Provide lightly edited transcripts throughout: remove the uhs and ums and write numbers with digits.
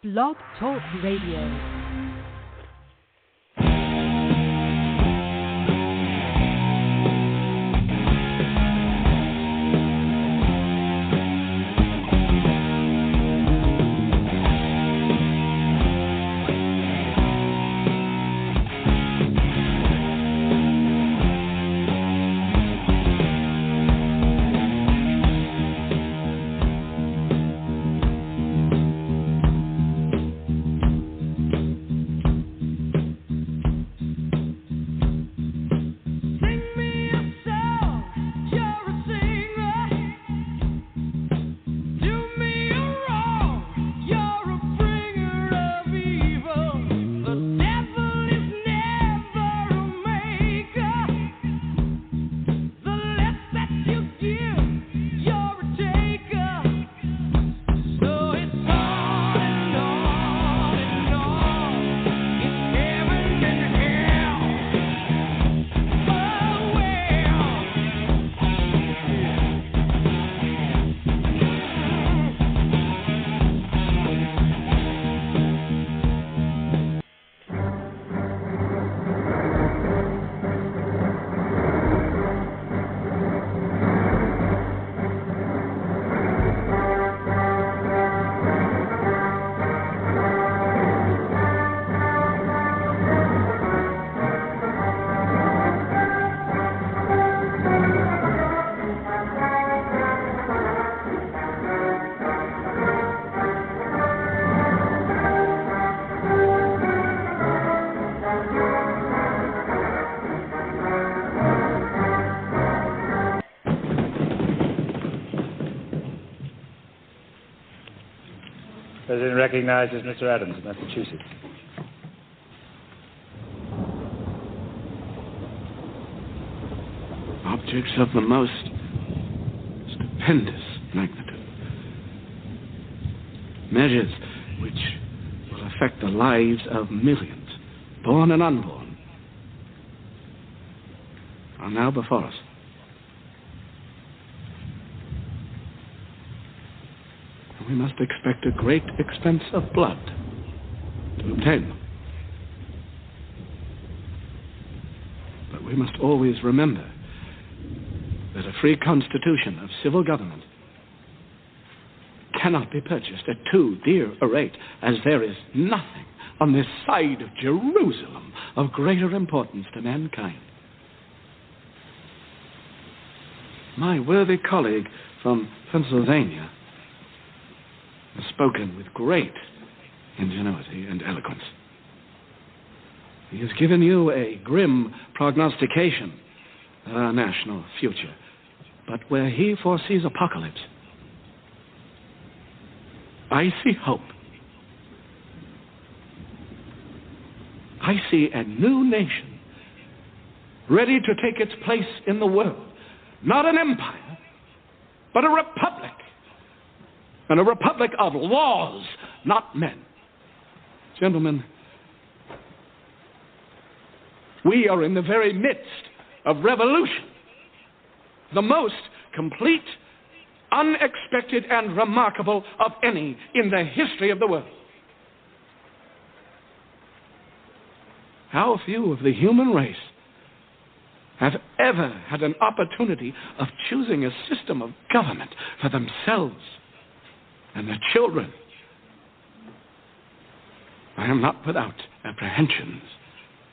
Blog Talk Radio. President recognizes Mr. Adams of Massachusetts. Objects of the most stupendous magnitude. Measures which will affect the lives of millions, born and unborn, are now before us. We must expect a great expense of blood to obtain them. But we must always remember that a free constitution of civil government cannot be purchased at too dear a rate, as there is nothing on this side of Jerusalem of greater importance to mankind. My worthy colleague from Pennsylvania has spoken with great ingenuity and eloquence. He has given you a grim prognostication of our national future, but where he foresees apocalypse, I see hope. I see a new nation ready to take its place in the world. Not an empire, but a republic. And a republic of laws, not men. Gentlemen, we are in the very midst of revolution. The most complete, unexpected, and remarkable of any in the history of the world. How few of the human race have ever had an opportunity of choosing a system of government for themselves and their children. I am not without apprehensions,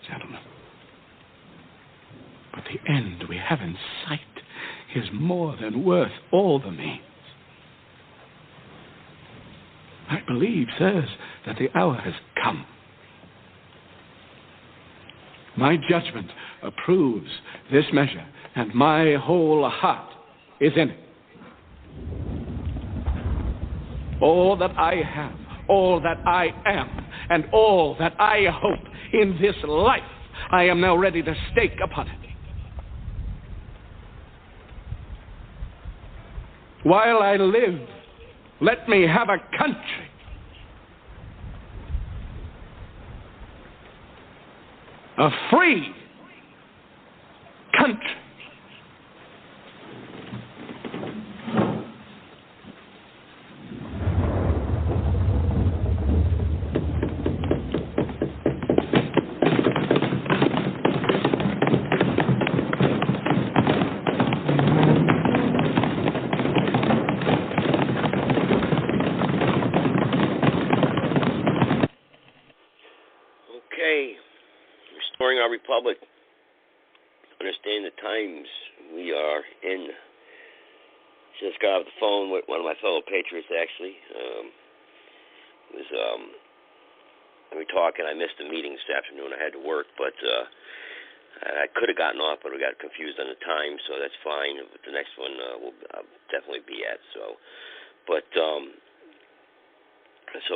gentlemen. But the end we have in sight is more than worth all the means. I believe, sirs, that the hour has come. My judgment approves this measure, and my whole heart is in it. All that I have, all that I am, and all that I hope in this life, I am now ready to stake upon it. While I live, let me have a country. A free country. During our republic, understand the times we are in. Just got off the phone with one of my fellow patriots, actually. We were talking. I missed the meeting this afternoon. I had to work, but I could have gotten off, but we got confused on the time, so that's fine. But the next one I'll definitely be at. So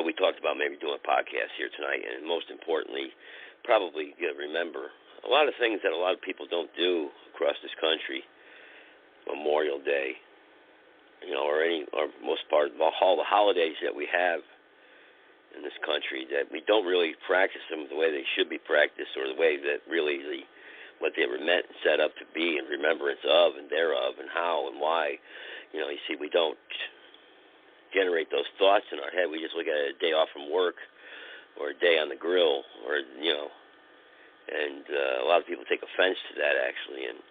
we talked about maybe doing a podcast here tonight, and most importantly, probably remember a lot of things that a lot of people don't do across this country. Memorial Day, or most part, all the holidays that we have in this country, that we don't really practice them the way they should be practiced, or the way that really what they were meant and set up to be, in remembrance of and thereof, and how and why. You see, we don't generate those thoughts in our head. We just look at a day off from work, or a day on the grill, or and a lot of people take offense to that, actually, and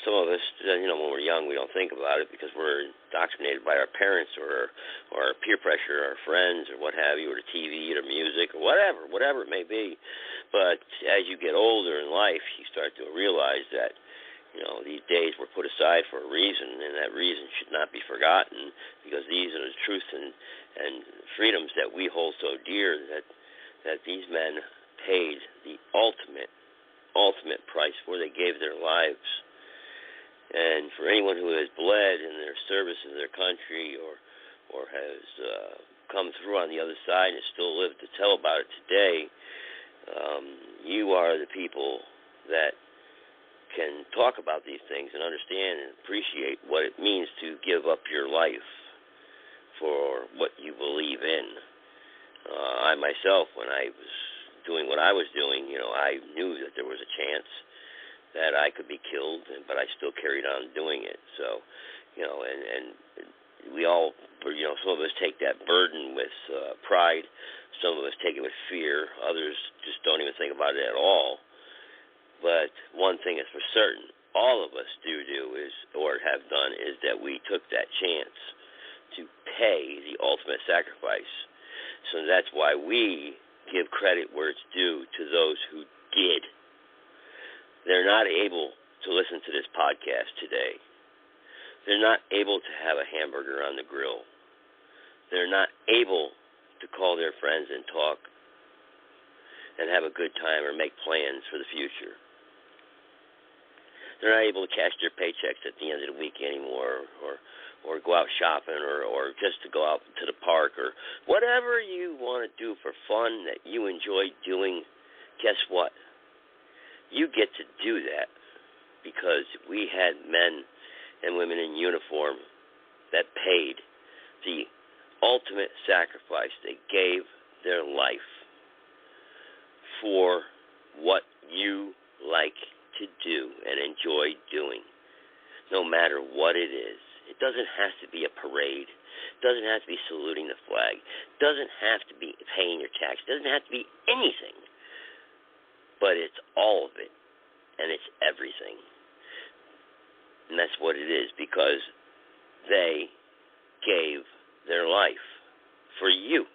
some of us, when we're young, we don't think about it because we're indoctrinated by our parents or peer pressure, our friends, or what have you, or the TV, or music, or whatever it may be. But as you get older in life, you start to realize that, these days were put aside for a reason, and that reason should not be forgotten, because these are the truths and freedoms that we hold so dear, that these men paid the ultimate price for. They gave their lives. And for anyone who has bled in their service to their country, or has come through on the other side and still live to tell about it today, you are the people that can talk about these things and understand and appreciate what it means to give up your life for what you believe in. I myself, when I was doing what I was doing, I knew that there was a chance that I could be killed, but I still carried on doing it. So, and we all, some of us take that burden with pride. Some of us take it with fear. Others just don't even think about it at all. But one thing is for certain, all of us do is, or have done, is that we took that chance to pay the ultimate sacrifice. So that's why we give credit where it's due to those who did. They're not able to listen to this podcast today. They're not able to have a hamburger on the grill. They're not able to call their friends and talk and have a good time or make plans for the future. They're not able to cash their paychecks at the end of the week anymore, or go out shopping, or just to go out to the park, or whatever you want to do for fun that you enjoy doing. Guess what? You get to do that because we had men and women in uniform that paid the ultimate sacrifice. They gave their life for what you like to do and enjoy doing, no matter what it is. It doesn't have to be a parade. It doesn't have to be saluting the flag. It doesn't have to be paying your tax. It doesn't have to be anything. But it's all of it, and it's everything. And that's what it is, because they gave their life for you.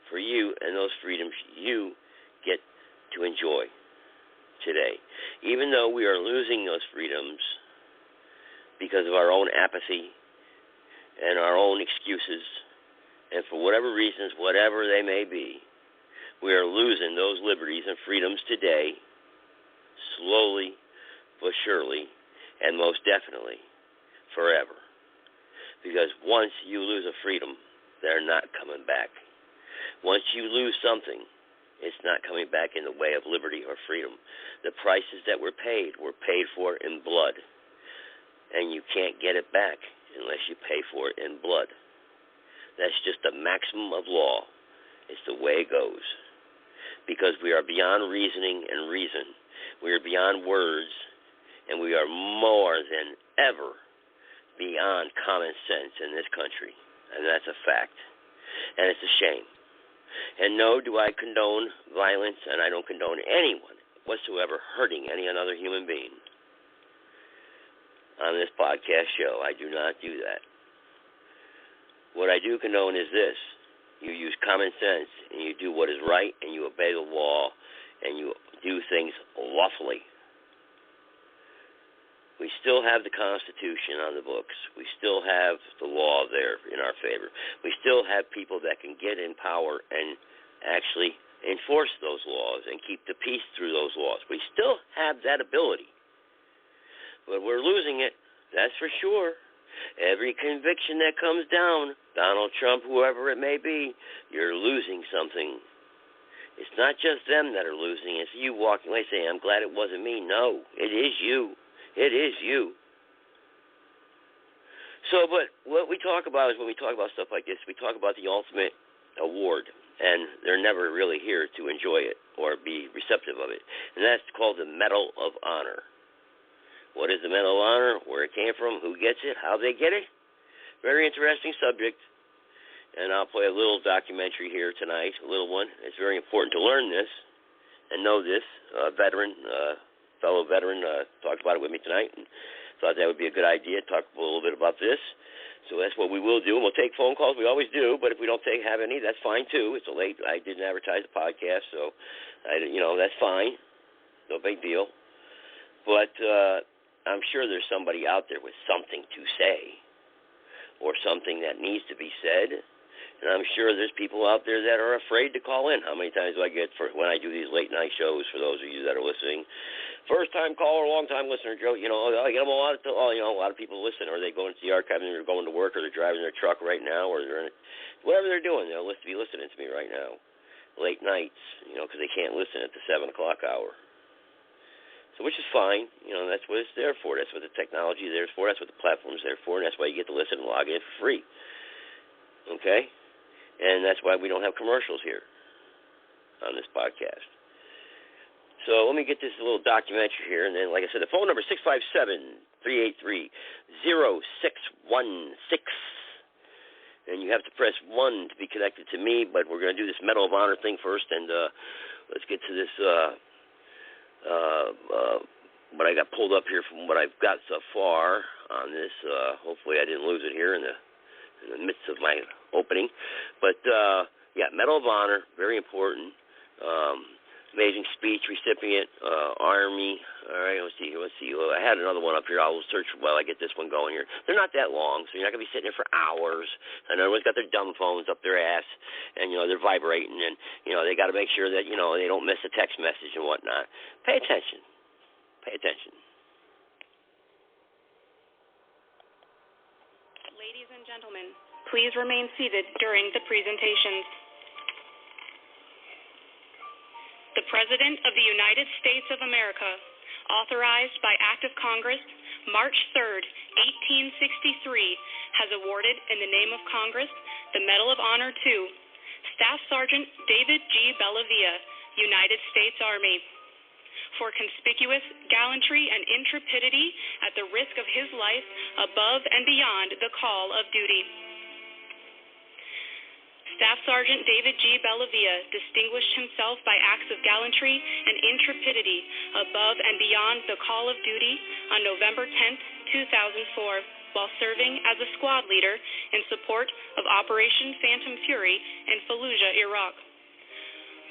For you, and those freedoms you get to enjoy today. Even though we are losing those freedoms because of our own apathy and our own excuses, and for whatever reasons, whatever they may be, we are losing those liberties and freedoms today, slowly but surely, and most definitely forever. Because once you lose a freedom, they're not coming back. Once you lose something, it's not coming back in the way of liberty or freedom. The prices that were paid for in blood, and you can't get it back unless you pay for it in blood. That's just the maximum of law. It's the way it goes. Because we are beyond reasoning and reason. We are beyond words, and we are more than ever beyond common sense in this country. And that's a fact. And it's a shame. And no, do I condone violence, and I don't condone anyone whatsoever hurting any other human being on this podcast show. I do not do that. What I do condone is this. You use common sense, and you do what is right, and you obey the law, and you do things lawfully. We still have the Constitution on the books. We still have the law there in our favor. We still have people that can get in power and actually enforce those laws and keep the peace through those laws. We still have that ability. But we're losing it, that's for sure. Every conviction that comes down, Donald Trump, whoever it may be, you're losing something. It's not just them that are losing. It's you walking away saying, I'm glad it wasn't me. No, it is you. It is you. So, but what we talk about is when we talk about stuff like this, we talk about the ultimate award. And they're never really here to enjoy it or be receptive of it. And that's called the Medal of Honor. What is the Medal of Honor? Where it came from? Who gets it? How they get it? Very interesting subject. And I'll play a little documentary here tonight, a little one. It's very important to learn this and know this. Fellow veteran, talked about it with me tonight and thought that would be a good idea, talk a little bit about this. So that's what we will do. We'll take phone calls. We always do, but if we don't have any, that's fine too. It's late. I didn't advertise the podcast, so that's fine. No big deal. But I'm sure there's somebody out there with something to say or something that needs to be said. And I'm sure there's people out there that are afraid to call in. How many times do I get when I do these late night shows? For those of you that are listening, first time caller, long time listener, Joe. I get them a lot of people listen, or they go into the archive and they're going to work, or they're driving their truck right now, or they're whatever they're doing. They'll be listening to me right now, late nights, because they can't listen at the 7 o'clock hour. So which is fine. That's what it's there for. That's what the technology is there for. That's what the platform is there for, and that's why you get to listen and log in for free. Okay. And that's why we don't have commercials here on this podcast. So let me get this little documentary here. And then, like I said, the phone number is 657-383-0616. And you have to press 1 to be connected to me. But we're going to do this Medal of Honor thing first. And let's get to this, what I got pulled up here from what I've got so far on this. Hopefully I didn't lose it here in the midst of my opening. But, Medal of Honor, very important. Amazing speech recipient, Army. All right, let's see. I had another one up here. I'll search while I get this one going here. They're not that long, so you're not going to be sitting there for hours. I know everyone's got their dumb phones up their ass, and, they're vibrating, and, they got to make sure that, they don't miss a text message and whatnot. Pay attention. Pay attention. Ladies and gentlemen, please remain seated during the presentations. The President of the United States of America, authorized by Act of Congress, March 3rd, 1863, has awarded, in the name of Congress, the Medal of Honor to Staff Sergeant David G. Bellavia, United States Army, for conspicuous gallantry and intrepidity at the risk of his life above and beyond the call of duty. Staff Sergeant David G. Bellavia distinguished himself by acts of gallantry and intrepidity above and beyond the call of duty on November 10, 2004, while serving as a squad leader in support of Operation Phantom Fury in Fallujah, Iraq.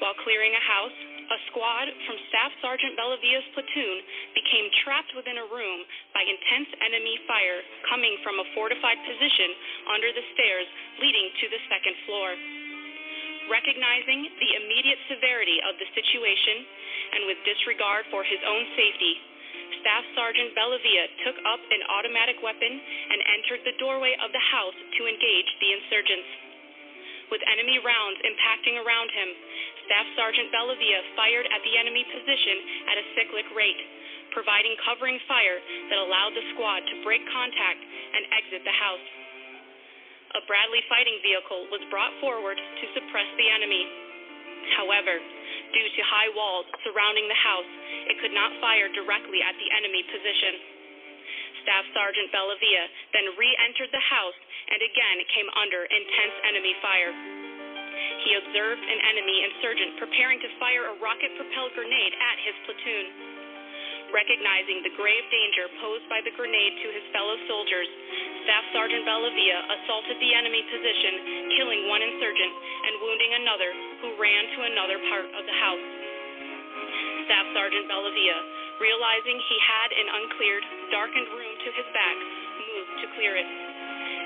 While clearing a house, a squad from Staff Sergeant Bellavia's platoon became trapped within a room by intense enemy fire coming from a fortified position under the stairs leading to the second floor. Recognizing the immediate severity of the situation and with disregard for his own safety, Staff Sergeant Bellavia took up an automatic weapon and entered the doorway of the house to engage the insurgents. With enemy rounds impacting around him, Staff Sergeant Bellavia fired at the enemy position at a cyclic rate, providing covering fire that allowed the squad to break contact and exit the house. A Bradley fighting vehicle was brought forward to suppress the enemy. However, due to high walls surrounding the house, it could not fire directly at the enemy position. Staff Sergeant Bellavia then re-entered the house and again came under intense enemy fire. He observed an enemy insurgent preparing to fire a rocket-propelled grenade at his platoon. Recognizing the grave danger posed by the grenade to his fellow soldiers, Staff Sergeant Bellavia assaulted the enemy position, killing one insurgent and wounding another who ran to another part of the house. Staff Sergeant Bellavia, realizing he had an uncleared, darkened room to his back, moved to clear it.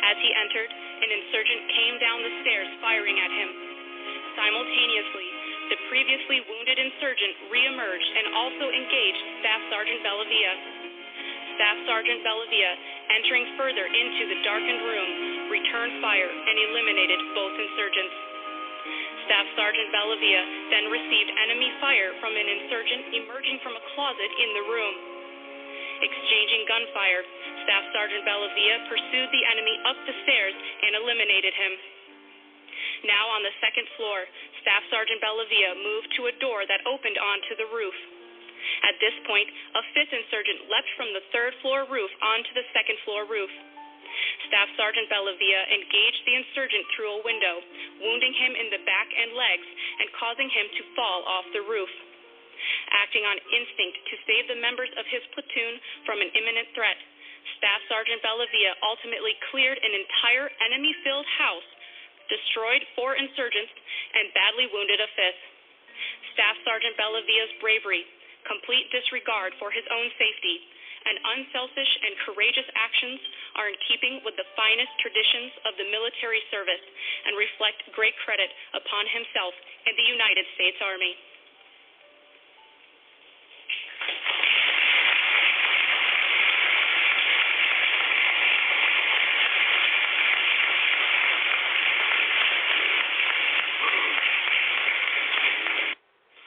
As he entered, an insurgent came down the stairs firing at him. Simultaneously, the previously wounded insurgent reemerged and also engaged Staff Sergeant Bellavia. Staff Sergeant Bellavia, entering further into the darkened room, returned fire and eliminated both insurgents. Staff Sergeant Bellavia then received enemy fire from an insurgent emerging from a closet in the room. Exchanging gunfire, Staff Sergeant Bellavia pursued the enemy up the stairs and eliminated him. Now on the second floor, Staff Sergeant Bellavia moved to a door that opened onto the roof. At this point, a fifth insurgent leapt from the third-floor roof onto the second-floor roof. Staff Sergeant Bellavia engaged the insurgent through a window, wounding him in the back and legs and causing him to fall off the roof. Acting on instinct to save the members of his platoon from an imminent threat, Staff Sergeant Bellavia ultimately cleared an entire enemy-filled house, destroyed 4 insurgents, and badly wounded a fifth. Staff Sergeant Bellavia's bravery, complete disregard for his own safety, and unselfish and courageous actions are in keeping with the finest traditions of the military service and reflect great credit upon himself and the United States Army.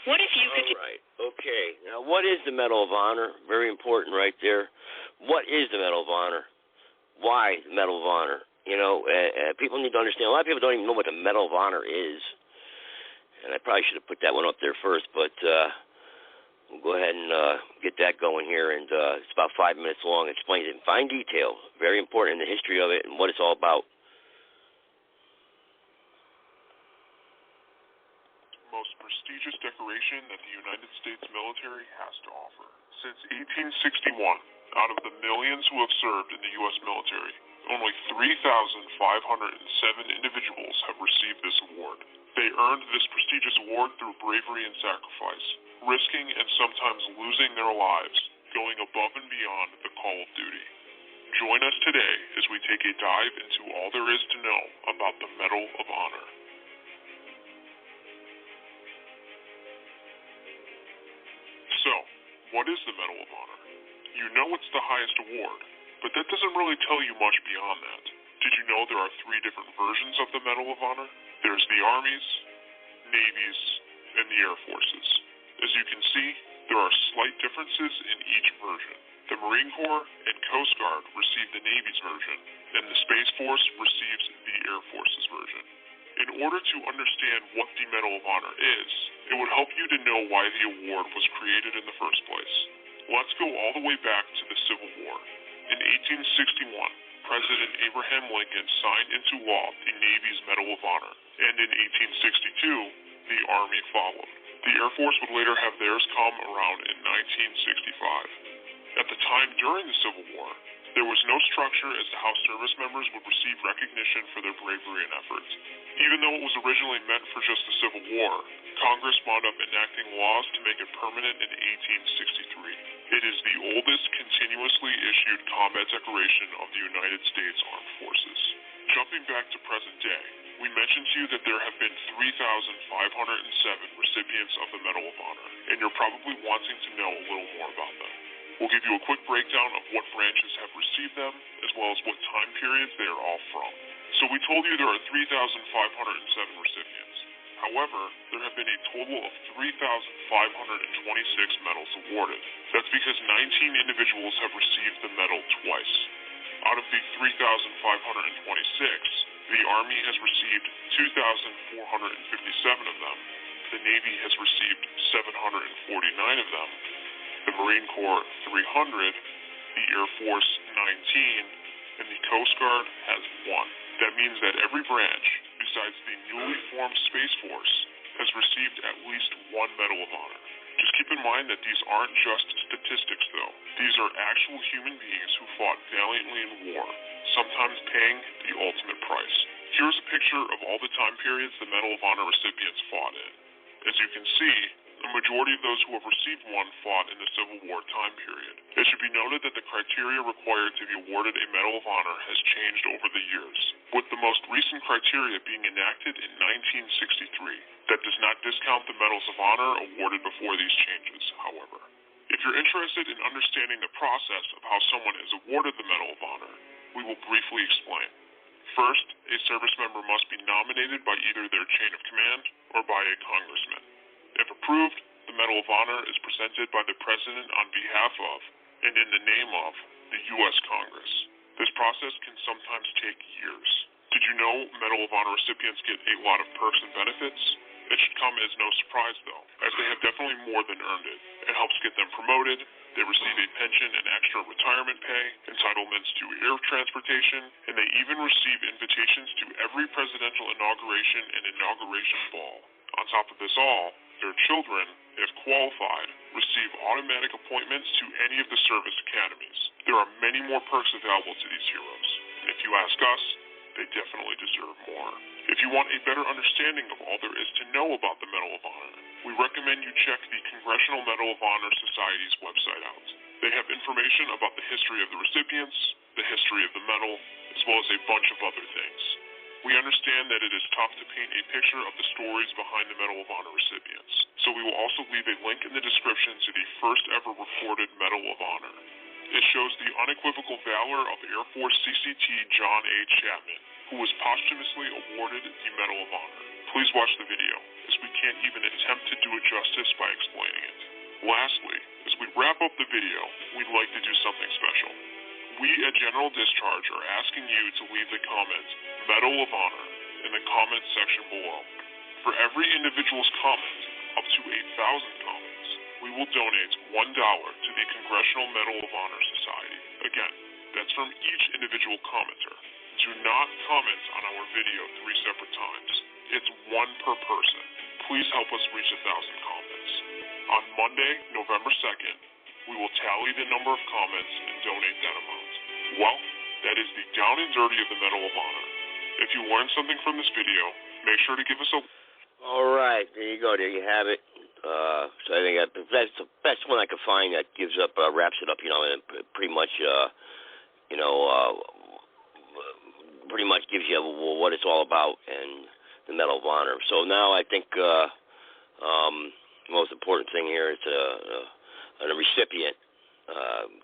What if you could... All right. Okay. Now, what is the Medal of Honor? Very important right there. What is the Medal of Honor? Why the Medal of Honor? You know, people need to understand. A lot of people don't even know what the Medal of Honor is. And I probably should have put that one up there first, but we'll go ahead and get that going here. And it's about 5 minutes long. It explains it in fine detail. Very important in the history of it and what it's all about. Most prestigious decoration that the United States military has to offer. Since 1861, out of the millions who have served in the U.S. military, only 3,507 individuals have received this award. They earned this prestigious award through bravery and sacrifice, risking and sometimes losing their lives, going above and beyond the call of duty. Join us today as we take a dive into all there is to know about the Medal of Honor. So, what is the Medal of Honor? You know it's the highest award, but that doesn't really tell you much beyond that. Did you know there are 3 different versions of the Medal of Honor? There's the Army's, Navy's, and the Air Force's. As you can see, there are slight differences in each version. The Marine Corps and Coast Guard receive the Navy's version, and the Space Force receives the Air Force's version. In order to understand what the Medal of Honor is, it would help you to know why the award was created in the first place. Let's go all the way back to the Civil War. In 1861, President Abraham Lincoln signed into law the Navy's Medal of Honor, and in 1862, the Army followed. The Air Force would later have theirs come around in 1965. At the time during the Civil War, there was no structure as to how service members would receive recognition for their bravery and efforts. Even though it was originally meant for just the Civil War, Congress wound up enacting laws to make it permanent in 1863. It is the oldest continuously issued combat decoration of the United States Armed Forces. Jumping back to present day, we mentioned to you that there have been 3,507 recipients of the Medal of Honor, and you're probably wanting to know a little more about them. We'll give you a quick breakdown of what branches have received them, as well as what time periods they are all from. So we told you there are 3,507 recipients. However, there have been a total of 3,526 medals awarded. That's because 19 individuals have received the medal twice. Out of the 3,526, the Army has received 2,457 of them, the Navy has received 749 of them, the Marine Corps 300, the Air Force 19, and the Coast Guard has 1. That means that every branch, besides the newly formed Space Force, has received at least 1 Medal of Honor. Just keep in mind that these aren't just statistics, though. These are actual human beings who fought valiantly in war, sometimes paying the ultimate price. Here's a picture of all the time periods the Medal of Honor recipients fought in. As you can see, the The majority of those who have received one fought in the Civil War time period. It should be noted that the criteria required to be awarded a Medal of Honor has changed over the years, with the most recent criteria being enacted in 1963. That does not discount the Medals of Honor awarded before these changes, however. If you're interested in understanding the process of how someone is awarded the Medal of Honor, we will briefly explain. First, a service member must be nominated by either their chain of command or by a congressman. If approved, the Medal of Honor is presented by the President on behalf of and in the name of the U.S. Congress. This process can sometimes take years. Did you know Medal of Honor recipients get a lot of perks and benefits? It should come as no surprise, though, as they have definitely more than earned it. It helps get them promoted, they receive a pension and extra retirement pay, entitlements to air transportation, and they even receive invitations to every presidential inauguration and inauguration ball. On top of this all, their children, if qualified, receive automatic appointments to any of the service academies. There are many more perks available to these heroes, and if you ask us, they definitely deserve more. If you want a better understanding of all there is to know about the Medal of Honor, we recommend you check the Congressional Medal of Honor Society's website out. They have information about the history of the recipients, the history of the medal, as well as a bunch of other things. We understand that it is tough to paint a picture of the stories behind the Medal of Honor recipients, so we will also leave a link in the description to the first ever recorded Medal of Honor. It shows the unequivocal valor of Air Force CCT John A. Chapman, who was posthumously awarded the Medal of Honor. Please watch the video, as we can't even attempt to do it justice by explaining it. Lastly, as we wrap up the video, we'd like to do something special. We at General Discharge are asking you to leave the comment, Medal of Honor, in the comments section below. For every individual's comment, up to 8,000 comments, we will donate $1 to the Congressional Medal of Honor Society. Again, that's from each individual commenter. Do not comment on our video 3 separate times. It's one per person. Please help us reach 1,000 comments. On Monday, November 2nd, we will tally the number of comments and donate that amount. Well, that is the down and dirty of the Medal of Honor. If you learned something from this video, make sure to give us a... All right, there you go. There you have it. So I think that's the best one I could find that gives up, wraps it up, and pretty much, pretty much gives you what it's all about and the Medal of Honor. So now I think the most important thing here is a recipient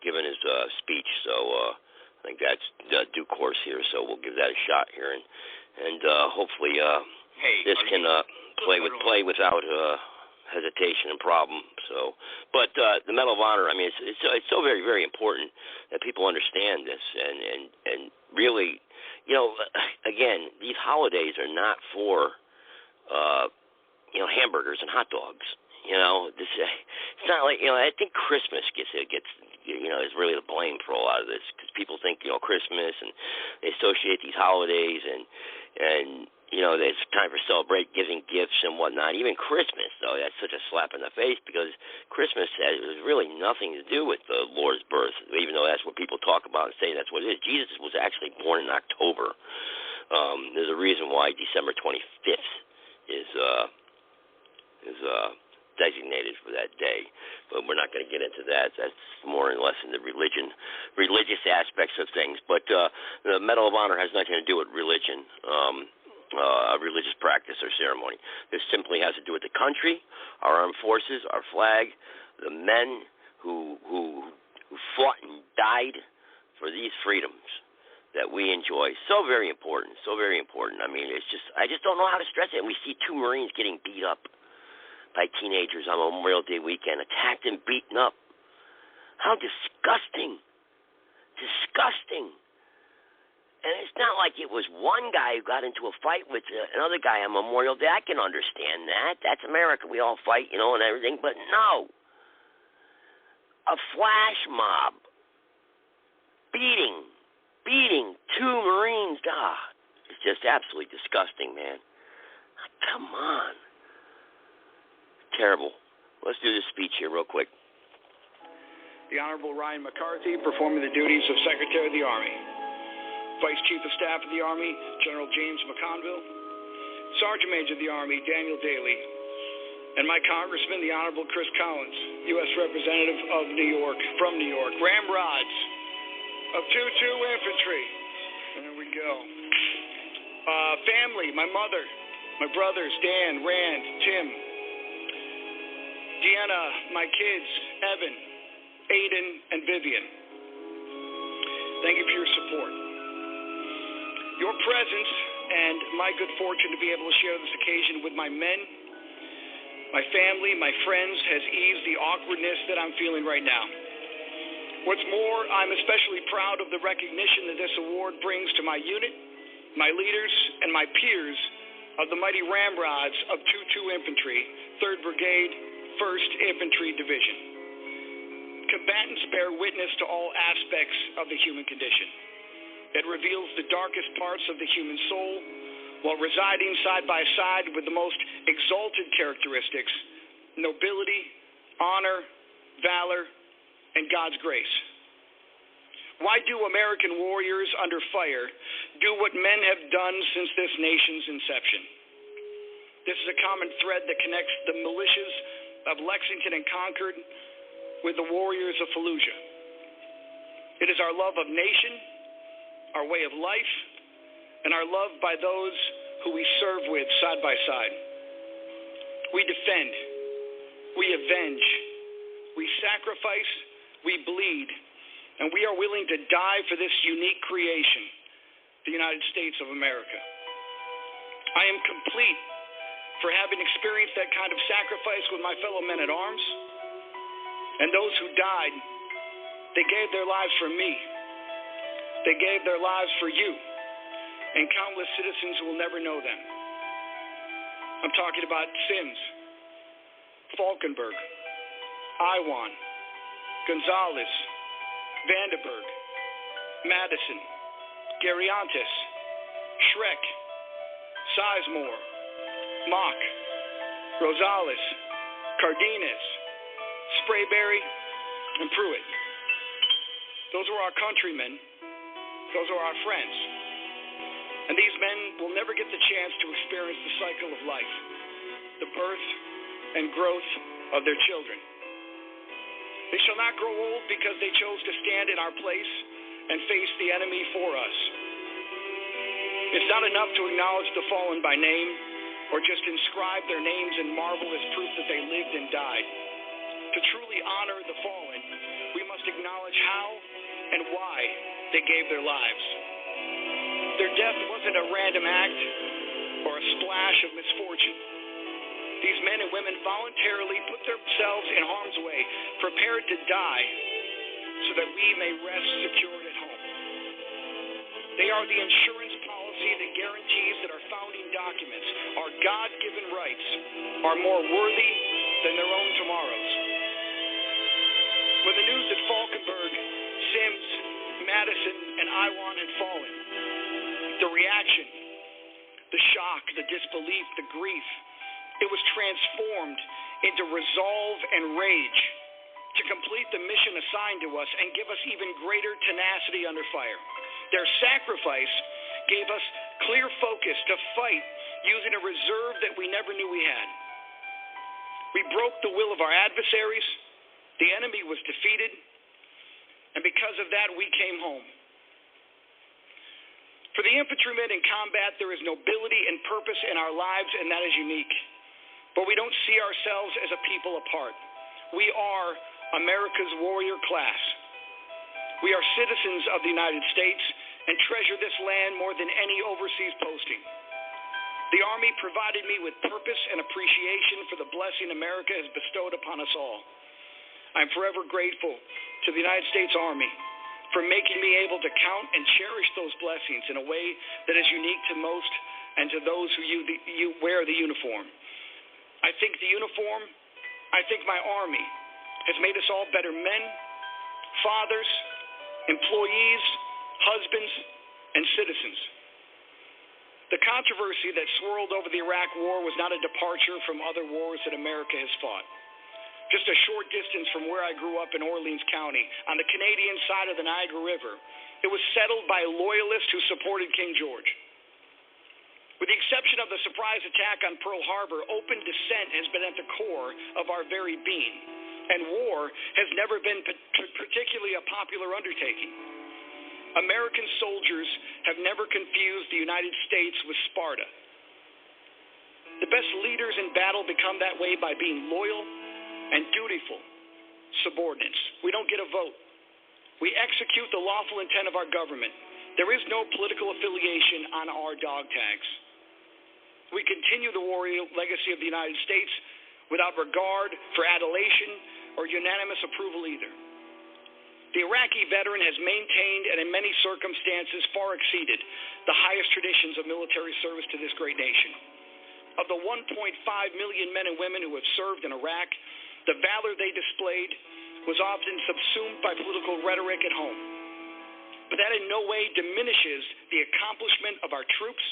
giving his speech. So I think that's due course here. So we'll give that a shot here, and hopefully this can play without hesitation and problem. So, but the Medal of Honor, I mean, it's so very, very important that people understand this, and really, again, these holidays are not for hamburgers and hot dogs. It's not like I think Christmas gets is really the blame for a lot of this, because people think Christmas, and they associate these holidays and it's time for celebrate, giving gifts and whatnot. Even Christmas, though, that's such a slap in the face, because Christmas has really nothing to do with the Lord's birth, even though that's what people talk about and say that's what it is. Jesus was actually born in October. There's a reason why December 25th is designated for that day, but we're not going to get into that. That's more or less in the religious aspects of things. But the Medal of Honor has nothing to do with religion. A religious practice or ceremony. This simply has to do with the country, our armed forces, our flag, the men who fought and died for these freedoms that we enjoy. So very important, so very important. I mean, I just don't know how to stress it. And we see 2 Marines getting beat up by teenagers on Memorial Day weekend, attacked and beaten up. How disgusting. Disgusting. And it's not like it was one guy who got into a fight with another guy on Memorial Day. I can understand that. That's America. We all fight, and everything. But no. A flash mob beating 2 Marines. It's just absolutely disgusting, man. Come on. Terrible. Let's do this speech here real quick. The Honorable Ryan McCarthy, performing the duties of Secretary of the Army. Vice Chief of Staff of the Army, General James McConville. Sergeant Major of the Army, Daniel Daly. and my congressman, the Honorable Chris Collins, U.S. Representative of New York, from New York, ramrods of 2-2 infantry. There we go. Family, my mother, my brothers, Dan, Rand, Tim, Deanna, my kids, Evan, Aiden, and Vivian. Thank you for your support. Your presence and my good fortune to be able to share this occasion with my men, my family, my friends, has eased the awkwardness that I'm feeling right now. What's more, I'm especially proud of the recognition that this award brings to my unit, my leaders, and my peers of the mighty ramrods of 2-2 Infantry, 3rd Brigade, 1st Infantry Division. Combatants bear witness to all aspects of the human condition. It reveals the darkest parts of the human soul while residing side by side with the most exalted characteristics, nobility, honor, valor, and God's grace. Why do American warriors under fire do what men have done since this nation's inception? This is a common thread that connects the militias of Lexington and Concord with the warriors of Fallujah. It is our love of nation, our way of life, and our love by those who we serve with side by side. We defend, we avenge, we sacrifice, we bleed, and we are willing to die for this unique creation, the United States of America. I am complete for having experienced that kind of sacrifice with my fellow men at arms, and those who died, they gave their lives for me. They gave their lives for you and countless citizens who will never know them. I'm talking about Sims, Falkenberg, Iwan, Gonzalez, Vandenberg, Madison, Gariantis, Schreck, Sizemore, Mock, Rosales, Cardenas, Sprayberry, and Pruitt. Those are our countrymen. Those are our friends. And these men will never get the chance to experience the cycle of life, the birth and growth of their children. They shall not grow old because they chose to stand in our place and face the enemy for us. It's not enough to acknowledge the fallen by name or just inscribe their names in marble as proof that they lived and died. To truly honor the fallen, we must acknowledge how and why they gave their lives. Their death wasn't a random act or a splash of misfortune. These men and women voluntarily put themselves in harm's way, prepared to die so that we may rest secured at home. They are the insurance policy that guarantees that our founding documents, our God-given rights, are more worthy than their own tomorrows. When the news that Falkenberg, Sims, Madison, and Iwan had fallen, the reaction, the shock, the disbelief, the grief, it was transformed into resolve and rage to complete the mission assigned to us and give us even greater tenacity under fire. Their sacrifice gave us clear focus to fight using a reserve that we never knew we had. We broke the will of our adversaries. The enemy was defeated. And because of that, we came home. For the infantrymen in combat, there is nobility and purpose in our lives, and that is unique. But we don't see ourselves as a people apart. We are America's warrior class. We are citizens of the United States and treasure this land more than any overseas posting. The Army provided me with purpose and appreciation for the blessing America has bestowed upon us all. I'm forever grateful to the United States Army for making me able to count and cherish those blessings in a way that is unique to most and to those who wear the uniform. I think the uniform, I think my Army has made us all better men, fathers, employees, husbands, and citizens. The controversy that swirled over the Iraq War was not a departure from other wars that America has fought. Just a short distance from where I grew up in Orleans County, on the Canadian side of the Niagara River, it was settled by loyalists who supported King George. With the exception of the surprise attack on Pearl Harbor, open dissent has been at the core of our very being, and war has never been particularly a popular undertaking. American soldiers have never confused the United States with Sparta. The best leaders in battle become that way by being loyal and dutiful subordinates. We don't get a vote. We execute the lawful intent of our government. There is no political affiliation on our dog tags. We continue the warrior legacy of the United States without regard for adulation or unanimous approval either. The Iraqi veteran has maintained and in many circumstances far exceeded the highest traditions of military service to this great nation. Of the 1.5 million men and women who have served in Iraq, the valor they displayed was often subsumed by political rhetoric at home. But that in no way diminishes the accomplishment of our troops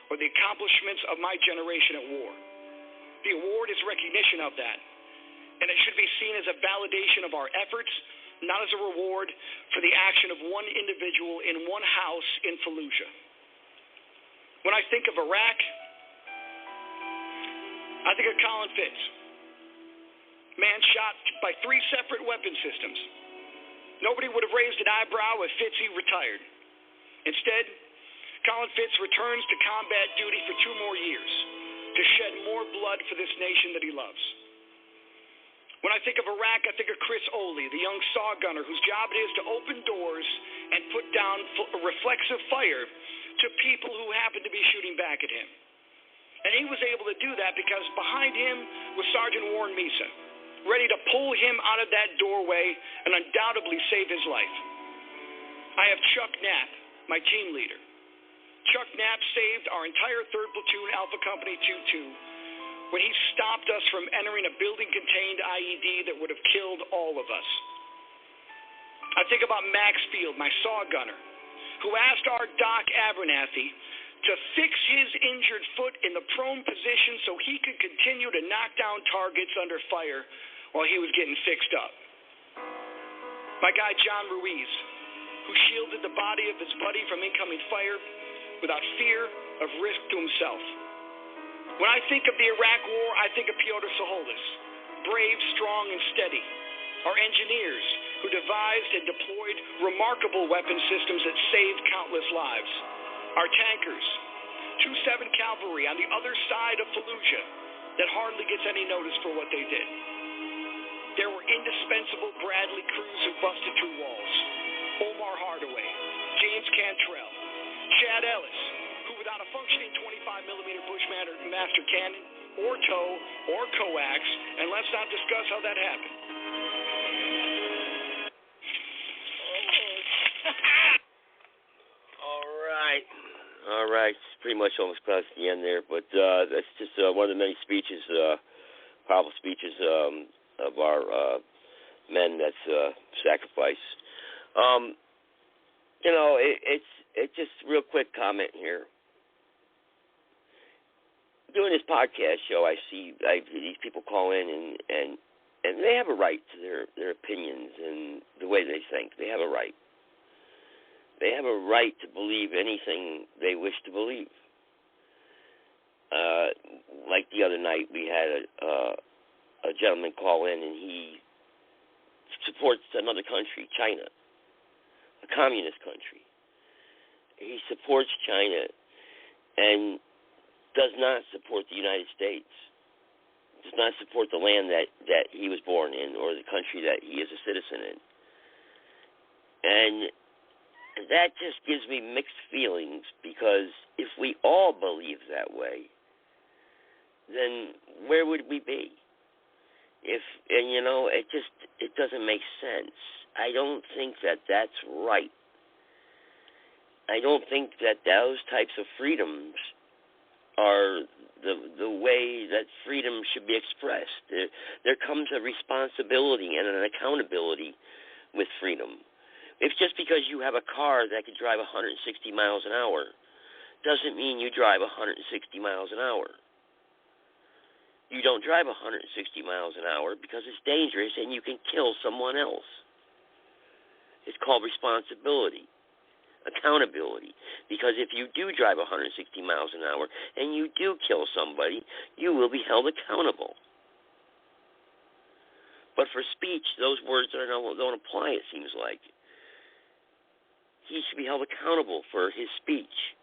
or the accomplishments of my generation at war. The award is recognition of that, and it should be seen as a validation of our efforts, not as a reward for the action of one individual in one house in Fallujah. When I think of Iraq, I think of Colin Fitz, man shot by 3 separate weapon systems. Nobody would have raised an eyebrow if Fitzy retired. Instead, Colin Fitz returns to combat duty for 2 more years to shed more blood for this nation that he loves. When I think of Iraq, I think of Chris Oley, the young saw gunner whose job it is to open doors and put down reflexive fire to people who happen to be shooting back at him. And he was able to do that because behind him was Sergeant Warren Mesa, ready to pull him out of that doorway and undoubtedly save his life. I have Chuck Knapp, my team leader. Chuck Knapp saved our entire 3rd Platoon Alpha Company 2-2 when he stopped us from entering a building-contained IED that would have killed all of us. I think about Max Field, my saw gunner, who asked our Doc Abernathy to fix his injured foot in the prone position so he could continue to knock down targets under fire while he was getting fixed up. My guy John Ruiz, who shielded the body of his buddy from incoming fire without fear of risk to himself. When I think of the Iraq War, I think of Piotr Soholis, brave, strong, and steady. Our engineers, who devised and deployed remarkable weapon systems that saved countless lives. Our tankers, 2-7 Cavalry on the other side of Fallujah that hardly gets any notice for what they did. There were indispensable Bradley crews who busted through walls. Omar Hardaway, James Cantrell, Chad Ellis, who without a functioning 25mm Bushmaster cannon, or tow, or coax, and let's not discuss how that happened. All right. Pretty much almost close to the end there, but that's just one of the many speeches, powerful speeches of our men that's sacrificed. It's just real quick comment here. Doing this podcast show, I see these people call in and they have a right to their opinions and the way they think. They have a right. They have a right to believe anything they wish to believe. Like the other night, we had a gentleman call in, and he supports another country, China, a communist country. He supports China and does not support the United States, does not support the land that he was born in or the country that he is a citizen in. And that just gives me mixed feelings, because if we all believe that way, then where would we be? It doesn't make sense. I don't think that that's right. I don't think that those types of freedoms are the way that freedom should be expressed. There comes a responsibility and an accountability with freedom. If just because you have a car that can drive 160 miles an hour doesn't mean you drive 160 miles an hour. You don't drive 160 miles an hour because it's dangerous and you can kill someone else. It's called responsibility, accountability. Because if you do drive 160 miles an hour and you do kill somebody, you will be held accountable. But for speech, those words don't apply, it seems like. He should be held accountable for his speech.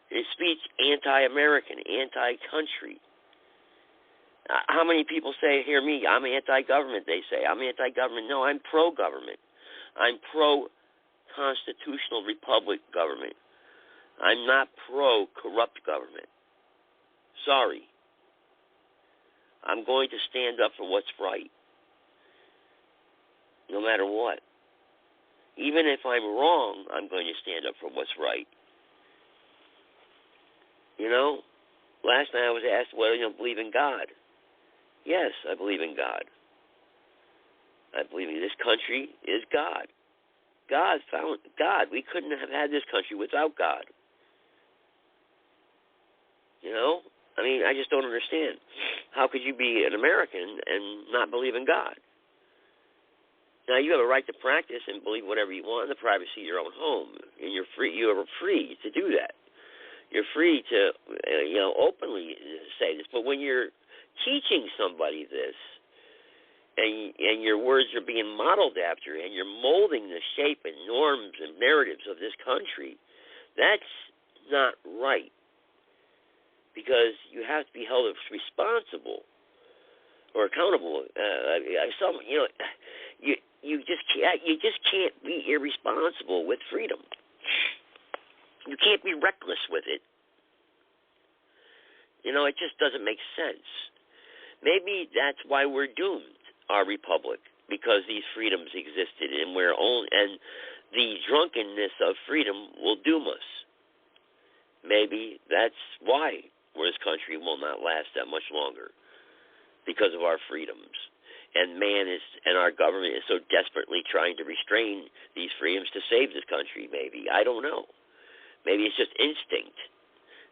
His speech, anti-American, anti-country. How many people hear me, I'm anti-government, they say. I'm anti-government. No, I'm pro-government. I'm pro-constitutional republic government. I'm not pro-corrupt government. Sorry. I'm going to stand up for what's right, no matter what. Even if I'm wrong, I'm going to stand up for what's right. You know, last night I was asked whether you believe in God. Yes, I believe in God. I believe in this country is God. God found God. We couldn't have had this country without God. You know? I mean, I just don't understand. How could you be an American and not believe in God? Now, you have a right to practice and believe whatever you want in the privacy of your own home, and you're free. You are free to do that. You're free to, openly say this. But when you're teaching somebody this, and your words are being modeled after, and you're molding the shape and norms and narratives of this country, that's not right. Because you have to be held responsible or accountable. You just can't be irresponsible with freedom. You can't be reckless with it. It just doesn't make sense. Maybe that's why we're doomed, our republic, because these freedoms existed, and the drunkenness of freedom will doom us. Maybe that's why this country will not last that much longer, because of our freedoms. And our government is so desperately trying to restrain these freedoms to save this country, maybe. I don't know. Maybe it's just instinct.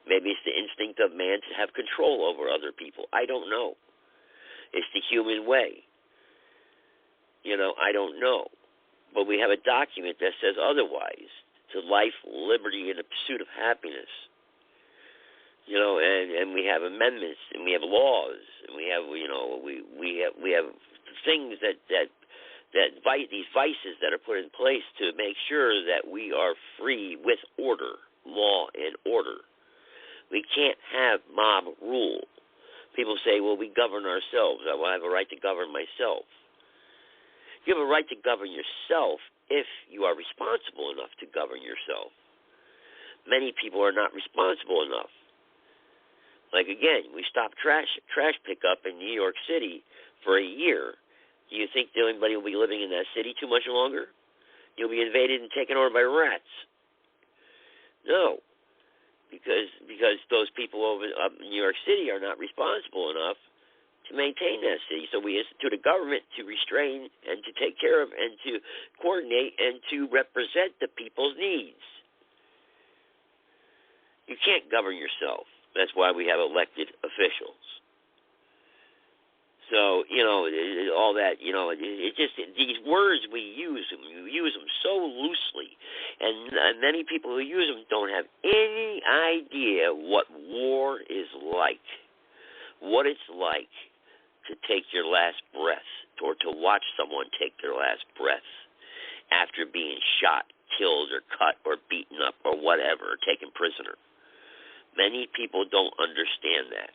Maybe it's the instinct of man to have control over other people. I don't know. It's the human way. I don't know. But we have a document that says otherwise. To life, liberty, and the pursuit of happiness. And we have amendments, and we have laws, and we have things that these vices that are put in place to make sure that we are free with order, law and order. We can't have mob rule. People say, well, we govern ourselves. I have a right to govern myself. You have a right to govern yourself if you are responsible enough to govern yourself. Many people are not responsible enough. Like, again, we stopped trash pickup in New York City for a year. Do you think anybody will be living in that city too much longer? You'll be invaded and taken over by rats. No, because those people up in New York City are not responsible enough to maintain that city. So we institute a government to restrain and to take care of and to coordinate and to represent the people's needs. You can't govern yourself. That's why we have elected officials. So, all that, it just, these words we use them so loosely. And many people who use them don't have any idea what war is like. What it's like to take your last breath, or to watch someone take their last breath after being shot, killed, or cut, or beaten up, or whatever, or taken prisoner. Many people don't understand that.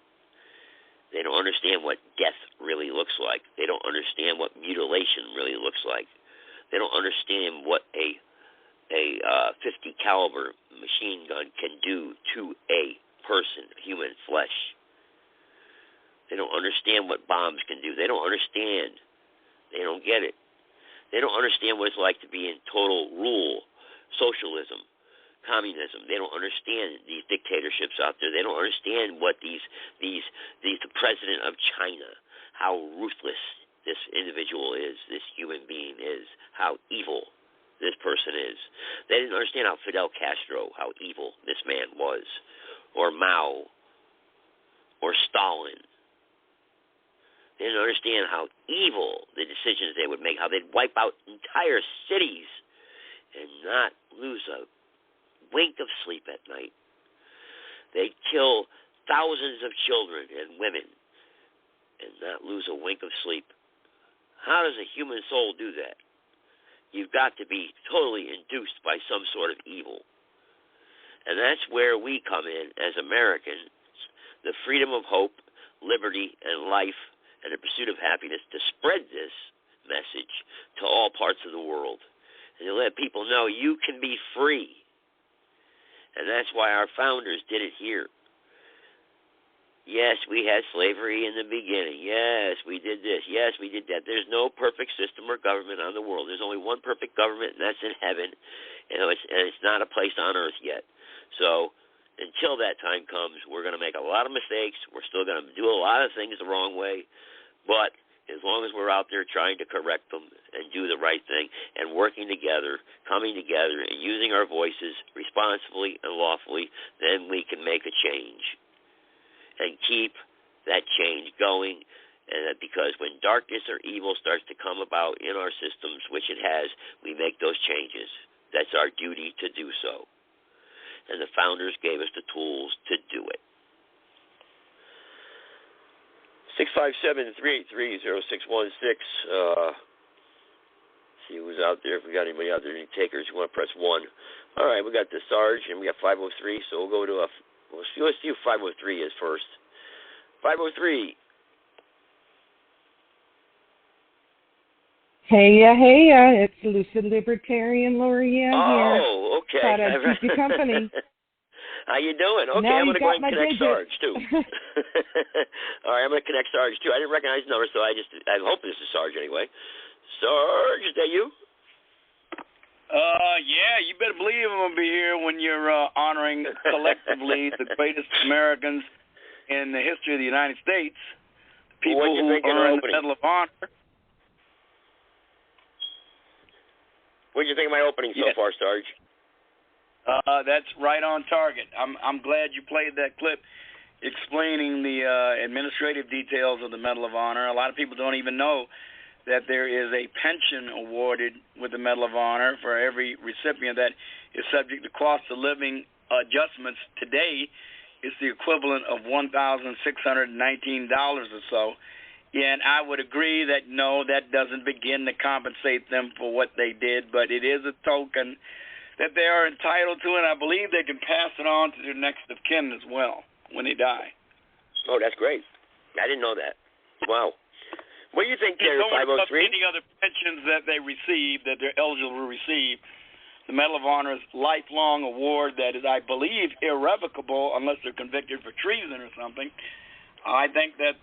They don't understand what death really looks like. They don't understand what mutilation really looks like. They don't understand what a 50 caliber machine gun can do to a person, human flesh. They don't understand what bombs can do. They don't understand. They don't get it. They don't understand what it's like to be in total rule, socialism, communism. They don't understand these dictatorships out there. They don't understand what the president of China, how ruthless this individual is, this human being is, how evil this person is. They didn't understand how Fidel Castro, how evil this man was, or Mao, or Stalin. They didn't understand how evil the decisions they would make, how they'd wipe out entire cities and not lose a wink of sleep at night. They'd kill thousands of children and women and not lose a wink of sleep. How does a human soul do that? You've got to be totally induced by some sort of evil. And that's where we come in as Americans, the freedom of hope, liberty, and life, and the pursuit of happiness, to spread this message to all parts of the world and to let people know you can be free. And that's why our founders did it here. Yes, we had slavery in the beginning. Yes, we did this. Yes, we did that. There's no perfect system or government on the world. There's only one perfect government, and that's in heaven. And it's not a place on earth yet. So until that time comes, we're going to make a lot of mistakes. We're still going to do a lot of things the wrong way. But as long as we're out there trying to correct them and do the right thing and working together, coming together, and using our voices responsibly and lawfully, then we can make a change and keep that change going. And because when darkness or evil starts to come about in our systems, which it has, we make those changes. That's our duty to do so. And the founders gave us the tools to do it. 657-383-0616. See who's out there. If we got anybody out there, any takers, you want to press 1. All right, we got the Sarge, and we got 503, so we'll go to let's see who 503 is first. 503. Hey, it's Lucid Libertarian Lorianne here. Oh, okay. Thought I'd keep you company. How you doing? Okay, now I'm going to go ahead and connect digit. Sarge, too. All right, I'm going to connect Sarge, too. I didn't recognize the number, so I hope this is Sarge anyway. Sarge, is that you? Yeah, you better believe I'm going to be here when you're honoring collectively the greatest Americans in the history of the United States, people who earned the Medal of Honor. What do you think of my opening so far, Sarge? That's right on target. I'm glad you played that clip explaining the administrative details of the Medal of Honor. A lot of people don't even know that there is a pension awarded with the Medal of Honor for every recipient that is subject to cost of living adjustments. Today, it's the equivalent of $1,619 or so. And I would agree that, no, that doesn't begin to compensate them for what they did, but it is a token that they are entitled to, and I believe they can pass it on to their next of kin as well when they die. Oh, that's great. I didn't know that. Wow. What do you think there, 503? Any other pensions that they receive, that they're eligible to receive, the Medal of Honor is a lifelong award that is, I believe, irrevocable unless they're convicted for treason or something. I think that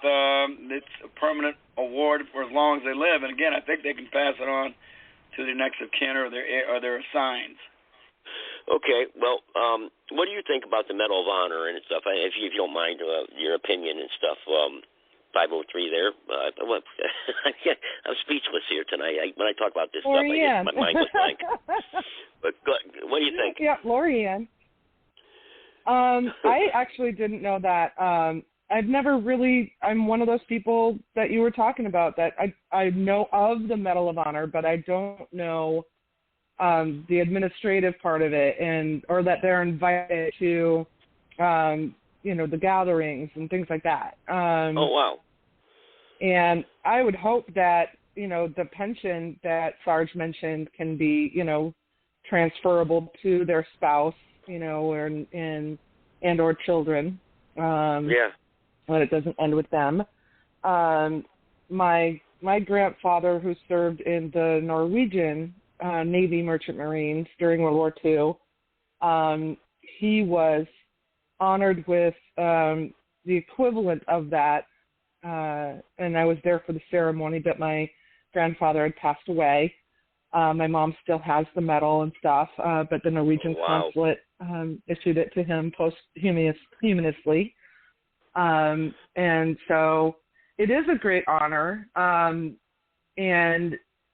it's a permanent award for as long as they live. And, again, I think they can pass it on to their next of kin or their assigns. Okay. Well, what do you think about the Medal of Honor and stuff? If you don't mind your opinion and stuff, 503 there. I'm speechless here tonight. When I talk about this stuff, my mind goes blank. But what do you think? Yeah, Lorianne. I actually didn't know that. I've never really, I'm one of those people that you were talking about that I know of the Medal of Honor, but I don't know the administrative part of it, or that they're invited to, the gatherings and things like that. Oh, wow. And I would hope that, the pension that Sarge mentioned can be, transferable to their spouse, or children. Yeah. When it doesn't end with them. My grandfather, who served in the Norwegian Navy Merchant Marines during World War II, he was honored with the equivalent of that, and I was there for the ceremony, but my grandfather had passed away. My mom still has the medal and stuff, but the Norwegian consulate issued it to him posthumously. And so it is a great honor, and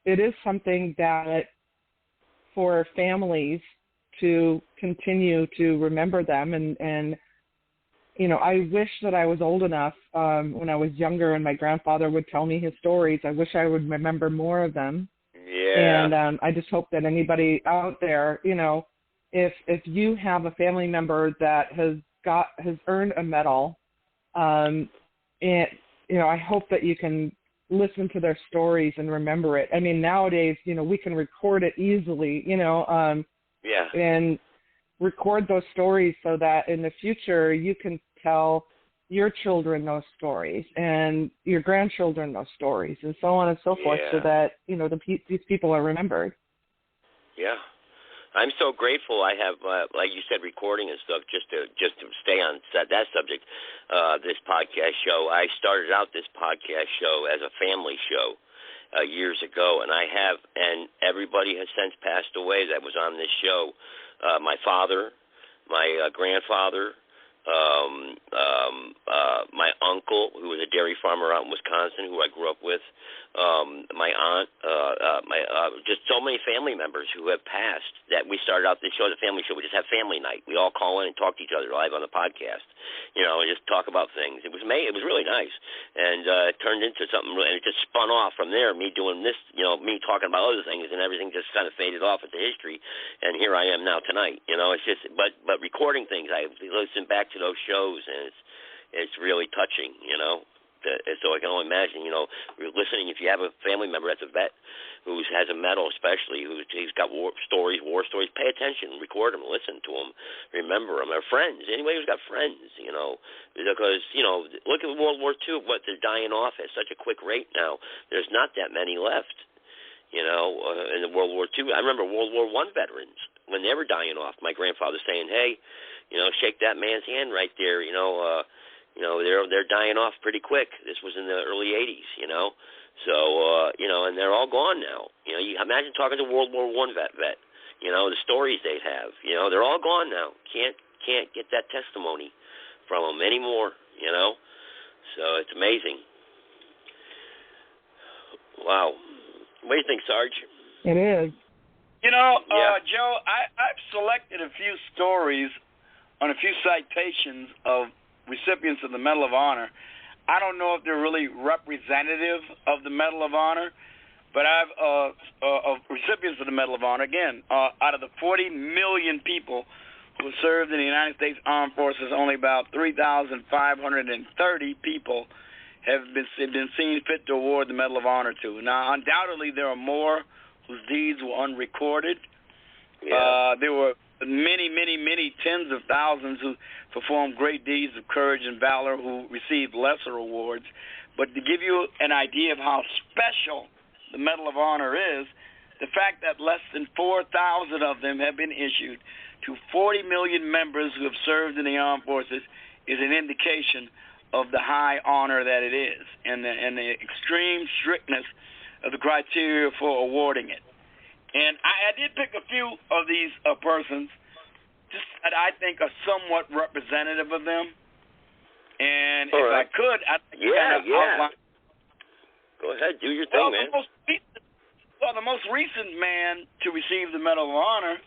it is something that for families to continue to remember them. And I wish that I was old enough when I was younger and my grandfather would tell me his stories. I wish I would remember more of them. Yeah. Yeah. And I just hope that anybody out there, you know, if you have a family member that has earned a medal, and you know, I hope that you can listen to their stories and remember it. I mean, nowadays, you know, we can record it easily, you know, and record those stories so that in the future you can tell your children those stories and your grandchildren those stories and so on and so forth, so that, you know, these people are remembered. Yeah. I'm so grateful I have, like you said, recording and stuff just to stay on that subject, this podcast show. I started out this podcast show as a family show years ago, and everybody has since passed away that was on this show. My father, my grandfather, my uncle, who was a dairy farmer out in Wisconsin, who I grew up with, my aunt, just so many family members who have passed that we started out this show as a family show. We just have family night. We all call in and talk to each other live on the podcast, you know, and just talk about things. It was really nice, and it turned into something, and it just spun off from there, me doing this, you know, me talking about other things, and everything just kind of faded off into history, and here I am now tonight, you know. It's just, but recording things, I listen back to those shows, and it's really touching, you know. So I can only imagine, you know, listening, if you have a family member that's a vet who has a medal, especially, he's got war stories, pay attention, record them, listen to them, remember them. Or friends, anybody who's got friends, you know, because, you know, look at World War II, what they're dying off at such a quick rate now. There's not that many left, you know, in the World War II. I remember World War I veterans, when they were dying off, my grandfather saying, hey, you know, shake that man's hand right there, you know, they're dying off pretty quick. This was in the early 80s, you know. So, you know, and they're all gone now. You know, you imagine talking to World War I vet, you know, the stories they'd have. You know, they're all gone now. Can't get that testimony from them anymore, you know. So it's amazing. Wow. What do you think, Sarge? It is. You know, Joe, I've selected a few stories on a few citations of recipients of the Medal of Honor. I don't know if they're really representative of the Medal of Honor, but I've of recipients of the Medal of Honor, again, out of the 40 million people who served in the United States Armed Forces, only about 3,530 people have been seen fit to award the Medal of Honor to. Now, undoubtedly, there are more whose deeds were unrecorded. There were many tens of thousands who performed great deeds of courage and valor who received lesser awards. But to give you an idea of how special the Medal of Honor is, the fact that less than 4,000 of them have been issued to 40 million members who have served in the armed forces is an indication of the high honor that it is and the extreme strictness of the criteria for awarding it. And I did pick a few of these persons just that I think are somewhat representative of them. And if I could, I'd outline. Go ahead, do your thing, man. The most recent man to receive the Medal of Honor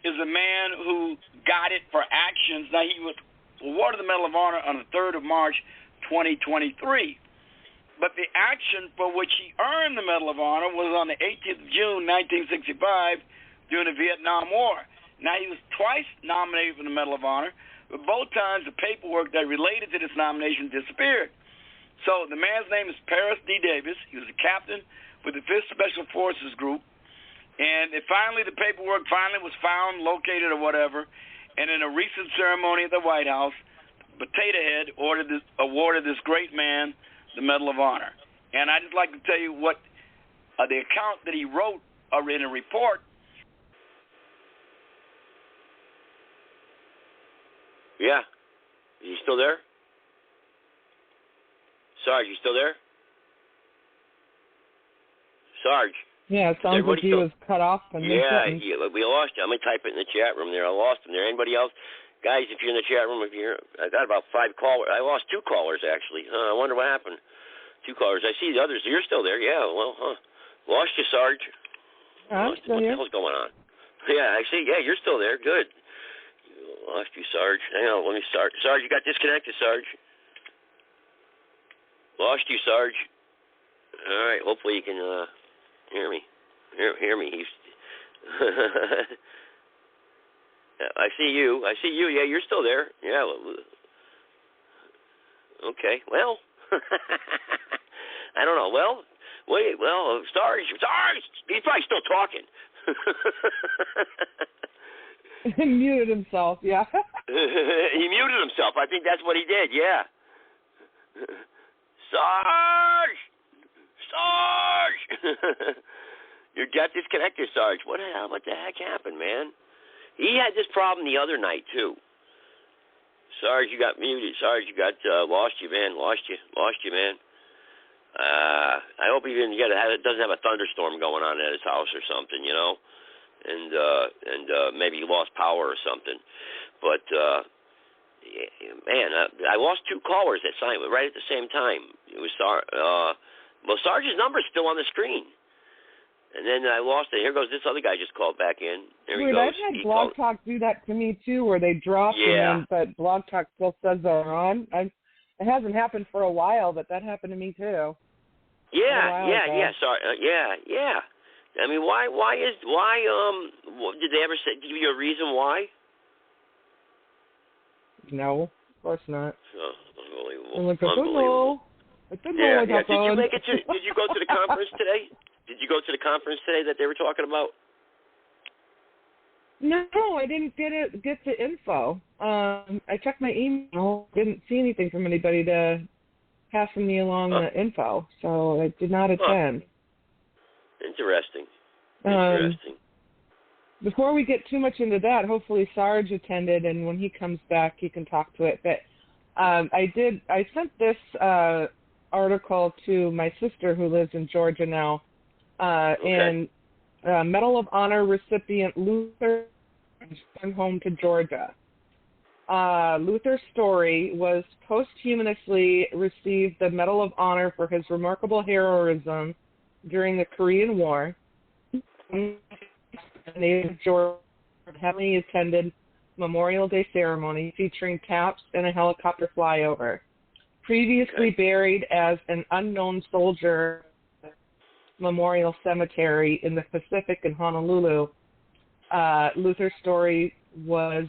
is a man who got it for actions. Now, he was awarded the Medal of Honor on the 3rd of March, 2023. But the action for which he earned the Medal of Honor was on the 18th of June, 1965, during the Vietnam War. Now, he was twice nominated for the Medal of Honor, but both times the paperwork that related to this nomination disappeared. So the man's name is Paris D. Davis. He was a captain with the 5th Special Forces Group. And the paperwork finally was found, located or whatever, and in a recent ceremony at the White House, Potato Head awarded this great man the Medal of Honor. And I'd just like to tell you what the account that he wrote in a report. Yeah. Is he still there? Sarge, you still there? Sarge. Yeah, it sounds like he was cut off. We lost you. I'm going to type it in the chat room there. I lost him there. Anybody else? Guys, if you're in the chat room, I got about 5 callers. I lost 2 callers, actually. I wonder what happened. 2 callers. I see the others. You're still there. Yeah, well, lost you, Sarge. What the hell's going on? Yeah, I see. Yeah, you're still there. Good. Lost you, Sarge. Hang on, let me start. Sarge, you got disconnected, Sarge. Lost you, Sarge. All right, hopefully you can hear me. Hear me. I see you. Yeah, you're still there. Yeah. Okay. Well, I don't know. Well, wait. Well, Sarge. He's probably still talking. He muted himself. Yeah. He muted himself. I think that's what he did. Yeah. Sarge. You got disconnected, Sarge. What the heck happened, man? He had this problem the other night too. Sarge, you got muted. Sarge, you got lost you, man. Lost you, man. I hope he doesn't have a thunderstorm going on at his house or something, you know, and maybe he lost power or something. But man, I lost two callers that signed right at the same time. It was Sarge's number's still on the screen. And then I lost it. Here goes this other guy just called back in. There he goes. I've had Blog Talk do that to me, too, where they drop them, but Blog Talk still says they're on. It hasn't happened for a while, but that happened to me, too. Yeah. Sorry. Yeah. I mean, why did they ever give you a reason why? No, of course not. Unbelievable. Did you make it to? Did you go to the conference today? Did you go to the conference today that they were talking about? No, I didn't get the info. I checked my email, didn't see anything from anybody to passing me along the info, so I did not attend. Interesting. Before we get too much into that, hopefully Sarge attended, and when he comes back, he can talk to it. But I sent this article to my sister who lives in Georgia now, and Medal of Honor recipient Luther returned home to Georgia. Luther's story was posthumously received the Medal of Honor for his remarkable heroism during the Korean War. Native Georgia heavily attended Memorial Day ceremony featuring taps and a helicopter flyover. Previously buried as an unknown soldier Memorial Cemetery in the Pacific in Honolulu, Luther's story was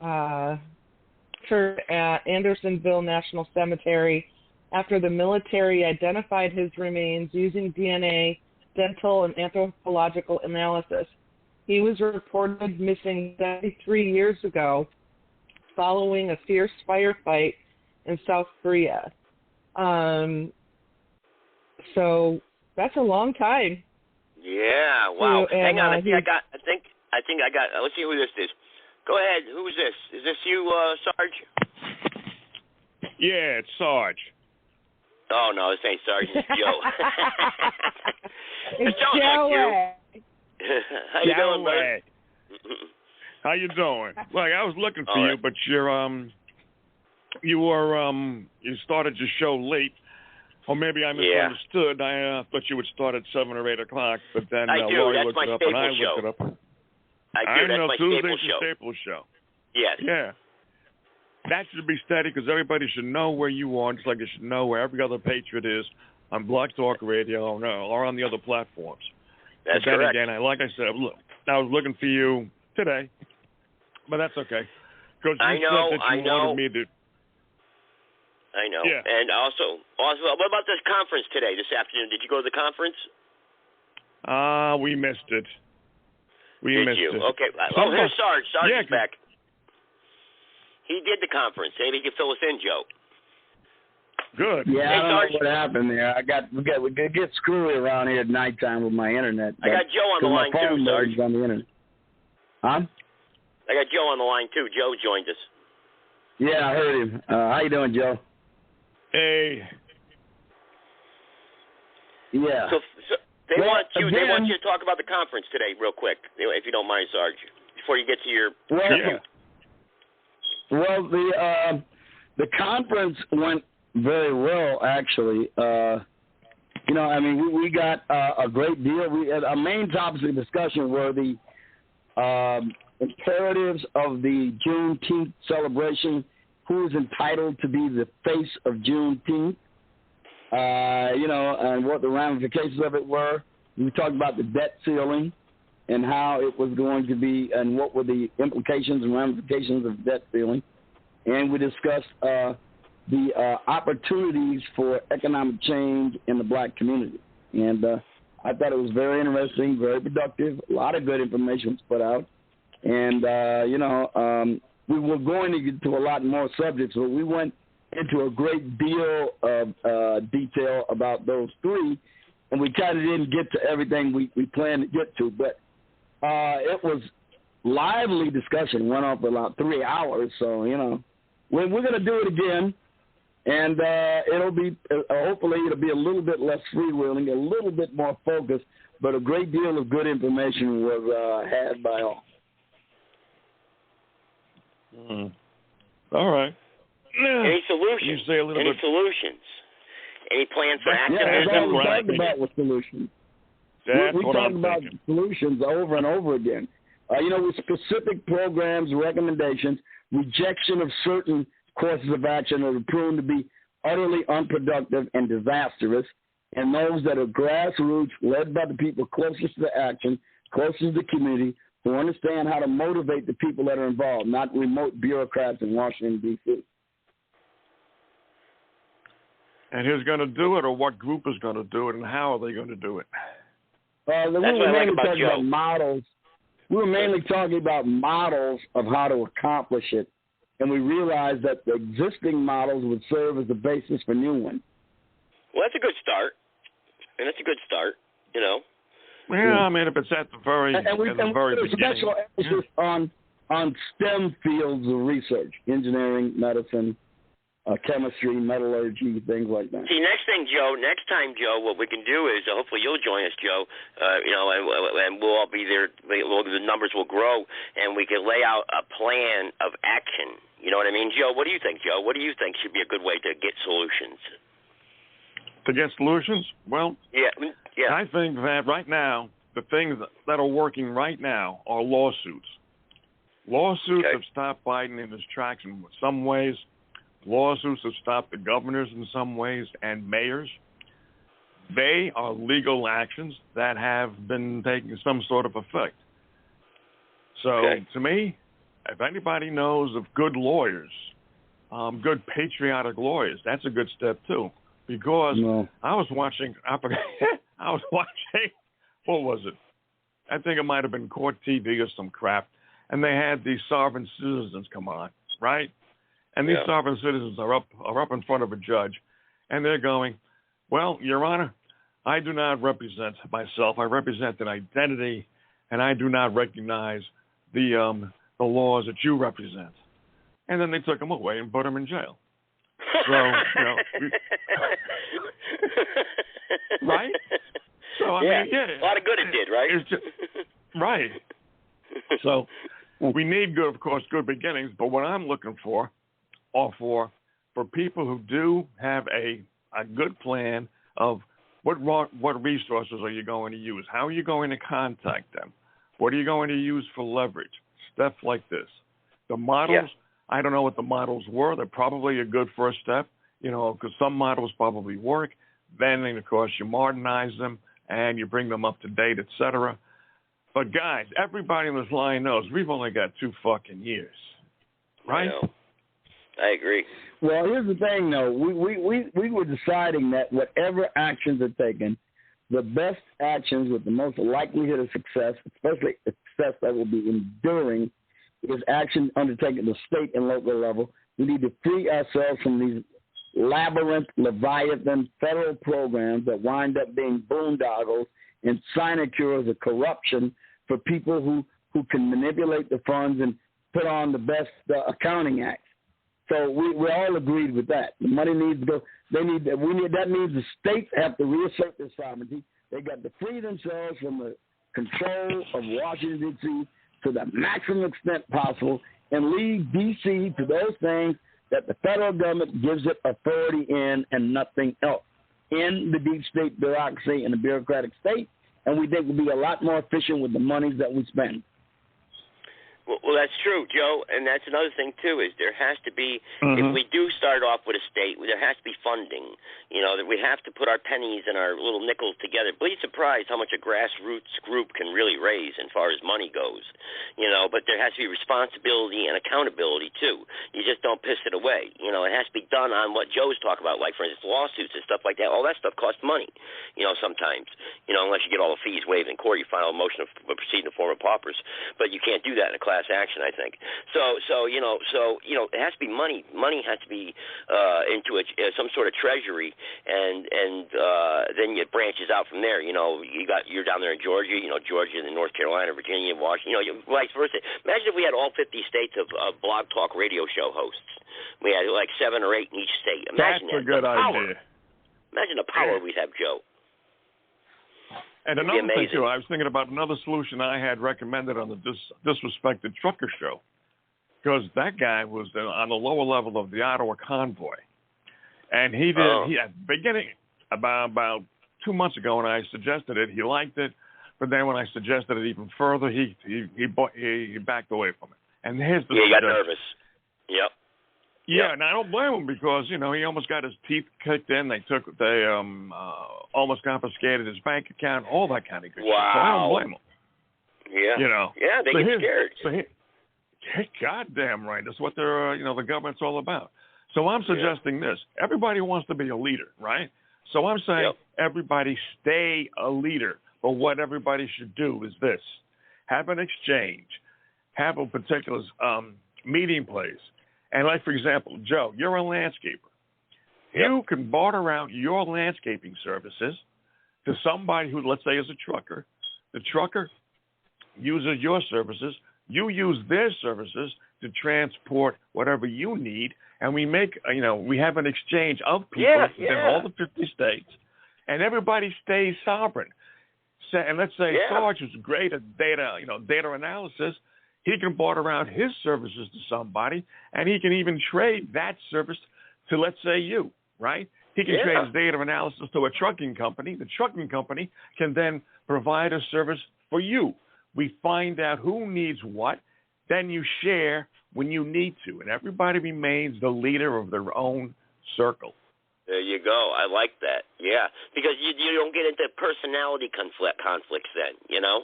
interred at Andersonville National Cemetery after the military identified his remains using DNA, dental, and anthropological analysis. He was reported missing 73 years ago following a fierce firefight in South Korea. So that's a long time. Yeah, wow. Hang on, I think I got. Let's see who this is. Go ahead. Who is this? Is this you, Sarge? Yeah, it's Sarge. Oh no, this ain't Sarge. It's Joe. It's Joe. How you doing, buddy? How you doing? Look, I was looking for you, but you started your show late, or maybe I misunderstood. I thought you would start at 7 or 8 o'clock, but then Lori looked it up and I looked it up. I know my Tuesday's the staple show. Yes. Yeah. That should be steady because everybody should know where you are, just like they should know where every other patriot is on Blog Talk Radio or on the other platforms. That's but then correct. again, like I said, look, I was looking for you today, but that's okay. Because you said that you wanted me to. I know. Yeah. And also, what about this conference today, this afternoon? Did you go to the conference? We missed it. Did you? Okay. Oh, here's Sarge. Sarge is back. He did the conference. Maybe he can fill us in, Joe. Good. Yeah, I don't know what happened there. We get screwy around here at nighttime with my internet. I got Joe on the line too, Sarge. On the internet. Huh? I got Joe on the line too. Joe joined us. Yeah, I heard him. How you doing, Joe? Hey. Yeah. So they want you to talk about the conference today, real quick, if you don't mind, Sarge, before you get to your. Well, the conference went very well, actually. We got a great deal. Our main topics of discussion were the imperatives of the Juneteenth celebration, who is entitled to be the face of Juneteenth, and what the ramifications of it were. We talked about the debt ceiling and how it was going to be and what were the implications and ramifications of debt ceiling. And we discussed the opportunities for economic change in the black community. And I thought it was very interesting, very productive. A lot of good information was put out. And, we were going to get to a lot more subjects, but we went into a great deal of detail about those three, and we kind of didn't get to everything we planned to get to. But it was lively discussion, went on for about 3 hours. So, we're going to do it again. And it'll be hopefully it'll be a little bit less freewheeling, a little bit more focused, but a great deal of good information was had by all. All right. Any solutions? Any solutions? Any plans for action? Yeah, that's what we talked about with solutions. We talked about solutions over and over again. With specific programs, recommendations, rejection of certain courses of action that are proven to be utterly unproductive and disastrous, and those that are grassroots, led by the people closest to the action, closest to the community, who understand how to motivate the people that are involved, not remote bureaucrats in Washington, D.C. And who's going to do it, or what group is going to do it, and how are they going to do it? We were mainly talking about models. We were mainly talking about models of how to accomplish it. And we realized that the existing models would serve as the basis for new ones. Well, that's a good start. And that's a good start, Yeah, I mean, if it's at the very beginning. Special emphasis on STEM fields of research, engineering, medicine, chemistry, metallurgy, things like that. See, next time, Joe, what we can do is hopefully you'll join us, Joe, and we'll all be there. The numbers will grow, and we can lay out a plan of action. You know what I mean, Joe? What do you think, Joe? What do you think should be a good way to get solutions? To get solutions? Well, yeah. I think that right now, the things that are working right now are lawsuits. Lawsuits have stopped Biden in his tracks in some ways. Lawsuits have stopped the governors in some ways and mayors. They are legal actions that have been taking some sort of effect. So, to me, if anybody knows of good lawyers, good patriotic lawyers, that's a good step too. Because I was watching, what was it? I think it might have been Court TV or some crap, and they had these sovereign citizens come on, right? And these sovereign citizens are up in front of a judge, and they're going, well, Your Honor, I do not represent myself. I represent an identity, and I do not recognize the laws that you represent. And then they took him away and put him in jail. So, right? So, I mean, a lot of good it did, right? It's just, right. So, we need, of course, good beginnings, but what I'm looking for are for people who do have a good plan of what resources are you going to use? How are you going to contact them? What are you going to use for leverage? Stuff like this. The models, I don't know what the models were. They're probably a good first step, because some models probably work. Then, of course, you modernize them and you bring them up to date, et cetera. But, guys, everybody in this line knows we've only got 2 fucking years, right? I agree. Well, here's the thing, though. We were deciding that whatever actions are taken, the best actions with the most likelihood of success, especially success that will be enduring, is action undertaken at the state and local level. We need to free ourselves from these labyrinth, leviathan federal programs that wind up being boondoggles and sinecures of corruption for people who can manipulate the funds and put on the best accounting acts. So we all agreed with that. The money needs to go. That means the states have to reassert their sovereignty. They got to free themselves from the control of Washington, D.C. to the maximum extent possible and leave D.C. to those things that the federal government gives it authority in and nothing else, in the deep state bureaucracy and the bureaucratic state, and we think we'll be a lot more efficient with the monies that we spend. Well, that's true, Joe, and that's another thing too. Is there has to be, if we do start off with a state, there has to be funding. You know, that we have to put our pennies and our little nickels together. Be surprised how much a grassroots group can really raise as far as money goes. You know, but there has to be responsibility and accountability too. You just don't piss it away. You know, it has to be done on what Joe's talking about, like for instance lawsuits and stuff like that. All that stuff costs money. You know, sometimes. You know, unless you get all the fees waived in court, you file a motion of proceed in the form of paupers. But you can't do that in a class action, I think. So it has to be money. Money has to be into some sort of treasury, and then it branches out from there. You know, you're down there in Georgia. You know, Georgia, and North Carolina, Virginia, Washington. You know, vice versa. Imagine if we had all 50 states of blog talk radio show hosts. We had like 7 or 8 in each state. Imagine that's a good idea. Imagine the power we'd have, Joe. And another thing, too, I was thinking about another solution I had recommended on the Disrespected Trucker Show, because that guy was on the lower level of the Ottawa convoy. And he did, at the beginning, about 2 months ago when I suggested it, he liked it. But then when I suggested it even further, he backed away from it. And here's the he got nervous. Yep. Yeah, and I don't blame him because, you know, he almost got his teeth kicked in. They almost confiscated his bank account, all that kind of good shit. So I don't blame him. Yeah. You know. Yeah, they get scared. Goddamn right. That's what they're, the government's all about. So I'm suggesting this. Everybody wants to be a leader, right? So I'm saying everybody stay a leader. But what everybody should do is this. Have an exchange. Have a particular meeting place. And like, for example, Joe, you're a landscaper. You can barter out your landscaping services to somebody who, let's say, is a trucker. The trucker uses your services. You use their services to transport whatever you need. And we make, we have an exchange of people in all the 50 states. And everybody stays sovereign. And let's say Sarge is great at data analysis. He can barter out his services to somebody, and he can even trade that service to, let's say, you, right? He can trade his data analysis to a trucking company. The trucking company can then provide a service for you. We find out who needs what, then you share when you need to, and everybody remains the leader of their own circle. There you go. I like that. Yeah, because you don't get into personality conflicts then, you know?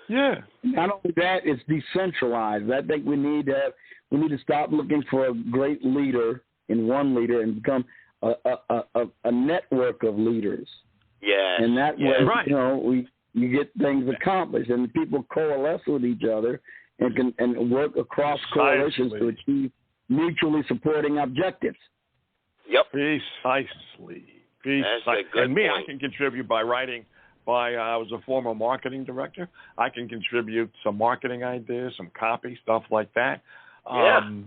Yeah. Not only that, it's decentralized. I think we need to stop looking for a great leader in one leader and become a network of leaders. Yeah. And that way, you get things accomplished, and people coalesce with each other and work across coalitions to achieve mutually supporting objectives. Yep. Precisely. That's a good and me, point. I can contribute by writing. I was a former marketing director. I can contribute some marketing ideas, some copy, stuff like that. Laying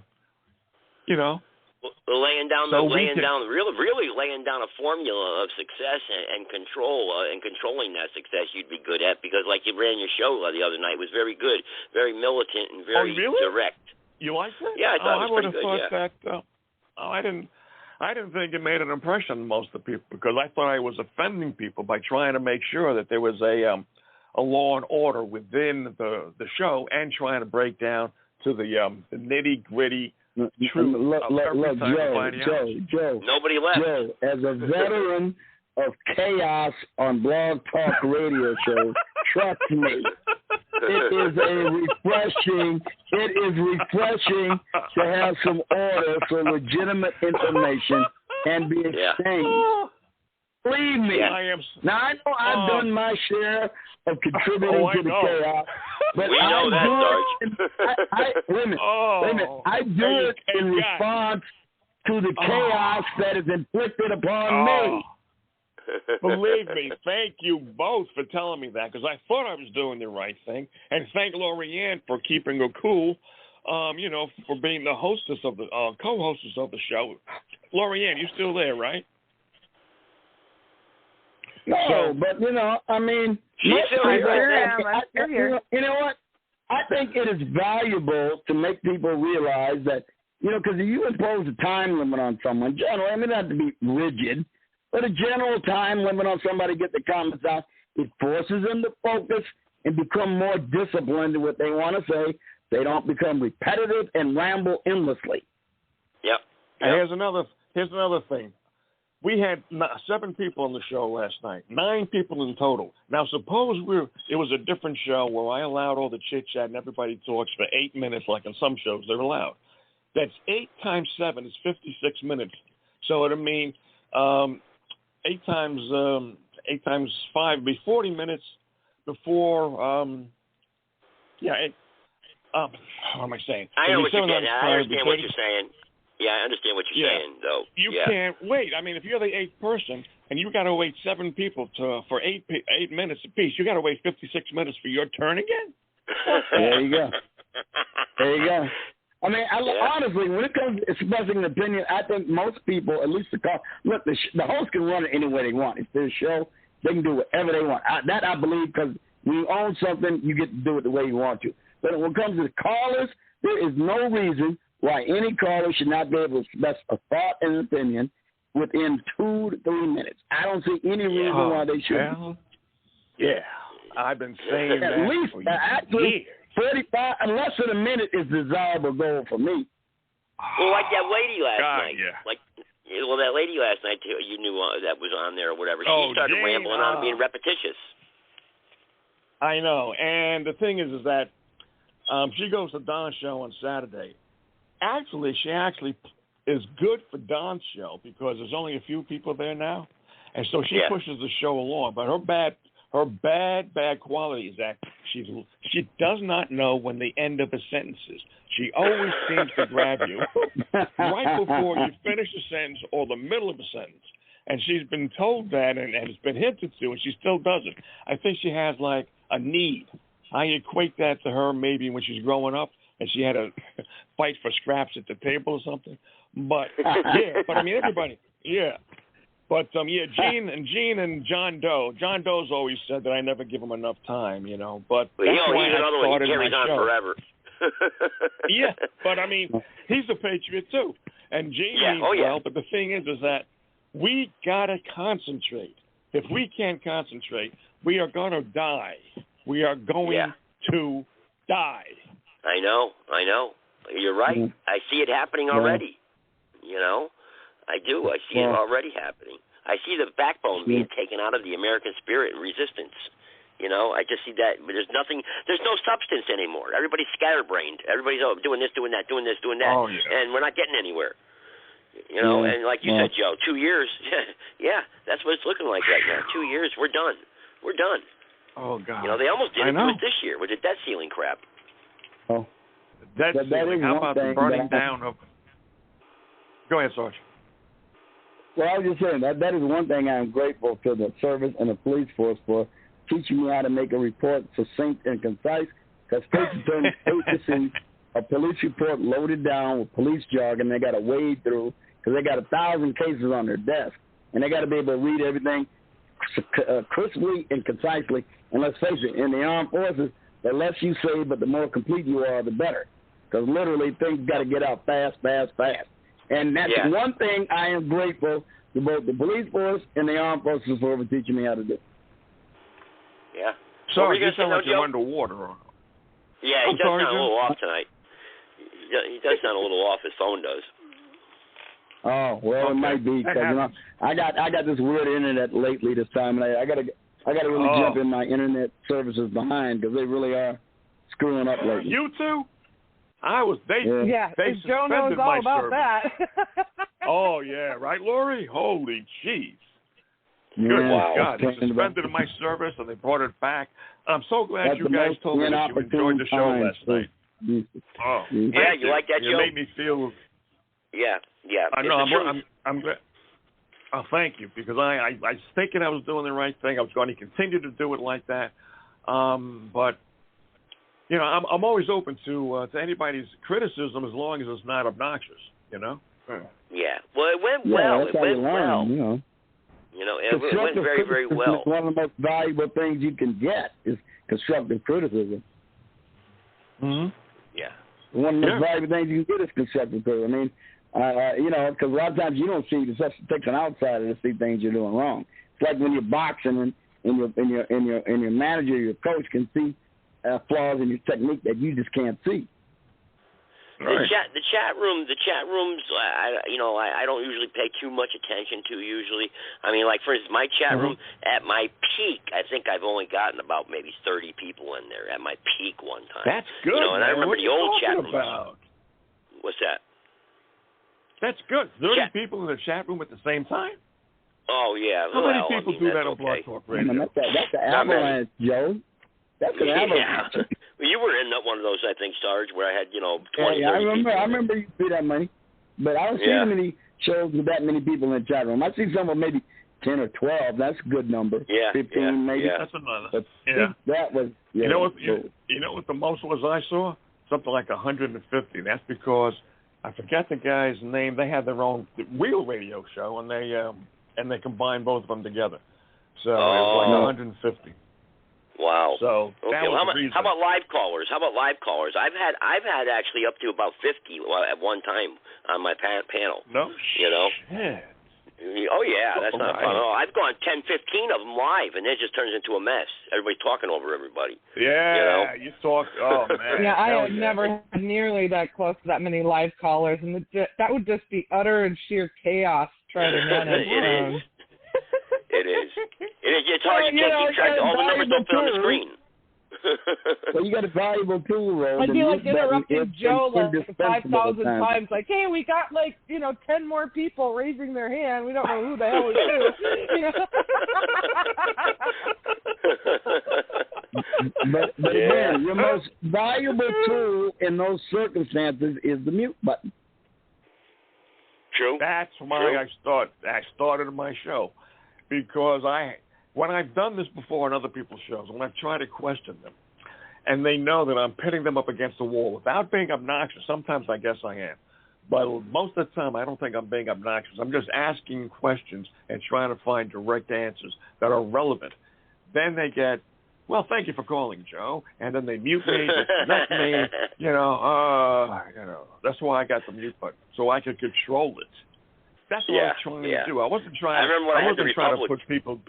down really laying down a formula of success and control and controlling that success you'd be good at, because like you ran your show the other night, it was very good, very militant and very direct. You like that? Yeah, I thought it was pretty good. I would have thought that. I didn't think it made an impression on most of the people, because I thought I was offending people by trying to make sure that there was a law and order within the show, and trying to break down to the nitty gritty truth. Look, Joe. Nobody left. Joe, as a veteran of chaos on blog talk radio shows, trust me, it is refreshing to have some order so legitimate information can be exchanged. Believe me. Now, I know I've done my share of contributing to the chaos, but we know wait a minute. I do it in response to the chaos that is inflicted upon me. Believe me, thank you both for telling me that, because I thought I was doing the right thing. And thank Lorianne for keeping her cool, for being the hostess of the co-hostess of the show. Lorianne, you still there, right? No, but she's still here. You know what? I think it is valuable to make people realize that, because if you impose a time limit on someone, generally, it doesn't have to be rigid, but a general time limit on somebody to get the comments out, it forces them to focus and become more disciplined in what they want to say, They don't become repetitive and ramble endlessly. Yep. And here's another thing. We had 7 people on the show last night, 9 people in total. Now, suppose it was a different show where I allowed all the chit-chat and everybody talks for 8 minutes, like on some shows they're allowed. That's 8 times 7 is 56 minutes. So it'll mean 8 times 5 would be 40 minutes before. How am I saying? I know what you're getting at. I understand what you're saying. Yeah, I understand what you're saying, though. You can't wait. I mean, if you're the 8th person and you got to wait 7 people for 8 minutes apiece, you got to wait 56 minutes for your turn again. There you go. There you go. I mean, honestly, when it comes to expressing an opinion, I think most people, at least the host can run it any way they want. It's their show. They can do whatever they want. I believe, because when you own something, you get to do it the way you want to. But when it comes to the callers, there is no reason why any caller should not be able to express a thought and an opinion within 2 to 3 minutes. I don't see any reason why they shouldn't. Yeah, I've been saying that at least for actually 45, less than a minute is desirable goal for me. Well, like that lady last night. Yeah. That lady last night, you knew that was on there or whatever. She started rambling on and being repetitious. I know. And the thing is that she goes to Don's show on Saturday. She actually is good for Don's show because there's only a few people there now. And so she pushes the show along. But her bad quality is that she does not know when the end of a sentence is. She always seems to grab you right before you finish a sentence or the middle of a sentence. And she's been told that and it's been hinted to, and she still does it. I think she has like a need. I equate that to her maybe when she's growing up and she had to fight for scraps at the table or something. But I mean everybody, But Gene and John Doe. John Doe's always said that I never give him enough time, you know. But that's why I started my show. Forever. But I mean, he's a patriot too, and Gene means well. But the thing is that we gotta concentrate. If we can't concentrate, we are gonna die. We are going to die. I know. You're right. I see it happening already. You know, I do. I see it already happening. I see the backbone being taken out of the American spirit and resistance. You know, I just see that. There's no substance anymore. Everybody's scatterbrained. Everybody's doing this, doing that, doing this, doing that. And we're not getting anywhere. You know, and like you said, Joe, 2 years. That's what it's looking like right now. 2 years, we're done. We're done. Oh, God. You know, they almost did it to us this year with the debt ceiling crap. Oh. Debt ceiling. How about the burning down of... Go ahead, Sarge. Well, I was just saying, that is one thing I am grateful to the service and the police force for, teaching me how to make a report succinct and concise, because states attorneys hate to see a police report loaded down with police jargon they got to wade through, because they got 1,000 cases on their desk, and they got to be able to read everything crisply and concisely. And let's face it, in the armed forces, the less you say, but the more complete you are, the better, because literally things got to get out fast. And that's one thing I am grateful to both the police force and the armed forces for teaching me how to do. Yeah. So you sound like you're underwater. Yeah, he does sound a little off tonight. He does sound a little off. His phone does. Oh well, it might be because I got this weird internet lately this time, and I got to really jump in my internet services behind because they really are screwing up lately. You too? They Joe knows suspended all my about service. that. Oh yeah, right, Lori? Holy jeez. Good God, they suspended my service and they brought it back. I'm so glad you guys told me that you enjoyed the show last night. Oh, yeah, you like that show? You made me feel. Yeah. I know. I'm glad. Oh, thank you, because I was thinking I was doing the right thing. I was going to continue to do it like that, but you know, I'm always open to anybody's criticism as long as it's not obnoxious. You know. Yeah. Well, it went well. That's how you learn, You know, it went very, very well. One of the most valuable things you can get is constructive criticism. Mm-hmm. Yeah. One of the most valuable things you can get is constructive criticism. I mean, you know, because a lot of times you don't see it takes an outsider to see things you're doing wrong. It's like when you're boxing and your manager, your coach can see flaws in your technique that you just can't see. The chat rooms. I don't usually pay too much attention to. Usually, I mean, like for instance, my chat room at my peak, I think I've only gotten about maybe 30 people in there at my peak one time. That's good. And I remember the old chat rooms. About? What's that? That's good. 30 people in the chat room at the same time. Oh yeah. How many people do that on Blog Talk Radio? That's an avalanche, Joe. That's an avalanche. Well, you were in one of those, I think, Sarge, where I had 20, I remember you see that money, but I don't see many shows with that many people in the chat room. I see some with maybe 10 or 12. That's a good number. 15 maybe. That's another. But that was. You know what the most was I saw? Something like 150. That's because I forget the guy's name. They had their own real radio show, and they combined both of them together. So it was like 150. Wow. So okay. How about live callers? I've had actually up to about 50 at one time on my panel. No. Shit. Oh yeah, that's not fun at all. I've gone 10, 15 of them live, and it just turns into a mess. Everybody talking over everybody. Yeah. You talk. Oh man. Yeah, I have never had nearly that close to that many live callers, and that would just be utter and sheer chaos trying to manage. It is. It's hard. You can't keep track. All the numbers don't fit on the screen. Well, you got a valuable tool, Rose. I feel like interrupting Joe like 5,000 times. Like, hey, we got 10 more people raising their hand. We don't know who the hell it is. But again, your most valuable tool in those circumstances is the mute button. True. That's why I started my show, because when I've done this before on other people's shows, when I've tried to question them, and they know that I'm pitting them up against the wall without being obnoxious. Sometimes I guess I am, but most of the time I don't think I'm being obnoxious. I'm just asking questions and trying to find direct answers that are relevant. Then they get, well, thank you for calling, Joe, and then they mute me, disconnect me. That's why I got the mute button, so I could control it. That's what I was trying to do. I wasn't trying. I wasn't trying to put people.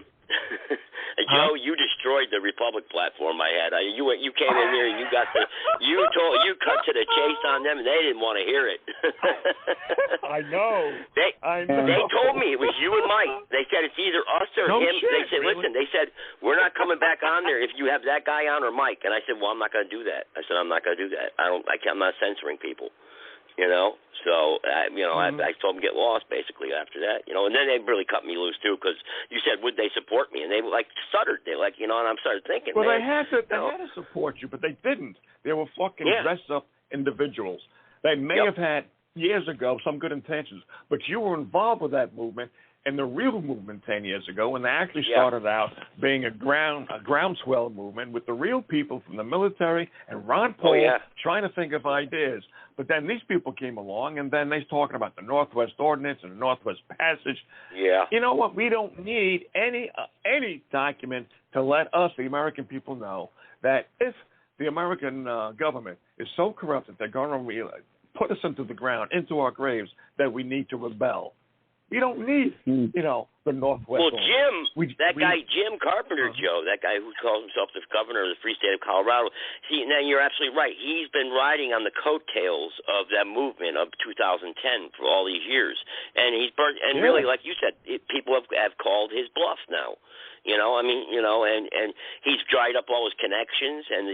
Joe, you destroyed the Republic platform I had. You came in here and you cut to the chase on them, and they didn't want to hear it. I know. They told me it was you and Mike. They said it's either us or him. They said, listen, they said we're not coming back on there if you have that guy on or Mike. And I said, well, I'm not going to do that. I said I'm not going to do that. I'm not censoring people. So I told them to get lost basically after that, and then they really cut me loose too, because you said, would they support me? And they stuttered. They and I started thinking, well, man. They had to support you, but they didn't. They were fucking dressed up individuals. They may have had years ago some good intentions, but you were involved with that movement and the real movement 10 years ago, when they actually started out being a groundswell movement with the real people from the military and Ron Paul trying to think of ideas. But then these people came along, and then they're talking about the Northwest Ordinance and the Northwest Passage. Yeah. You know what? We don't need any document to let us, the American people, know that if the American government is so corrupt that they're going to put us into the ground, into our graves, that we need to rebel. We don't need, the Northwest. Well, Jim, Jim Carpenter, Joe, that guy who calls himself the governor of the free state of Colorado, you're absolutely right. He's been riding on the coattails of that movement of 2010 for all these years. And really, like you said, people have called his bluff now. And he's dried up all his connections and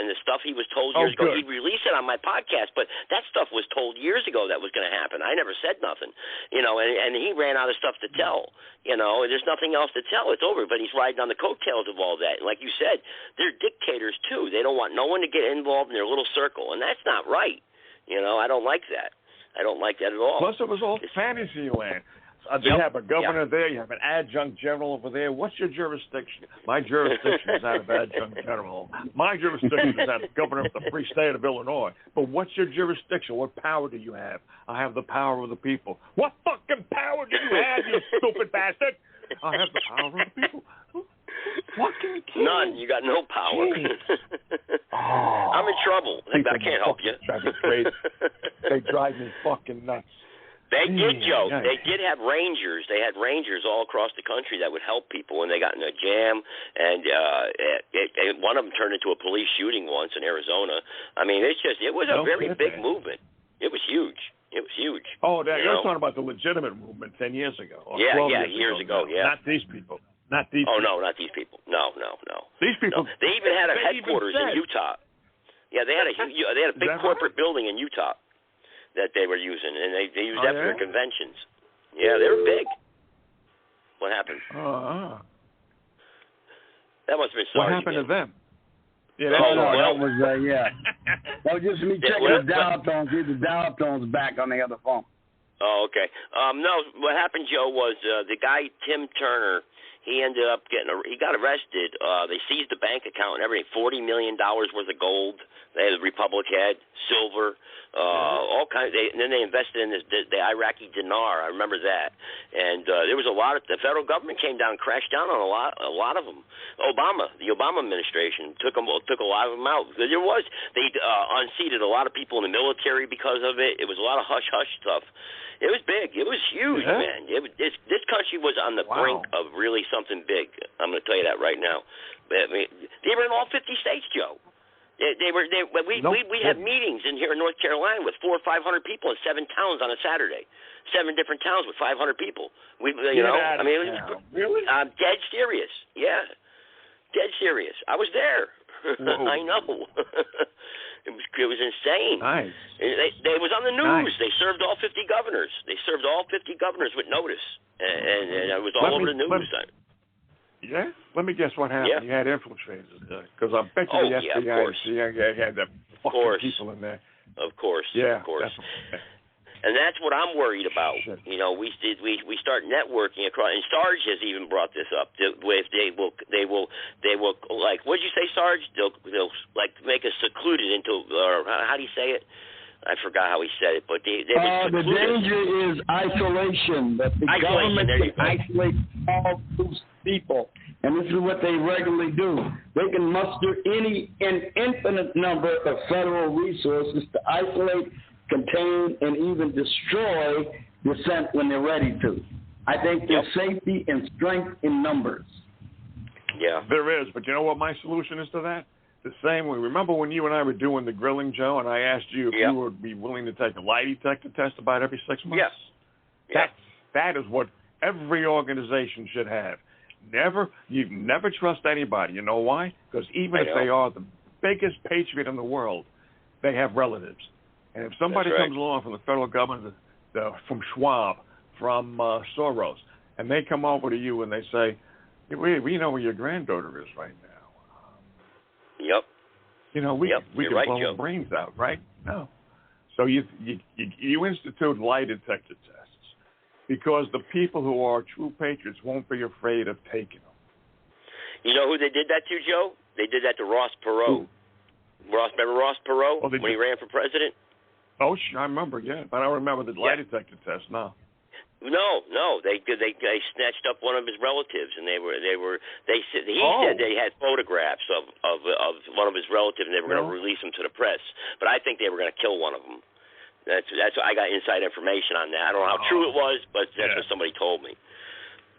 the stuff he was told years ago. He'd release it on my podcast, but that stuff was told years ago that was going to happen. I never said nothing, and he ran out of stuff to tell. There's nothing else to tell. It's over. But he's riding on the coattails of all that. And like you said, they're dictators too. They don't want no one to get involved in their little circle, and that's not right. I don't like that. I don't like that at all. Plus, it was all fantasy land. They have a governor there. You have an adjunct general over there. What's your jurisdiction? My jurisdiction is that of adjunct general. My jurisdiction is that of governor of the free state of Illinois. But what's your jurisdiction? What power do you have? I have the power of the people. What fucking power do you have, you stupid bastard? I have the power of the people. Fucking kidding. None. You got no power. I'm in trouble. I can't help you. They drive me fucking nuts. They did, Joe. They did have rangers. They had rangers all across the country that would help people when they got in a jam. And one of them turned into a police shooting once in Arizona. I mean, it was a very big movement. It was huge. It was huge. Oh, you're talking about the legitimate movement 10 years ago. Or yeah, 12 years ago. Yeah. Not these people. Not these. Oh people. no, not these people. No. These people. No. They even had a headquarters in Utah. Yeah, they had a big corporate building in Utah that they were using, and they used that for their conventions. Yeah, they were big. What happened? That must have been What happened to them? Yeah, that was That was just me checking the dial tones. See the dial tones back on the other phone. Oh, okay. No, what happened, Joe, was the guy Tim Turner. He ended up he got arrested. They seized the bank account and everything. $40 million worth of gold. The Republic had silver, all kinds. And then they invested in the Iraqi dinar. I remember that. And there was a lot of the federal government came down, and crashed down on a lot of them. The Obama administration took a lot of them out. They unseated a lot of people in the military because of it. It was a lot of hush stuff. It was big. It was huge, man. This country was on the brink of really something big. I'm going to tell you that right now. I mean, they were in all 50 states, Joe. We had meetings in here in North Carolina with 400 or 500 people in 7 towns on a Saturday. 7 different towns with 500 people. It was really? I'm dead serious. Yeah, dead serious. I was there. I know. It was insane. Nice. They was on the news. Nice. They served all 50 governors. They served all 50 governors with notice, and it was all over the news. Let me guess what happened. Yeah. You had infiltrators because I bet you the FBI and CIA had the fucking people in there. Of course. Yeah. Of course. And that's what I'm worried about. Shit. You know, we start networking across, and Sarge has even brought this up. They will like, what did you say, Sarge? They'll like make us secluded into, or how do you say it? I forgot how he said it, but they would the danger is isolation. That the government can isolate all those people, and this is what they regularly do. They can muster an infinite number of federal resources to isolate, contain, and even destroy dissent when they're ready to. I think there's safety and strength in numbers. Yeah. There is, but you know what my solution is to that? The same way. Remember when you and I were doing the grilling, Joe, and I asked you if you would be willing to take a lie detector test about every 6 months? Yes. Yeah. That is what every organization should have. You never trust anybody. You know why? Because even if they are the biggest patriot in the world, they have relatives. And if somebody comes along from the federal government, from Schwab, from Soros, and they come over to you and they say, we know where your granddaughter is right now. Yep. You know, we can blow her brains out, right? No. So you institute lie detector tests because the people who are true patriots won't be afraid of taking them. You know who they did that to, Joe? They did that to Ross Perot. Remember Ross Perot when he ran for president? Oh, I remember, but I don't remember the lie detector test. No. No, they snatched up one of his relatives, and he said they had photographs of one of his relatives, and they were going to release them to the press. But I think they were going to kill one of them. That's I got inside information on that. I don't know how true it was, but that's what somebody told me.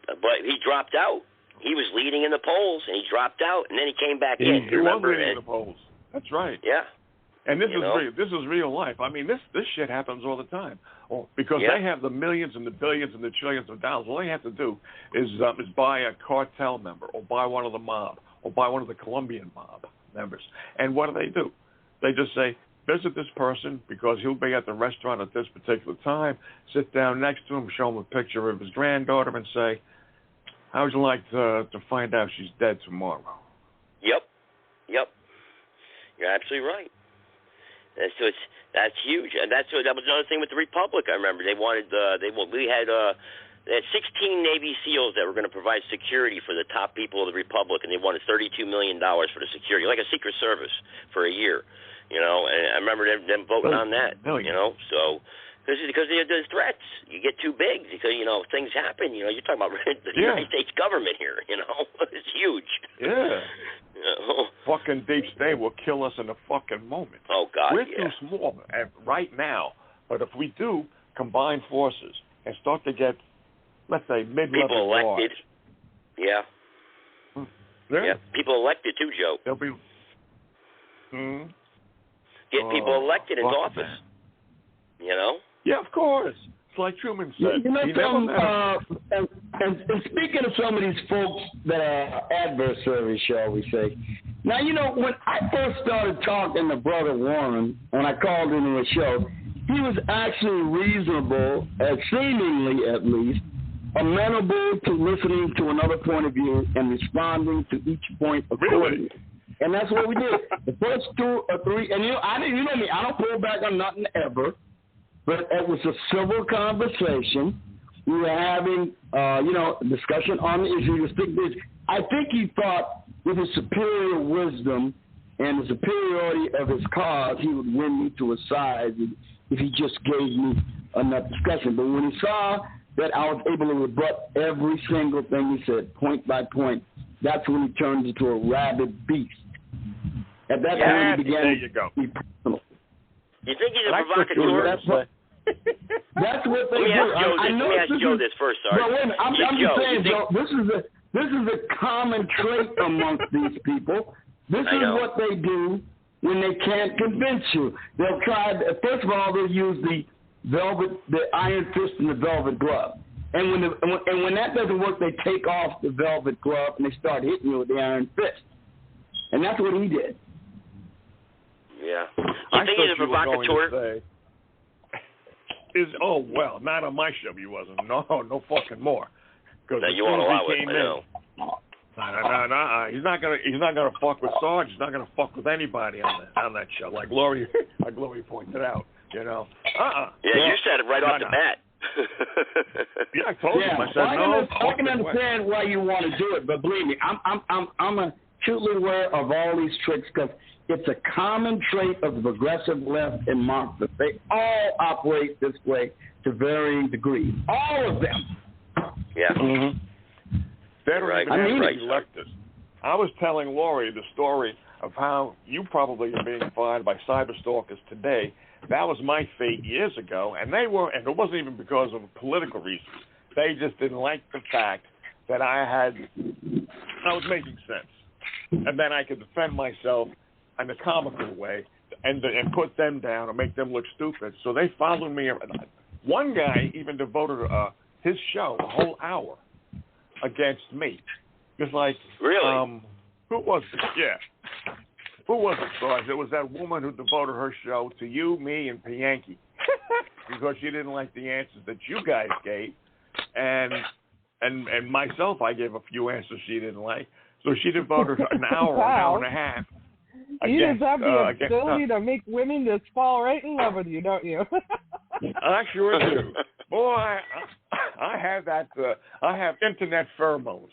But he dropped out. He was leading in the polls, and he dropped out, and then he came back in. He was leading in the polls. That's right. Yeah. And this is real life. I mean, this shit happens all the time. Because they have the millions and the billions and the trillions of dollars. All they have to do is buy a cartel member or buy one of the mob or buy one of the Colombian mob members. And what do? They just say, visit this person because he'll be at the restaurant at this particular time. Sit down next to him, show him a picture of his granddaughter and say, how would you like to find out she's dead tomorrow? Yep. You're absolutely right. That's huge, and that was another thing with the Republic. I remember they had 16 Navy SEALs that were going to provide security for the top people of the Republic, and they wanted $32 million for the security, like a Secret Service for a year. You know, and I remember them voting on that. You know, so because there's threats, you get too big because things happen. You're talking about the United States government here. It's huge. Yeah. Fucking deep state will kill us in a fucking moment. Oh, God, we're too small right now, but if we do combine forces and start to get, let's say, mid-level people elected, people elected too, Joe. They'll be get people elected into office. You know? Yeah, of course. It's like Truman said. And speaking of some of these folks that are adversaries, shall we say. Now, when I first started talking to Brother Warren, when I called into a show, he was actually reasonable, seemingly at least, amenable to listening to another point of view and responding to each point accordingly. Really? And that's what we did. The first 2 or 3, and you know me, I don't pull back on nothing ever, but it was a civil conversation. We were having, discussion on the issue. I think he thought with his superior wisdom and the superiority of his cause, he would win me to his side if he just gave me enough discussion. But when he saw that I was able to rebut every single thing he said, point by point, that's when he turned into a rabid beast. At that point, he began to be personal. You think he's a provocateur? That's what they do. Let me ask Joe this first, Sarge. But wait a minute, I'm just saying, Joe, this is a common trait amongst these people. This is what they do when they can't convince you. They'll try. First of all, they'll use the iron fist and the velvet glove. And when that doesn't work, they take off the velvet glove and they start hitting you with the iron fist. And that's what he did. Yeah. You think he's a provocateur? Well, not on my show he wasn't. No fucking more. Now you won't allow it, I know. No. He's not gonna fuck with Sarge. He's not gonna fuck with anybody on that show. Like Lori pointed out. Yeah, you said it right off the bat. Yeah, I told him. I said no. I can understand why you want to do it, but believe me, I'm acutely aware of all these tricks because it's a common trait of the progressive left and Marxists. They all operate this way to varying degrees. All of them. Yeah. Mm-hmm. They don't even have to be leftists. I was telling Lori the story of how you probably are being fired by cyberstalkers today. That was my fate years ago, and it wasn't even because of political reasons. They just didn't like the fact that I was making sense, and then I could defend myself in a comical way and put them down and make them look stupid. So they followed me. One guy even devoted his show a whole hour against me. It's like, really? Who was it? Yeah. Who was it, Sarge? It was that woman who devoted her show to you, me, and Pianki because she didn't like the answers that you guys gave, and myself, I gave a few answers she didn't like. So she devoted an hour, an hour and a half. You just have the ability to make women just fall right in love with you, don't you? I sure do. Boy, I have that. I have internet pheromones.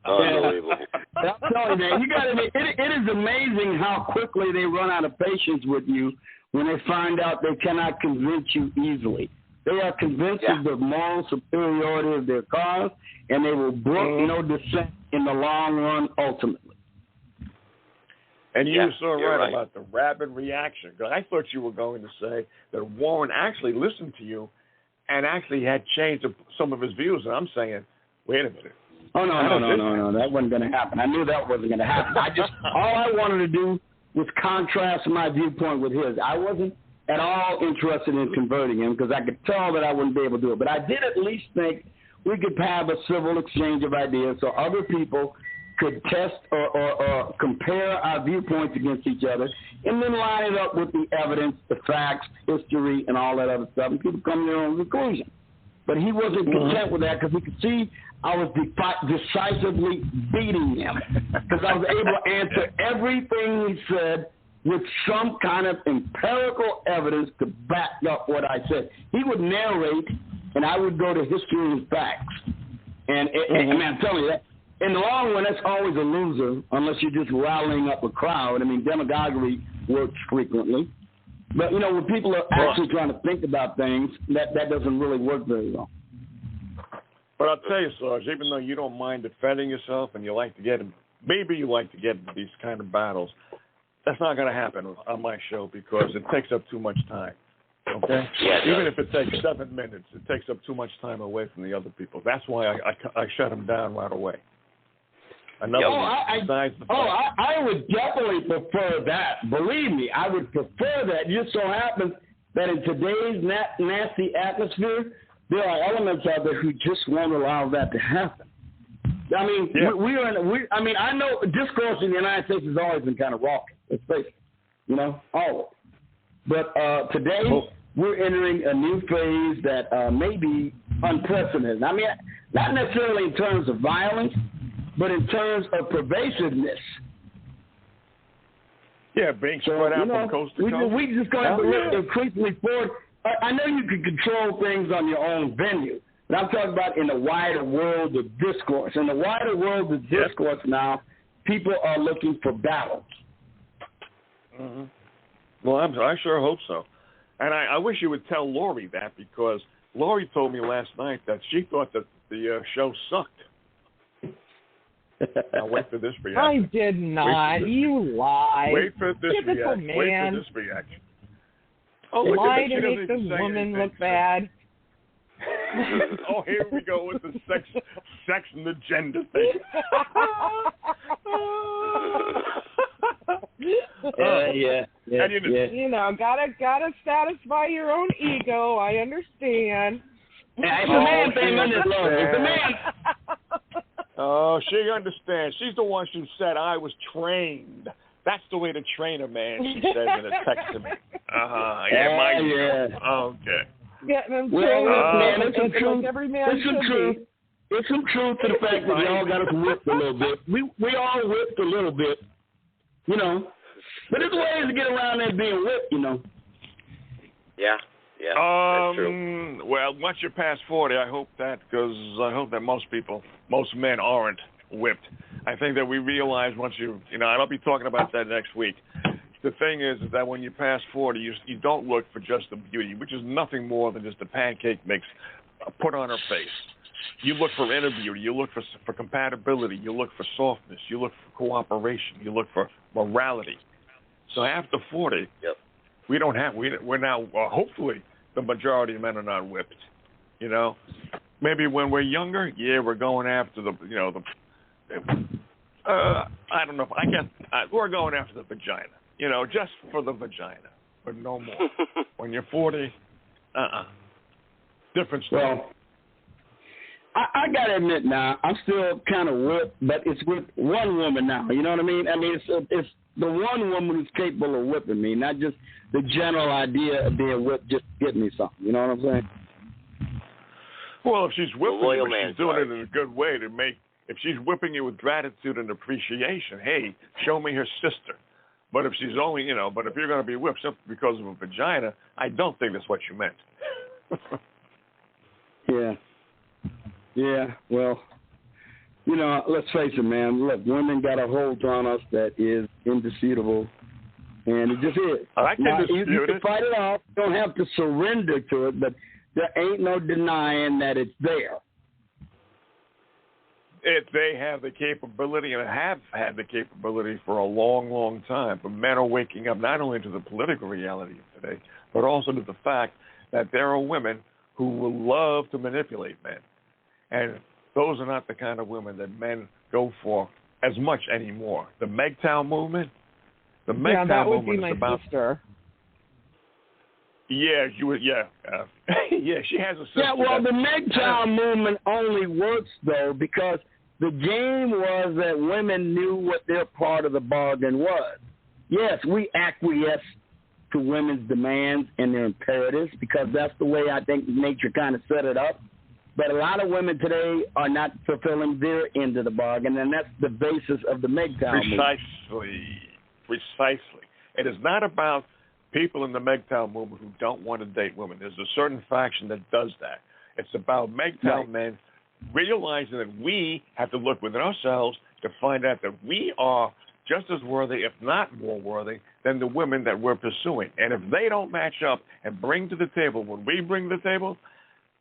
Unbelievable. I'm telling you, man, it is amazing how quickly they run out of patience with you when they find out they cannot convince you easily. They are convinced of the moral superiority of their cause, and they will brook no dissent in the long run ultimately. And you were so right about the rapid reaction. I thought you were going to say that Warren actually listened to you and actually had changed some of his views. And I'm saying, wait a minute. Oh, no. That wasn't going to happen. I knew that wasn't going to happen. All I wanted to do was contrast my viewpoint with his. I wasn't at all interested in converting him because I could tell that I wouldn't be able to do it. But I did at least think we could have a civil exchange of ideas so other people could test or compare our viewpoints against each other and then line it up with the evidence, the facts, history, and all that other stuff, and people come to their own conclusion. But he wasn't content with that because he could see I was decisively beating him because I was able to answer everything he said with some kind of empirical evidence to back up what I said. He would narrate, and I would go to history and facts. And I'm telling you that. In the long run, that's always a loser unless you're just rallying up a crowd. I mean, demagoguery works frequently. But, when people are actually trying to think about things, that doesn't really work very well. But I'll tell you, Sarge, even though you don't mind defending yourself and you like to get into these kind of battles, that's not going to happen on my show because it takes up too much time. Okay? Yeah, even if it takes 7 minutes, it takes up too much time away from the other people. That's why I shut them down right away. Another I would definitely prefer that. Believe me, I would prefer that. It just so happens that in today's nasty atmosphere, there are elements out there who just won't allow that to happen. I mean, I know discourse in the United States has always been kind of rocky. Let's face it, always. But today, we're entering a new phase that may be unprecedented. I mean, not necessarily in terms of violence, but in terms of pervasiveness. Yeah, being spread out from coast to coast. We just going to have to look increasingly forward. I know you can control things on your own venue, but I'm talking about in the wider world of discourse. In the wider world of discourse now, people are looking for balance. Mm-hmm. Well, I sure hope so. And I wish you would tell Lori that, because Lori told me last night that she thought that the show sucked. Now wait for this reaction. I did not. You lied. Wait for this reaction. Man. Wait for this reaction. Oh, lie to make the woman look bad. Oh, here we go with the sex and agenda thing. Gotta satisfy your own ego. I understand. Yeah, it's a man thing on this, Lord. It's a man. Oh, she understands. She's the one who said I was trained. That's the way to train a man, she says in a text to me. Okay. Getting them man, it's some truth. Like every man There's some truth to the fact that we all got us whipped a little bit. We all whipped a little bit, But there's ways to get around that being whipped, Yeah, that's true. Well, once you're past 40, I hope that most men aren't whipped. I think that we realize once I'll be talking about that next week. The thing is that when you pass 40, you don't look for just the beauty, which is nothing more than just a pancake mix put on her face. You look for inner beauty. You look for compatibility. You look for softness. You look for cooperation. You look for morality. So after 40, we're now, hopefully, the majority of men are not whipped. Maybe when we're younger, we're going after I don't know. We're going after the vagina. Just for the vagina, but no more. When you're 40, different story. Well, I got to admit now, I'm still kind of whipped, but it's with one woman now. You know what I mean? I mean, it's the one woman who's capable of whipping me, not just the general idea of being whipped just to get me something. You know what I'm saying? Well, if she's whipping you, she's doing it in a good way to make. If she's whipping you with gratitude and appreciation, hey, show me her sister. But if she's only, but if you're going to be whipped simply because of a vagina, I don't think that's what you meant. Yeah. Well, let's face it, man. Look, women got a hold on us that is indisputable, and it just is. I can dispute you can fight it off. You don't have to surrender to it, but there ain't no denying that it's there. They have the capability and have had the capability for a long, long time. But men are waking up not only to the political reality of today, but also to the fact that there are women who will love to manipulate men. And those are not the kind of women that men go for as much anymore. The MGTOW movement, that would be my sister. Yeah, she was. Yeah, she has a sister. Yeah, well, the MGTOW movement only works though because the game was that women knew what their part of the bargain was. Yes, we acquiesce to women's demands and their imperatives because that's the way I think nature kind of set it up. But a lot of women today are not fulfilling their end of the bargain, and that's the basis of the MGTOW movement. Precisely. It is not about people in the MGTOW movement who don't want to date women. There's a certain faction that does that. It's about MGTOW men realizing that we have to look within ourselves to find out that we are just as worthy, if not more worthy, than the women that we're pursuing. And if they don't match up and bring to the table what we bring to the table,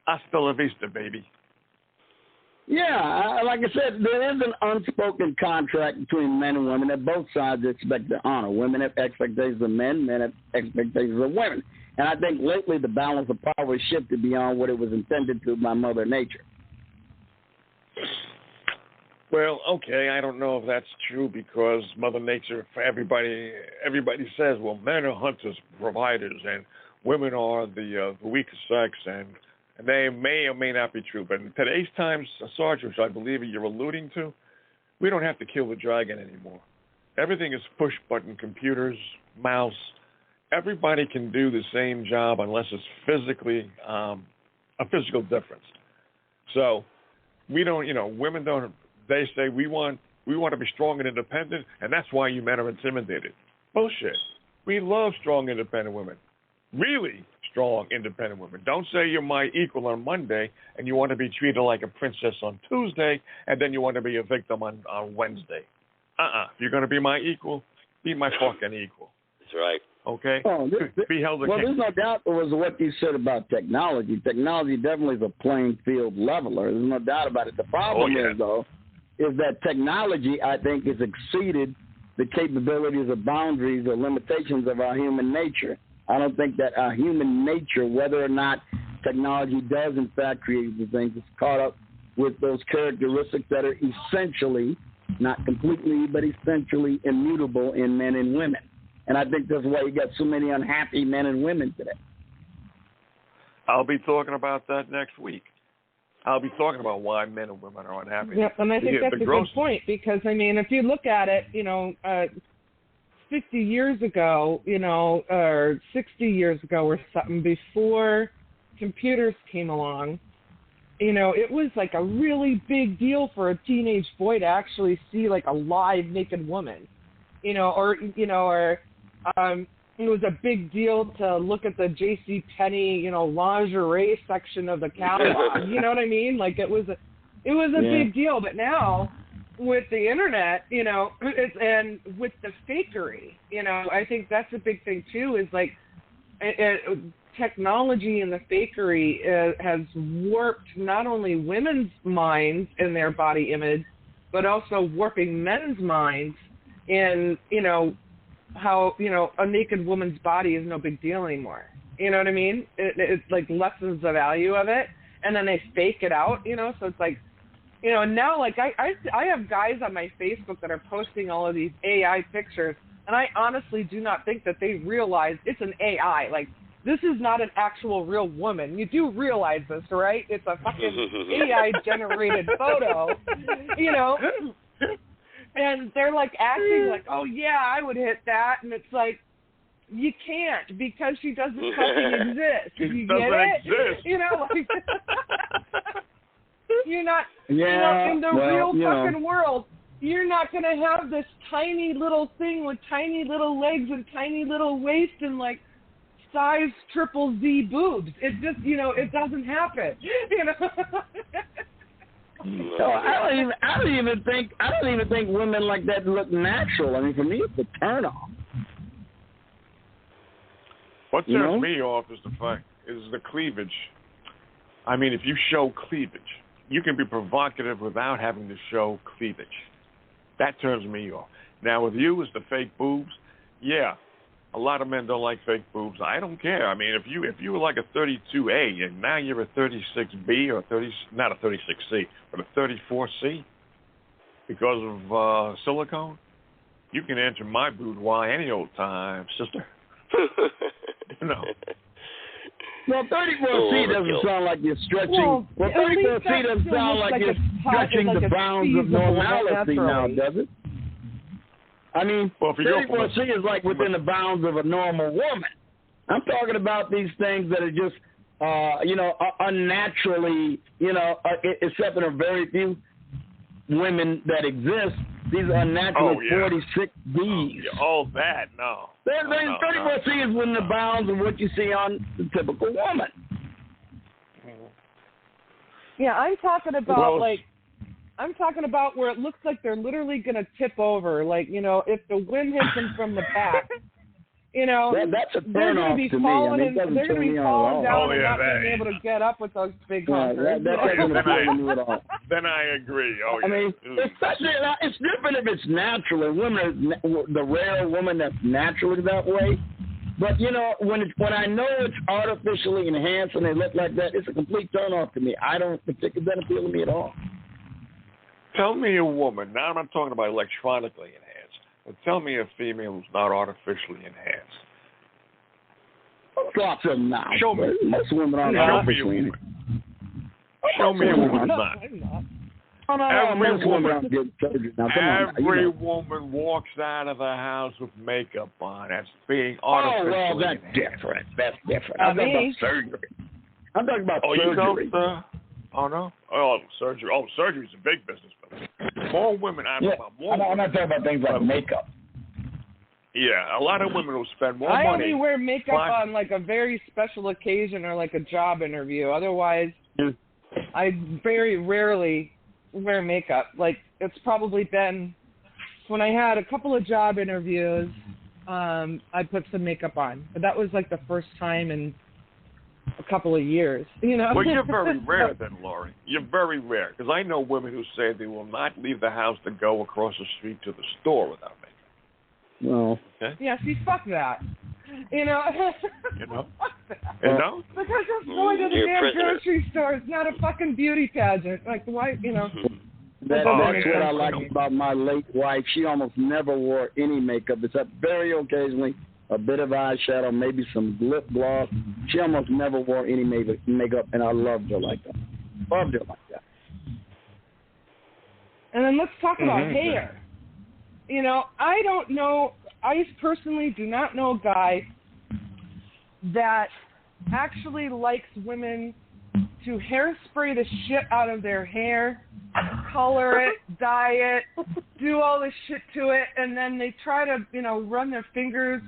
hasta la vista, baby. Yeah, like I said, there is an unspoken contract between men and women that both sides expect to honor. Women have expectations of men, men have expectations of women. And I think lately the balance of power has shifted beyond what it was intended to by Mother Nature. Well, okay, I don't know if that's true because Mother Nature, for everybody says, well, men are hunters, providers, and women are the weaker sex, and they may or may not be true. But in today's times, Sarge, which I believe you're alluding to, we don't have to kill the dragon anymore. Everything is push-button computers, mouse. Everybody can do the same job unless it's physically a physical difference. So we don't, women don't. They say we want to be strong and independent, and that's why you men are intimidated. Bullshit. We love strong, independent women. Really strong, independent women. Don't say you're my equal on Monday and you want to be treated like a princess on Tuesday, and then you want to be a victim on Wednesday. If you're going to be my equal, be my fucking equal. That's right. Okay? Be held well, there's no doubt it was what you said about technology. Technology definitely is a playing field leveler. There's no doubt about it. The problem is, though, is that technology, I think, has exceeded the capabilities or boundaries or limitations of our human nature. I don't think that our human nature, whether or not technology does in fact create the things, is caught up with those characteristics that are essentially, not completely, but essentially immutable in men and women. And I think that's why you got so many unhappy men and women today. I'll be talking about that next week. I'll be talking about why men and women are unhappy. Yeah, and I think that's a good point because, I mean, if you look at it, 50 years ago, or 60 years ago or something, before computers came along, it was like a really big deal for a teenage boy to actually see like a live naked woman, it was a big deal to look at the JCPenney, lingerie section of the catalog. You know what I mean? Like it was a big deal. But now with the internet, and with the fakery, I think that's a big thing too. Is like technology and the fakery has warped not only women's minds in their body image, but also warping men's minds in how a naked woman's body is no big deal anymore. You know what I mean? It's like lessens the value of it, and then they fake it out. So it's like, now like I have guys on my Facebook that are posting all of these AI pictures, and I honestly do not think that they realize it's an AI. Like this is not an actual real woman. You do realize this, right? It's a fucking AI generated photo. And they're like acting like, oh yeah, I would hit that, and it's like, you can't because she doesn't fucking exist. She doesn't exist. Like you're not, in the real fucking world, you're not gonna have this tiny little thing with tiny little legs and tiny little waist and like size ZZZ boobs. It just, it doesn't happen. So I don't even think women like that look natural. I mean, for me, it's a turn off. What turns me off is the cleavage. I mean, if you show cleavage, you can be provocative without having to show cleavage. That turns me off. Now, with you, it's the fake boobs. Yeah, a lot of men don't like fake boobs. I don't care. I mean, if you were like a 32A and now you're a 36B or not a 36C, but a 34C because of silicone, you can enter my boudoir any old time, sister. Well, 34C doesn't sound like you're stretching. Well, 34C doesn't sound like you're stretching the bounds of normality now, does it? I mean, 34C is like within the bounds of a normal woman. I'm talking about these things that are just, unnaturally, except in a very few women that exist. These are unnatural 46Bs. All that, no. 34C is within the bounds of what you see on the typical woman. Yeah, I'm talking about I'm talking about where it looks like they're literally going to tip over. Like, if the wind hits them from the back, that's a they're going to be falling to me. I mean, they're going to be falling down and not being able to get up with those big hunkers. That doesn't appeal to me at all. Then I agree. Oh, yeah. I mean, it's different if it's natural. And women, the rare woman that's naturally that way. But, when I know it's artificially enhanced and they look like that, it's a complete turn-off to me. It doesn't appeal to me at all. Tell me a woman, now I'm not talking about electronically enhanced, but tell me a female who's not artificially enhanced. Lots of them now. Show me. Most women aren't artificially enhanced. Show me a woman who's not. Every woman walks out of the house with makeup on. That's being artificially well, that's enhanced. different. That's different. I'm talking about surgery. I'm talking about surgery. You don't, oh, no? Oh, surgery. Oh, surgery's a big business. But more women, I'm not talking about things like makeup. Yeah, a lot of women will spend more money. I only wear makeup on, like, a very special occasion or, like, a job interview. Otherwise, I very rarely wear makeup. Like, it's probably been when I had a couple of job interviews, I put some makeup on. But that was, like, the first time in a couple of years, you know? Well, you're very rare then, Laurie. You're very rare. Because I know women who say they will not leave the house to go across the street to the store without makeup. No. Okay. Yeah, see, fuck that. You know? You know? Fuck that. You know? Because just going to the damn grocery store is not a fucking beauty pageant. Like, why, you know? That's what I like about my late wife. She almost never wore any makeup, except very occasionally a bit of eyeshadow, maybe some lip gloss. She almost never wore any makeup, and I loved her like that. Loved her like that. And then let's talk about hair. You know, I don't know, I personally do not know a guy that actually likes women to hairspray the shit out of their hair, color it, dye it, do all this shit to it, and then they try to, you know, run their fingers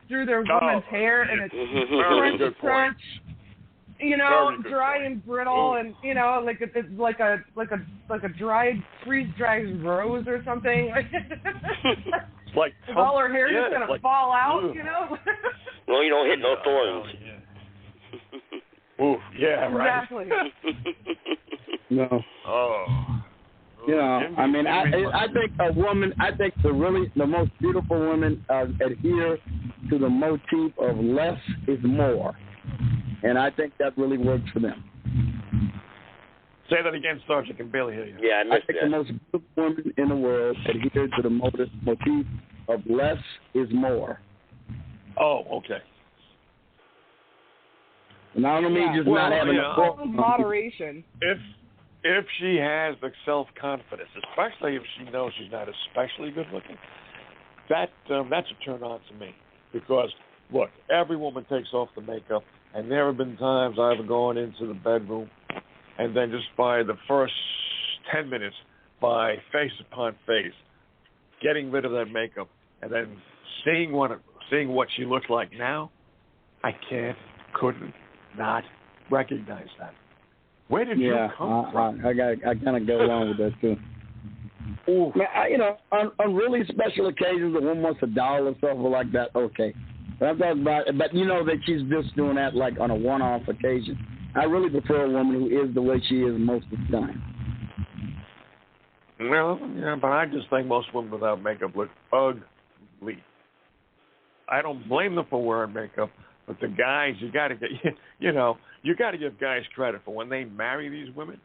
through their woman's hair, and it's crunch, you know, dry and brittle, and you know, like a dried, freeze-dried rose or something. Like all her hair is gonna fall out, you know. Well, you don't hit no thorns. Ooh, yeah, right. Exactly. No. Oh. You know, I mean, I think the most beautiful women adhere to the motif of less is more. And I think that really works for them. Say that again, Sarge. I can barely hear you. Yeah, I think the most beautiful women in the world adhere to the motif of less is more. Oh, okay. And I don't mean just not having moderation. If she has the self-confidence, especially if she knows she's not especially good looking, that's a turn on to me. Because look, every woman takes off the makeup, and there have been times I've gone into the bedroom, and then just by the first 10 minutes, by face upon face, getting rid of that makeup, and then seeing what she looks like now, I couldn't not recognize that. Where did you come from? I kind of go along with that too. Ooh. You know, on really special occasions, a woman wants a doll or something like that. Okay, but I'm talking about. But you know that she's just doing that like on a one-off occasion. I really prefer a woman who is the way she is most of the time. Well, yeah, but I just think most women without makeup look ugly. I don't blame them for wearing makeup, but the guys, you got to give guys credit for when they marry these women,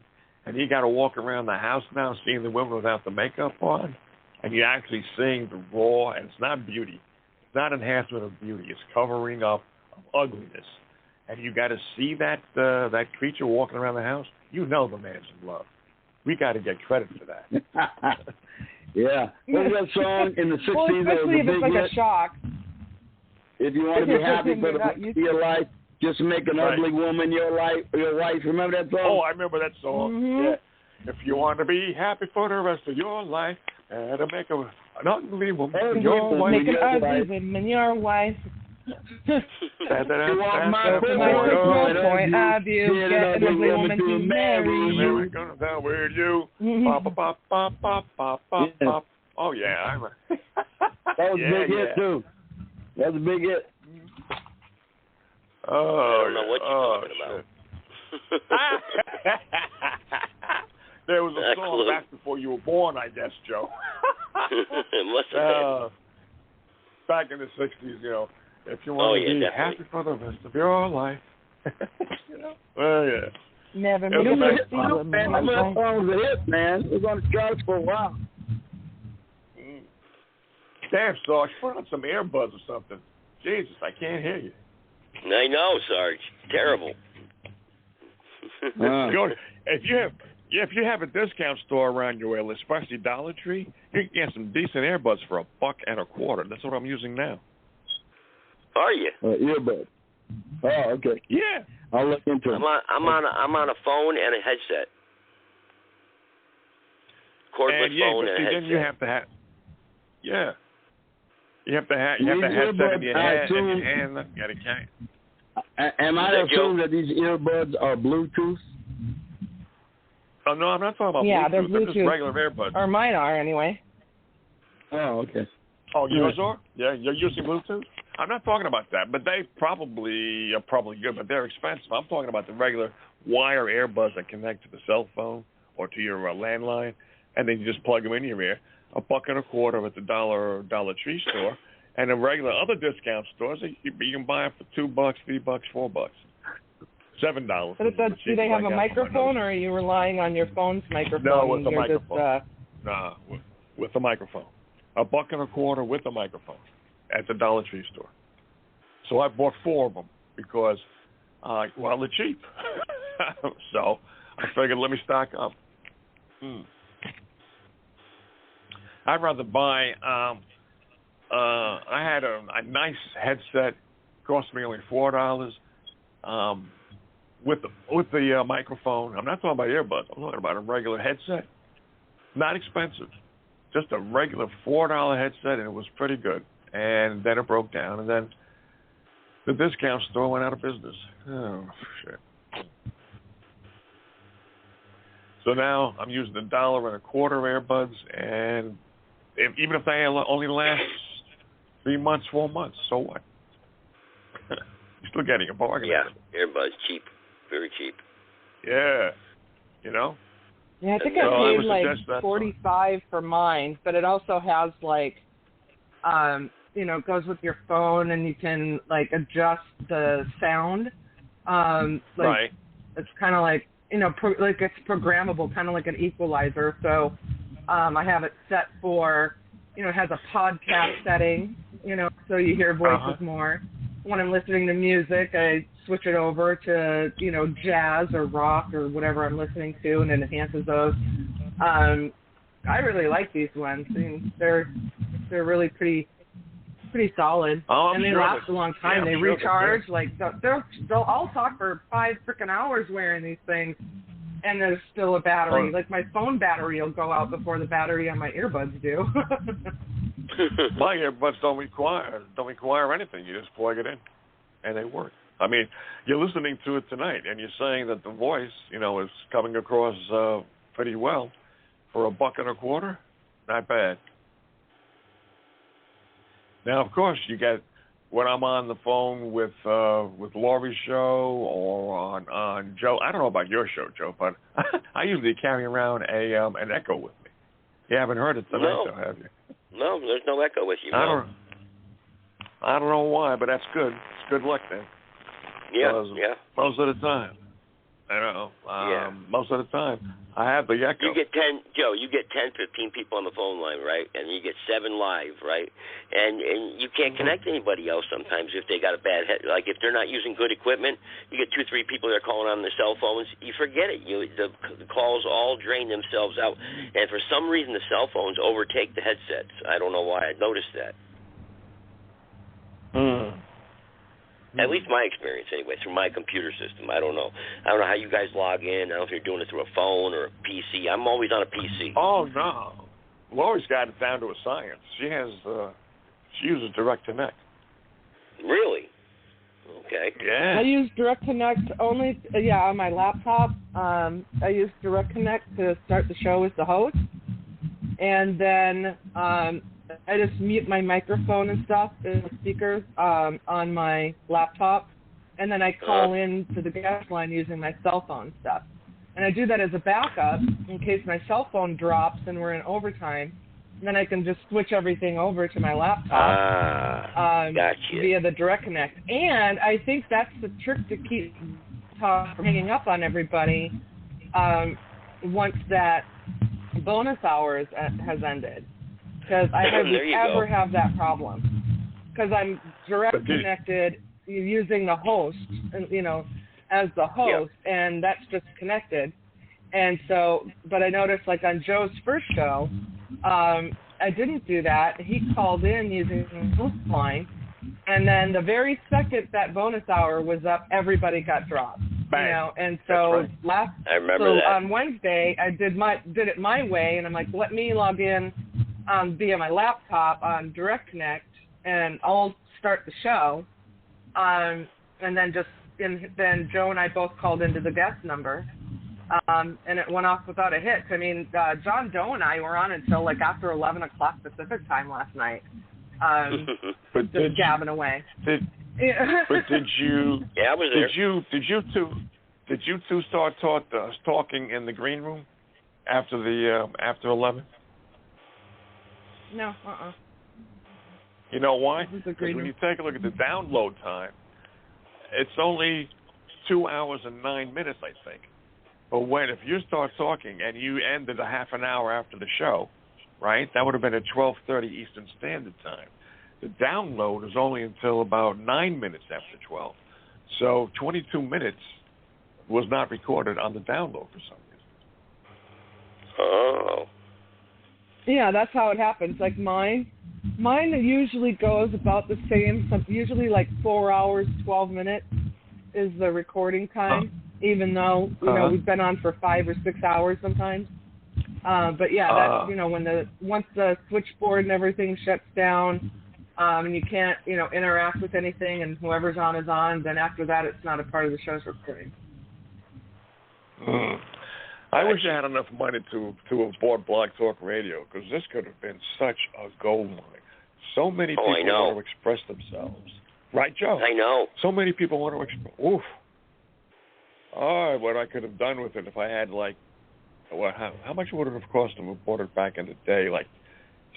and you got to walk around the house now seeing the women without the makeup on, and you're actually seeing the raw, and it's not beauty. It's not enhancement of beauty. It's covering up of ugliness. And you got to see that creature walking around the house. You know the man's in love. We got to get credit for that. Yeah. What was that song in the 60s? Well, especially if it's like a shock. If you want to be happy for the rest of your life, just make an ugly woman your wife. Remember that song? Oh, I remember that song. Mm-hmm. Yeah. If you want to be happy for the rest of your life, to make an ugly woman your wife. Make an ugly woman your wife. You want my point of view, get an ugly woman to marry you. We're gonna down with you. Pop, pop, pop, pop, pop, pop, pop. Oh yeah, that was a big hit too. That was a big hit. Oh, I don't know what you're talking about. There was a song back before you were born, I guess, Joe. It must have been. Back in the 60s, you know. If you want to be happy for the rest of your life. You know? Well, yeah. Never make a mistake with my phone was a hit, man. It was on the charts for a while. Damn, Sarge, put on some earbuds or something. Jesus, I can't hear you. I know, Sarge. Terrible. If you have a discount store around your way, especially Dollar Tree, you can get some decent earbuds for $1.25. That's what I'm using now. Are you? Earbuds. Oh, okay. Yeah. I'll look into it. I'm on a phone and a headset. Cordless phone and a headset. Then you have to have. Yeah. You have to have headset in your head and your hand. You got to carry. Am I to assume that these earbuds are Bluetooth? Oh, no, I'm not talking about Bluetooth. They're Bluetooth. just regular earbuds. Or mine are, anyway. Oh, okay. Oh, yours are? Yeah, you're using Bluetooth? I'm not talking about that, but they probably are good, but they're expensive. I'm talking about the regular wire earbuds that connect to the cell phone or to your landline, and then you just plug them in your ear. $1.25 at the Dollar Tree store, and the regular other discount stores you can buy them for $2, $3, $4, $7. But do they have a microphone, or are you relying on your phone's microphone? No, with a microphone. With a microphone. $1.25 with a microphone at the Dollar Tree store. So I bought 4 of them because, they're cheap. So I figured, let me stock up. I'd rather buy. I had a nice headset, cost me only $4. With the microphone. I'm not talking about earbuds. I'm talking about a regular headset. Not expensive. Just a regular $4 headset, and it was pretty good. And then it broke down, and then the discount store went out of business. Oh, shit. So now I'm using $1.25 earbuds, and even if they only last 3 months, 4 months, so what? You're still getting a bargain. Yeah, earbuds cheap, very cheap. Yeah, you know. Yeah, I think I paid like $45 for mine, but it also has like, it goes with your phone, and you can like adjust the sound. Right. It's kind of like it's programmable, kind of like an equalizer. So I have it set for, it has a podcast setting, so you hear voices more. When I'm listening to music, I switch it over to, jazz or rock or whatever I'm listening to, and it enhances those. I really like these ones. I mean, they're really pretty solid, and they last a long time. They recharge. Like they'll all talk for 5 freaking hours wearing these things, and there's still a battery. Like my phone battery will go out before the battery on my earbuds do. My earbuds don't require anything. You just plug it in, and they work. I mean, you're listening to it tonight, and you're saying that the voice, is coming across pretty well for $1.25. Not bad. Now, of course, you get when I'm on the phone with Laurie's show or on Joe. I don't know about your show, Joe, but I usually carry around an Echo with me. You haven't heard it tonight, though, have you? No, there's no Echo with you. I don't know why, but that's good. It's good luck then. Yeah. Most of the time. I know. Most of the time, I have the Echo. You get 10, Joe. You get 10, 15 people on the phone line, right? And you get 7 live, right? And you can't connect anybody else sometimes if they got a bad head. Like if they're not using good equipment, you get 2, 3 people that are calling on their cell phones. You forget it. The calls all drain themselves out, and for some reason the cell phones overtake the headsets. I don't know why. I noticed that. At least my experience, anyway, through my computer system. I don't know how you guys log in. I don't know if you're doing it through a phone or a PC. I'm always on a PC. Oh, no. Laurie's got it down to a science. She uses Direct Connect. Really? Okay. Yeah. I use Direct Connect only, on my laptop. I use Direct Connect to start the show as the host. And then I just mute my microphone and stuff in the speakers on my laptop, and then I call in to the guest line using my cell phone stuff. And I do that as a backup in case my cell phone drops and we're in overtime. And then I can just switch everything over to my laptop gotcha. via the Direct Connect. And I think that's the trick to keep talk from hanging up on everybody once that bonus hours has ended, because I hardly ever have that problem, because I'm direct connected using the host, as the host, and that's just connected. And so, but I noticed like on Joe's first show, I didn't do that. He called in using the host line, and then the very second that bonus hour was up, everybody got dropped. Bang. And so I remember that. On Wednesday, I did it my way, and I'm like, let me log in via my laptop on Direct Connect, and I'll start the show. And then then Joe and I both called into the guest number. And it went off without a hitch. I mean, John Doe and I were on until like after 11 o'clock Pacific time last night, just gabbing away. But did you? Yeah, I was there. Did you two start talking in the green room after 11? No. You know why? Because when you take a look at the download time, it's only 2 hours and 9 minutes, I think. But if you start talking and you ended a half an hour after the show, right, that would have been at 12:30 Eastern Standard Time. The download is only until about 9 minutes after 12. So 22 minutes was not recorded on the download for some reason. Oh. Yeah, that's how it happens. Like mine usually goes about the same, usually like 4 hours, 12 minutes is the recording time. Even though we've been on for 5 or 6 hours sometimes, but yeah, that's once the switchboard and everything shuts down, and you can't interact with anything, and whoever's on is on. Then after that, it's not a part of the show's recording. I wish I had enough money to have bought Blog Talk Radio, because this could have been such a gold mine. So many people want to express themselves, right, Joe? I know. So many people want to express. Oof. Oh, what I could have done with it if I had how much would it have cost to have bought it back in the day, like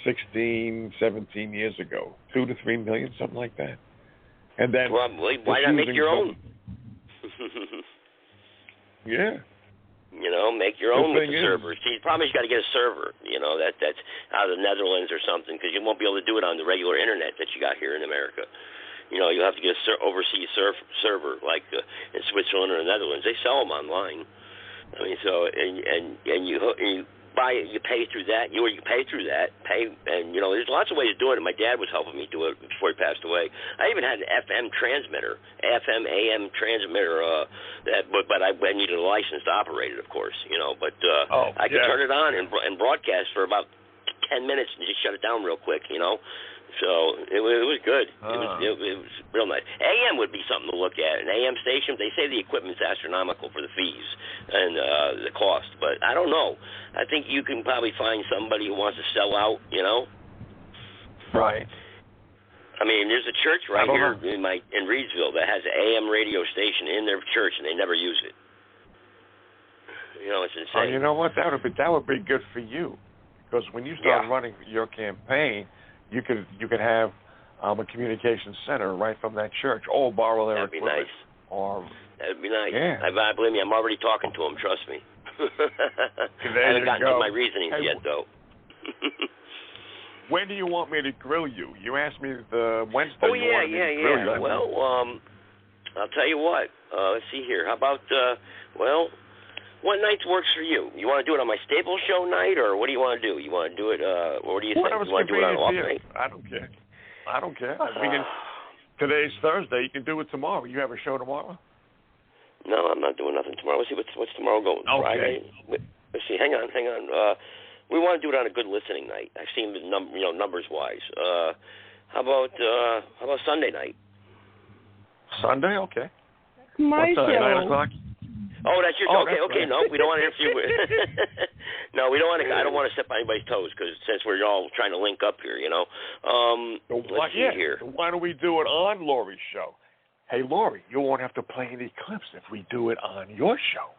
16, 17 years ago? $2 to $3 million, something like that. And then probably. Why not make your own? Yeah. Make your own with the server. See, the problem is you got to get a server. That's out of the Netherlands or something, because you won't be able to do it on the regular internet that you got here in America. You'll have to get an overseas server like in Switzerland or the Netherlands. They sell them online. I mean, so and you buy it, you pay through that. You pay through that. And there's lots of ways of doing it. My dad was helping me do it before he passed away. I even had an FM transmitter, FM AM transmitter. But I needed a license to operate it, of course. But I could turn it on and broadcast for about 10 minutes and just shut it down real quick. So it was good. It was real nice. AM would be something to look at. An AM station, they say the equipment's astronomical for the fees and the cost, but I don't know. I think you can probably find somebody who wants to sell out. Right. I mean, there's a church right here in Reedsville that has an AM radio station in their church, and they never use it. It's insane. You know what? That would be good for you, because when you start running your campaign, you could have a communication center right from that church. Borrow their equipment. That'd be nice. That'd be nice. Yeah. Believe me, I'm already talking to him. Trust me. I haven't gotten to my reasonings yet, though. When do you want me to grill you? You asked me the Wednesday. Oh, yeah. Well, I'll tell you what. Let's see here. How about, what night works for you? You want to do it on my Staples show night, or what do you want to do? You want to do it, what do you think? You want to do it on off night? I don't care. Today's Thursday. You can do it tomorrow. You have a show tomorrow? No, I'm not doing nothing tomorrow. Let's see what's tomorrow going. Okay. Friday. Let's see. Hang on. We want to do it on a good listening night. I've seen the numbers wise. How about Sunday night? Sunday, okay. My show. 9 o'clock. Oh, that's your okay. No, we don't want to interfere with. No, we don't want to. I don't want to step on anybody's toes, because since we're all trying to link up here, Let's see here. Why don't we do it on Lori's show? Hey, Lori, you won't have to play any clips if we do it on your show.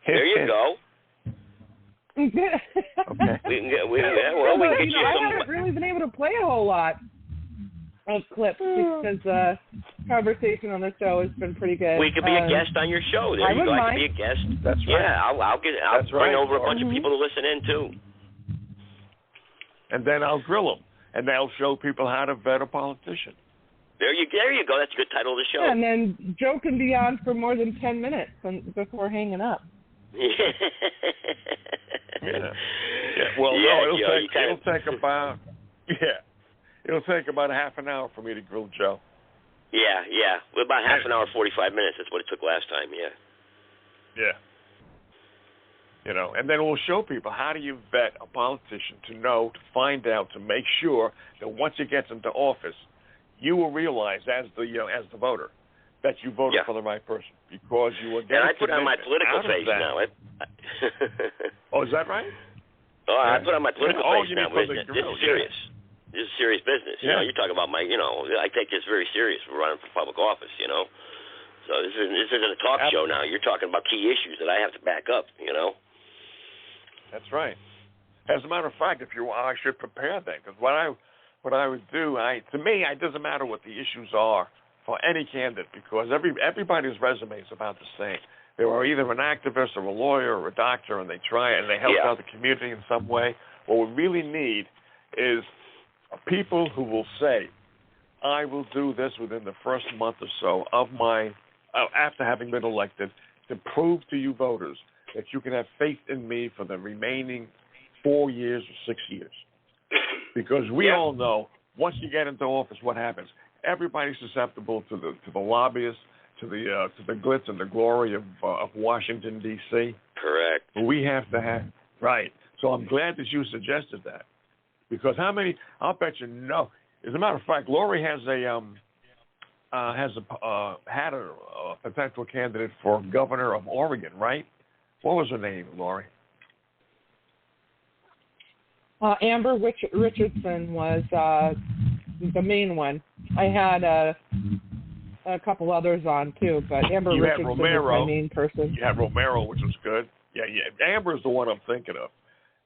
There you go. Okay. We can get you some. I haven't really been able to play a whole lot. of clips because the conversation on the show has been pretty good. We could be a guest on your show. There you go. I could be a guest. That's right. Yeah, I'll bring over a bunch of people to listen in too. And then I'll grill them, and they'll show people how to vet a politician. There you go. That's a good title of the show. Yeah, and then Joe can be on for more than 10 minutes before hanging up. Yeah. Well, no, it'll take about a half an hour for me to grill Joe. Yeah. Well, about half an hour, 45 minutes. That's what it took last time. Yeah. And then we'll show people how do you vet a politician to know, to find out, to make sure that once he gets into office, you will realize as the voter that you voted for the right person because you were getting. And I put on my political face now. Oh, is that right? Oh, I put on my political face now. This is serious. Yeah. This is serious business. You know, you're talking about I take this very serious for running for public office. So this isn't a talk show now. You're talking about key issues that I have to back up. That's right. As a matter of fact, I should prepare that because what I would do, to me, it doesn't matter what the issues are for any candidate because everybody's resume is about the same. They are either an activist or a lawyer or a doctor, and they help out the community in some way. What we really need is people who will say, I will do this within the first month or so of after having been elected to prove to you voters that you can have faith in me for the remaining 4 years or 6 years. Because we all know once you get into office, what happens? Everybody's susceptible to the lobbyists, to the glitz and the glory of Washington, D.C. Correct. We have to have right. So I'm glad that you suggested that because I'll bet you no. As a matter of fact, Lori had a potential candidate for governor of Oregon, right? What was her name, Lori? Amber Richardson was the main one. I had a couple others on too, but Amber Richardson was my main person. You had Romero, which was good. Yeah. Amber's the one I'm thinking of.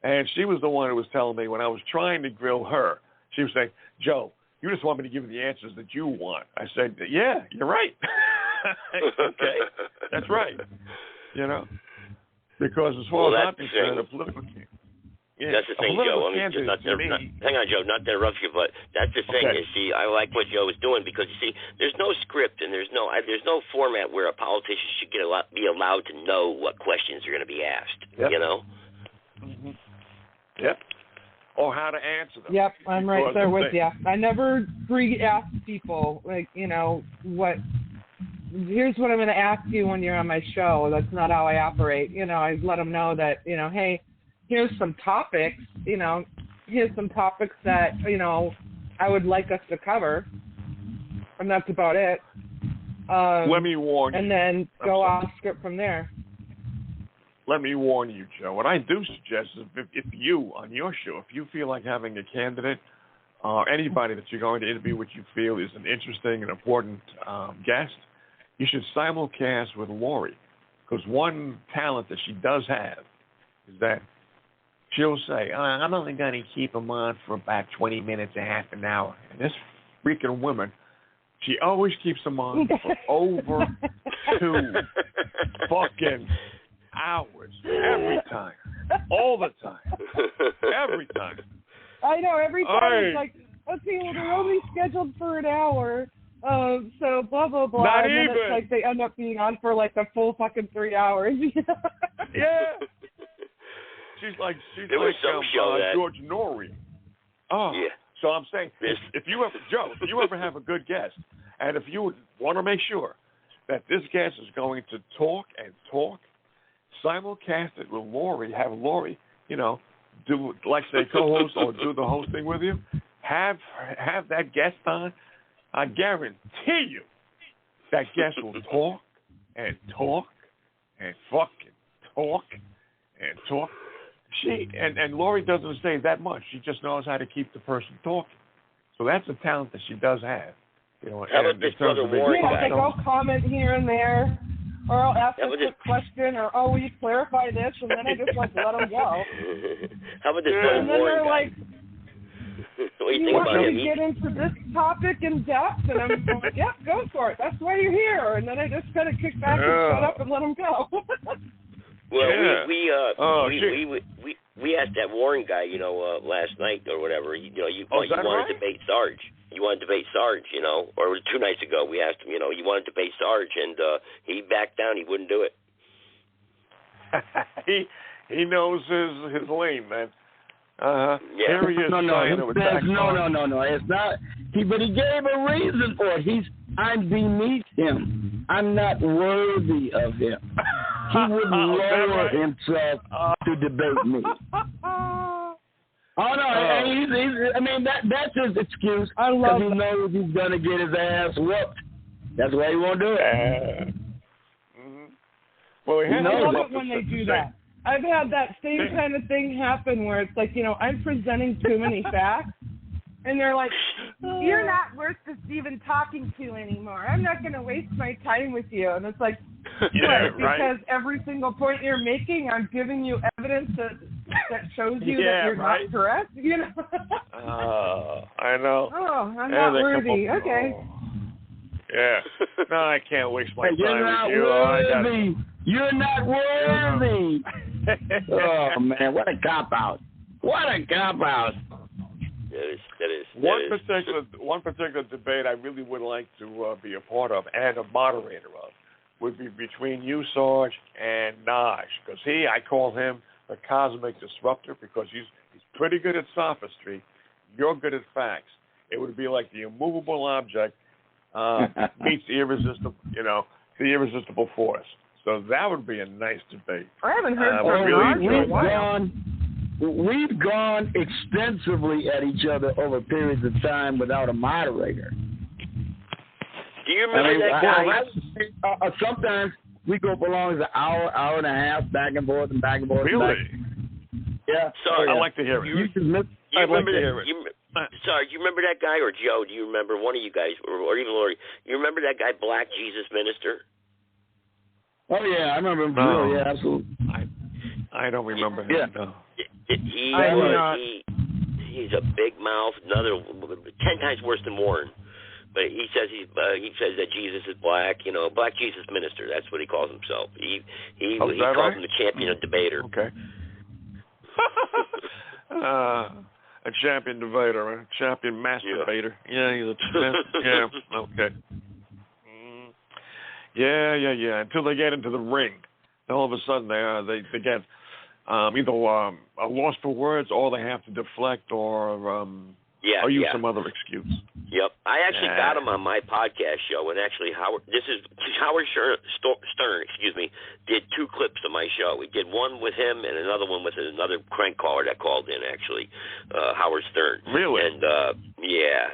And she was the one who was telling me when I was trying to grill her, she was saying, Joe, you just want me to give you the answers that you want. I said, yeah, you're right. Okay, that's right. Because as far as I'm concerned, the political that's the thing, Joe. I mean, hang on, Joe, not to interrupt you, but that's the thing. Okay. You see, I like what Joe is doing because you see, there's no script and there's no format where a politician should be allowed to know what questions are going to be asked. Yep. Mm-hmm. Yep. Or how to answer them. Yep, I'm right there with you. I never pre-ask people what. Here's what I'm going to ask you when you're on my show. That's not how I operate. I let them know that hey. Here's some topics, here's some topics that, I would like us to cover. And that's about it. Let me warn you. And then go off script from there. Let me warn you, Joe. What I do suggest is if you, on your show, if you feel like having a candidate or anybody that you're going to interview which you feel is an interesting and important guest, you should simulcast with Lori. Because one talent that she does have is that she'll say, I'm only going to keep them on for about 20 minutes, a half an hour. And this freaking woman, she always keeps them on for over 2 fucking hours. Every time. All the time. Every time. I know. Every time it's like, okay, well, they're only scheduled for an hour. So blah, blah, blah. Not and even. Then it's like they end up being on for like the full fucking 3 hours. Yeah. She's like George Norrie. Oh, yeah. So I'm saying, if you ever have a good guest, and if you want to make sure that this guest is going to talk, simulcast it with Lori, have Lori, do like say co-host or do the hosting with you, have that guest on. I guarantee you, that guest will talk and talk and fucking talk and talk. And Lori doesn't say that much. She just knows how to keep the person talking. So that's a talent that she does have. How about this brother Warren guy? I'll comment here and there, or I'll ask a quick question, or will you clarify this? And then I just let them go. How about this brother Warren guy? Like, what you you think want about me him. to get into this topic in depth? And I'm like, yeah, go for it. That's why you're here. And then I just kind of kick back and shut up and let him go. Well, Yeah. we asked that Warren guy, last night or whatever. You wanted to debate Sarge. You wanted to debate Sarge, or 2 nights ago we asked him, you wanted to debate Sarge, and he backed down. He wouldn't do it. he knows his lane, man. Yeah. Here he is. No. It's not. But he gave a reason for it. I'm beneath him. I'm not worthy of him. He wouldn't lower himself to debate me. That's his excuse. I love because he knows he's gonna get his ass whooped. That's why he won't do it. Well, I love it when they do that. I've had that same kind of thing happen where it's like, I'm presenting too many facts, and they're like, you're not worth just even talking to anymore. I'm not going to waste my time with you. And it's like, because every single point you're making, I'm giving you evidence that shows you that you're not correct, I know. Oh, I'm not worthy. Okay. Yeah. No, I can't waste my time with you. Worthy. You're not worthy. Oh, man, what a cop-out. What a cop-out. That is. One particular debate I really would like to be a part of and a moderator of would be between you, Sarge, and Naj. Because I call him the cosmic disruptor because he's pretty good at sophistry. You're good at facts. It would be like the immovable object meets the irresistible force. So that would be a nice debate. I haven't heard from Naj. We've gone extensively at each other over periods of time without a moderator. Do you remember that guy? Sometimes we go for long as an hour and a half, back and forth and back and forth. Really? Yeah. Sorry, I'd like to hear it. Sorry, you remember that guy, or Joe? Do you remember one of you guys, or even Lori? You remember that guy, Black Jesus Minister? Oh yeah, I remember him. No. Yeah, absolutely. I don't remember him. Yeah. No. He's a big mouth, 10 times worse than Warren. But he says that Jesus is black. Black Jesus Minister. That's what he calls himself. He calls him the champion debater. Okay. A champion debater, a champion masturbator. Yeah, he's a okay. Yeah. Until they get into the ring, all of a sudden they get either a loss for words, or they have to deflect, or use some other excuse. Yep, I actually got him on my podcast show, and actually Howard Stern, did 2 clips of my show. We did one with him and another one with another crank caller that called in. Actually, Howard Stern. Really? And yeah.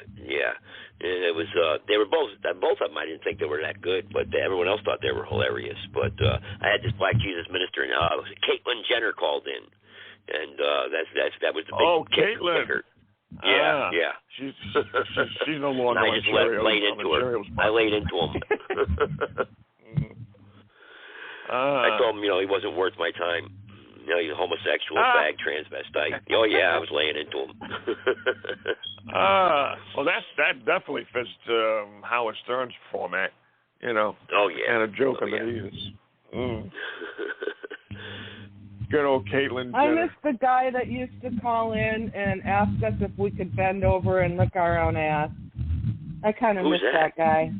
And it was they were both of them. I didn't think they were that good, but everyone else thought they were hilarious. But I had this Black Jesus Minister, and Caitlyn Jenner called in, and that was the big Caitlyn. Yeah. She's no longer. I just laid into her. I laid into him. I told him, he wasn't worth my time. He's a homosexual, fag, transvestite. Oh yeah, I was laying into him. Well, that definitely fits Howard Stern's format. Oh yeah. And a joker that he is. Good old Caitlyn Jenner. I miss the guy that used to call in and ask us if we could bend over and lick our own ass. I kind of miss that guy.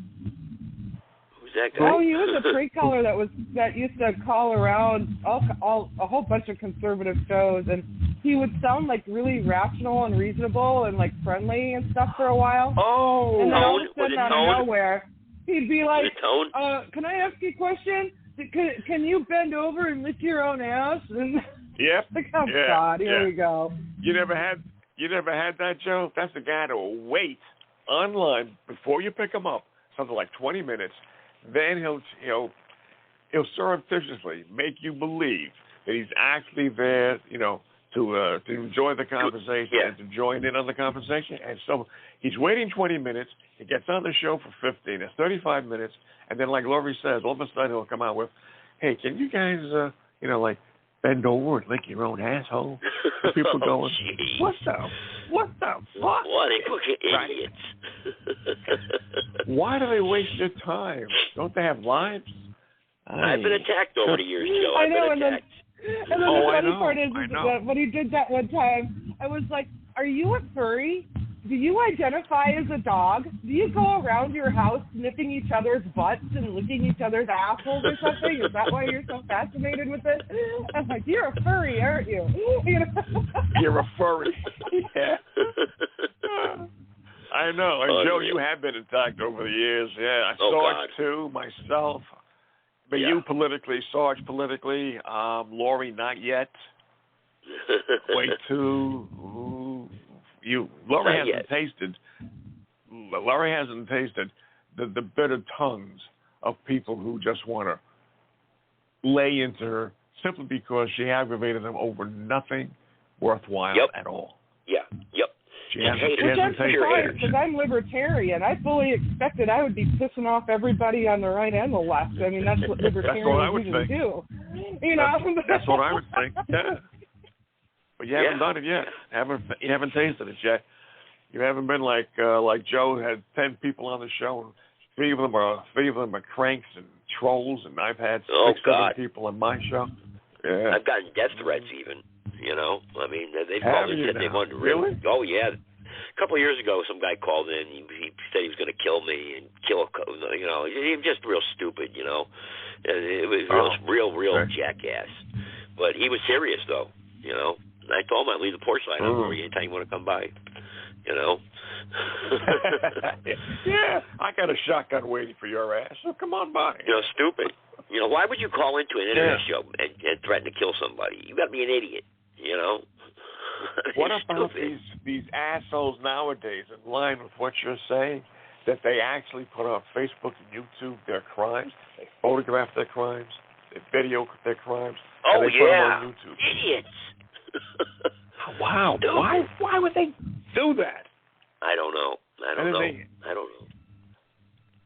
Who's that guy? Oh, he was a pre-caller that used to call around a whole bunch of conservative shows, and he would sound like really rational and reasonable and like friendly and stuff for a while. Oh, and then all of a sudden out of nowhere, he'd be like, "Can I ask you a question? Can you bend over and lick your own ass?" And yep. Like, oh God, here we go. You never had that, Joe? That's the guy that will wait online before you pick him up, something like 20 minutes. Then he'll surreptitiously make you believe that he's actually there, to enjoy the conversation and to join in on the conversation. And so he's waiting 20 minutes. He gets on the show for 15. It's 35 minutes. And then, like Laurie says, all of a sudden he'll come out with, "Hey, can you guys, bend over and lick your own asshole. And people going, what the fuck? What are fucking idiots? Why do they waste their time? Don't they have lives? I've been attacked over the years, Joe. I know, I've been attacked. And then the funny part is that when he did that one time, I was like, are you a furry? Do you identify as a dog? Do you go around your house sniffing each other's butts and licking each other's assholes or something? Is that why you're so fascinated with it? I'm like, you're a furry, aren't you? You're a furry. Yeah. I know. And Joe, you have been attacked over the years. Yeah, Sarge too, myself. But you politically, Sarge politically, Lori not yet. Wait too. Lori hasn't tasted the bitter tongues of people who just want to lay into her simply because she aggravated them over nothing worthwhile at all. Yeah. Yep. She hasn't tasted it. Because I'm libertarian. I fully expected I would be pissing off everybody on the right and the left. I mean, that's what libertarians usually do. You know? That's what I would think. Yeah. But you haven't done it yet. You haven't tasted it yet. You haven't been like Joe had 10 people on the show, and three of them are cranks and trolls, and I've had 6-7 people on my show. Yeah. I've gotten death threats even. You know, I mean, they've called and said they wanted to really. Oh yeah. A couple of years ago, some guy called in. He said he was going to kill me and kill. You know, he was just real stupid. You know, it was real jackass. But he was serious though. You know. And I told him I'd leave the porch light on for you anytime you want to come by. You know? Yeah, I got a shotgun waiting for your ass, so come on by. You know, stupid. You know, why would you call into an internet show and threaten to kill somebody? You got to be an idiot, you know? What about these assholes nowadays, in line with what you're saying, that they actually put on Facebook and YouTube their crimes, they photograph their crimes, they video their crimes, and they put them on YouTube. Idiots. Wow. Why would they do that? I don't know. I don't know.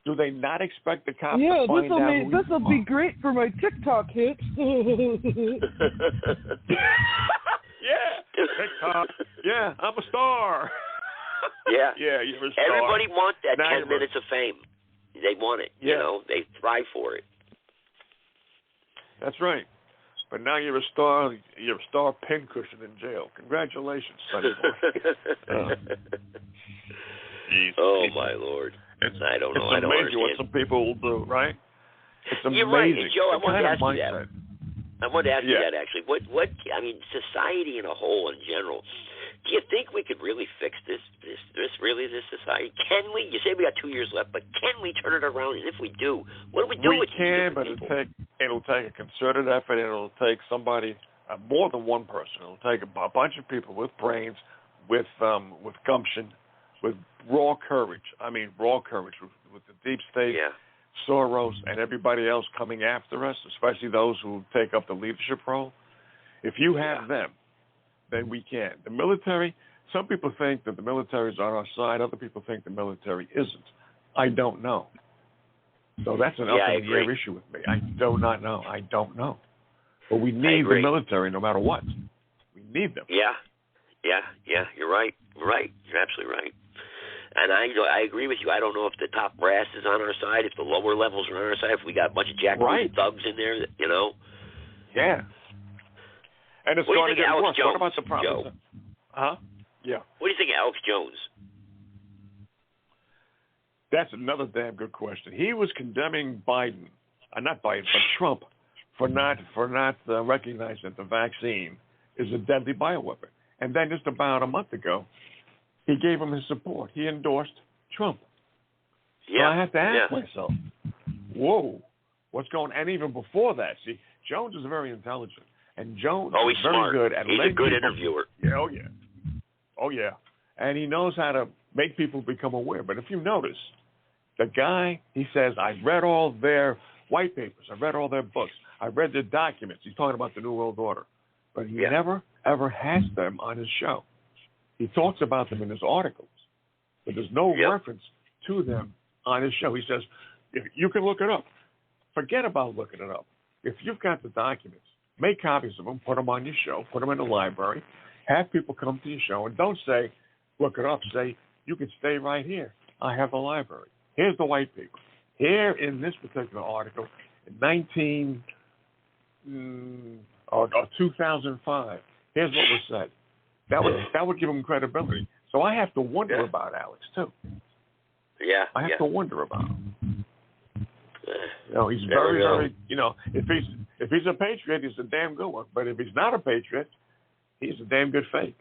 Do they not expect the cops to find out? Yeah, this will be great for my TikTok hits. Yeah, TikTok. Yeah, I'm a star. Yeah. Yeah, you're a star. Everybody wants that 10 minutes of fame. They want it. Yeah. You know, they thrive for it. That's right. But now you're a star. You're a star pincushion in jail. Congratulations, sonny boy. My Lord! I don't know. It's amazing what some people will do, right? It's amazing. You're right, Joe. I wanted to ask you that. I wanted to ask you that actually. What? I mean, society in a whole, in general. Do you think we could really fix this society? Can we? You say we got 2 years left, but can we turn it around? And if we do, what do we do with these people? It'll take a concerted effort. It'll take somebody, more than one person. It'll take a bunch of people with brains, with gumption, with raw courage. I mean, raw courage with the deep state, Soros, and everybody else coming after us, especially those who take up the leadership role. If you have them, then we can. The military, some people think that the military is on our side. Other people think the military isn't. I don't know. So that's an up-in-the-air issue with me. I do not know. I don't know. But we need the military no matter what. We need them. Yeah. You're right. You're absolutely right. And I agree with you. I don't know if the top brass is on our side, if the lower levels are on our side, if we got a bunch of jackbooted thugs in there, you know. Yeah. And it's going to get worse. What about the problem? Joe? Huh? Yeah. What do you think of Alex Jones? That's another damn good question. He was condemning not Biden, but Trump, for not recognizing that the vaccine is a deadly bioweapon. And then just about a month ago, he gave him his support. He endorsed Trump. Yeah. So I have to ask myself, whoa, what's going on? And even before that, see, Jones is very intelligent. And Jones is very smart. good at He's a good interviewer. Yeah, oh yeah. And he knows how to make people become aware. But if you notice, the guy, he says, I've read all their white papers. I've read all their books. I've read their documents. He's talking about the New World Order. But he never, ever has them on his show. He talks about them in his articles. But there's no reference to them on his show. He says, if you can look it up. Forget about looking it up. If you've got the documents, make copies of them, put them on your show, put them in the library, have people come to your show, and don't say, look it up, say, you can stay right here. I have the library. Here's the white people. Here in this particular article, in 2005, here's what was said. That would give them credibility. So I have to wonder about Alex, too. Yeah. I have to wonder about him. You know, he's very, you know, if he's a patriot, he's a damn good one. But if he's not a patriot, he's a damn good fake.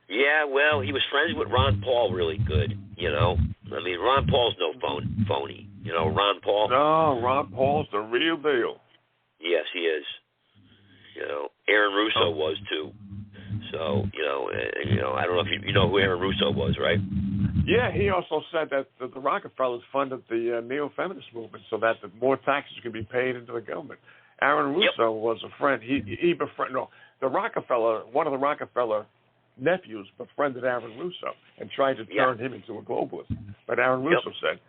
Yeah, well, he was friends with Ron Paul really good, you know. I mean, Ron Paul's no phony. You know, Ron Paul. No, Ron Paul's the real deal. Yes, he is. You know, Aaron Russo was too. So, you know, I don't know if you know who Aaron Russo was, right? Yeah, he also said that the Rockefellers funded the neo-feminist movement so that more taxes could be paid into the government. Aaron Russo was a friend. He befriended, the Rockefeller, one of the Rockefeller nephews befriended Aaron Russo and tried to turn him into a globalist. But Aaron Russo said,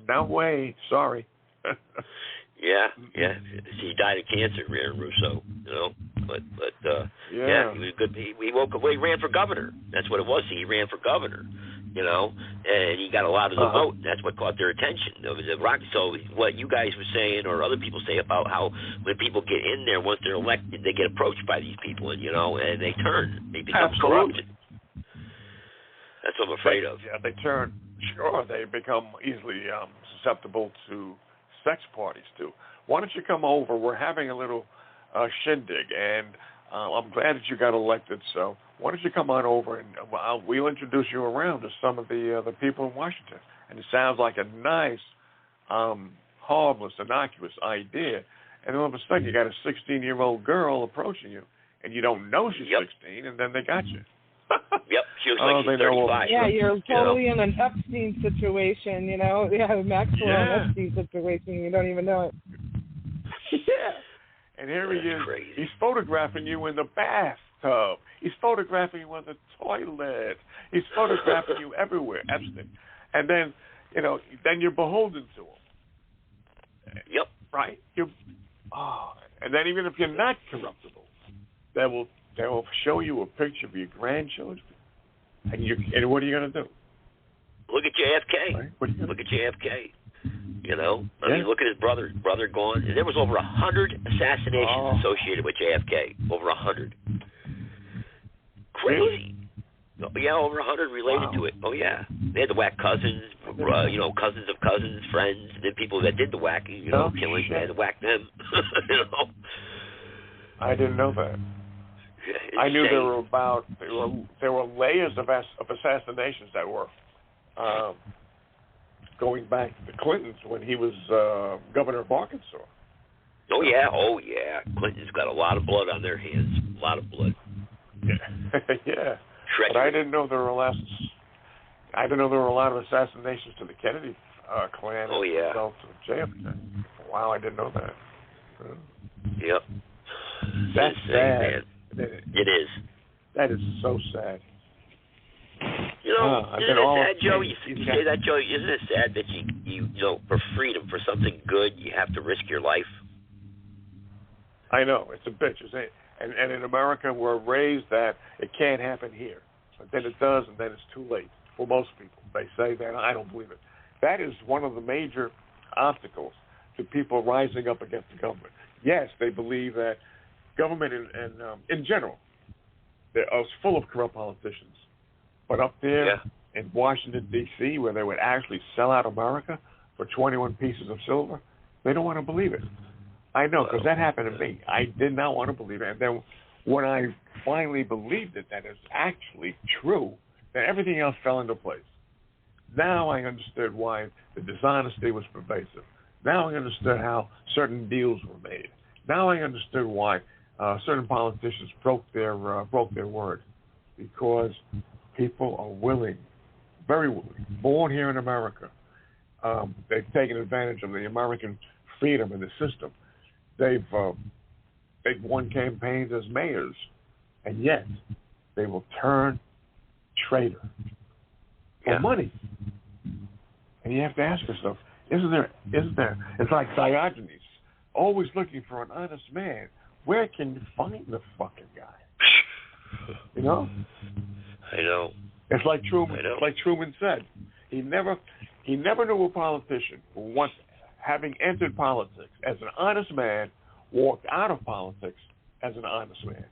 no way, sorry. Yeah. He died of cancer, Aaron Russo, you know. But he was good. He woke up. Well, he ran for governor. That's what it was. He ran for governor, you know, and he got a lot of the vote. That's what caught their attention. It was a rock. So what you guys were saying, or other people say about how when people get in there, once they're elected, they get approached by these people, and you know, and they turn. They become corrupted. That's what I'm afraid of. Yeah, they turn. Sure, they become easily susceptible to sex parties too. Why don't you come over? We're having a little shindig, and I'm glad that you got elected. So why don't you come on over, and we'll introduce you around to some of the people in Washington. And it sounds like a nice, harmless, innocuous idea. And then all of a sudden you got a 16-year-old girl approaching you, and you don't know she's 16, and then they got you. Yep, she looks like she's 35. Yeah, you're totally in an Epstein situation, you know. Yeah, Maxwell Epstein situation. You don't even know it. Yeah. And here he is. Crazy. He's photographing you in the bathtub. He's photographing you on the toilet. He's photographing you everywhere, Epstein. And then, you know, then you're beholden to him. Yep. Right? And then even if you're not corruptible, they will show you a picture of your grandchildren. And what are you going to do? Look at JFK. Right? Look at JFK. You know, I mean, look at his brother gone. And there was over 100 assassinations associated with JFK. Over 100. Crazy. Really? Oh, yeah, over 100 related to it. Oh, yeah. They had to whack cousins, you know, cousins of cousins, friends, and then people that did the whacking, you know, killing, they had to whack them. You know? I didn't know that. Yeah, I knew there were layers of assassinations that were going back to the Clintons when he was governor of Arkansas. Oh yeah. Clinton's got a lot of blood on their hands. A lot of blood. Yeah. But I didn't know there were a lot of assassinations to the Kennedy clan as a result of JFK. Wow, I didn't know that. Yep. That's sad. Man. It is. That is so sad. You know, isn't it sad, Joe? You say that, Joe. Isn't it sad that you know, for freedom, for something good, you have to risk your life? I know. It's a bitch, isn't it? And in America, we're raised that it can't happen here. But then it does, and then it's too late for most people. They say that. I don't believe it. That is one of the major obstacles to people rising up against the government. Yes, they believe that government in general, they're full of corrupt politicians. But up there in Washington, D.C., where they would actually sell out America for 21 pieces of silver, they don't want to believe it. I know, because that happened to me. I did not want to believe it. And then when I finally believed it, that it's actually true, then everything else fell into place. Now I understood why the dishonesty was pervasive. Now I understood how certain deals were made. Now I understood why certain politicians broke their word, because people are willing, very willing, born here in America. They've taken advantage of the American freedom in the system. They've won campaigns as mayors, and yet they will turn traitor for money. And you have to ask yourself, isn't there? It's like Diogenes, always looking for an honest man where can you find the fucking guy? You know? I know. It's like Truman. It's like Truman said. He never knew a politician who, once having entered politics as an honest man, walked out of politics as an honest man.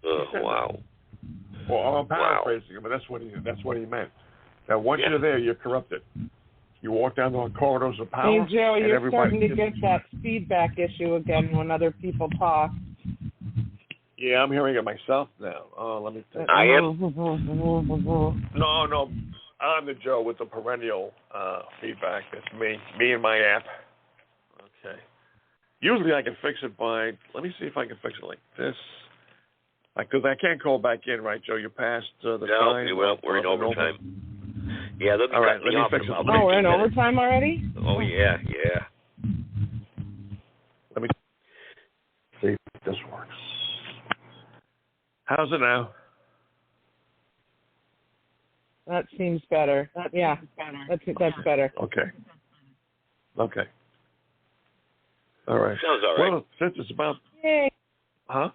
Wow. Well, I'm paraphrasing him, but that's what he meant. That once you're there, you're corrupted. You walk down the corridors of power. Hey, Joe, and you're everybody starting to get that feedback issue again when other people talk. Yeah, I'm hearing it myself now. Let me think. I am. No, I'm the Joe with the perennial feedback. It's me and my app. Okay. Usually I can fix it by. Let me see if I can fix it like this. Because I can't call back in, right, Joe? You're past the time. No, we're in overtime. Yeah, they'll be all right, cutting me off in about 15 we're in minutes. overtime already? Oh, yeah. Let me see if this works. How's it now? That seems better. That's better. Okay. All right. Sounds all right. Well, since it's about... Yay. Huh?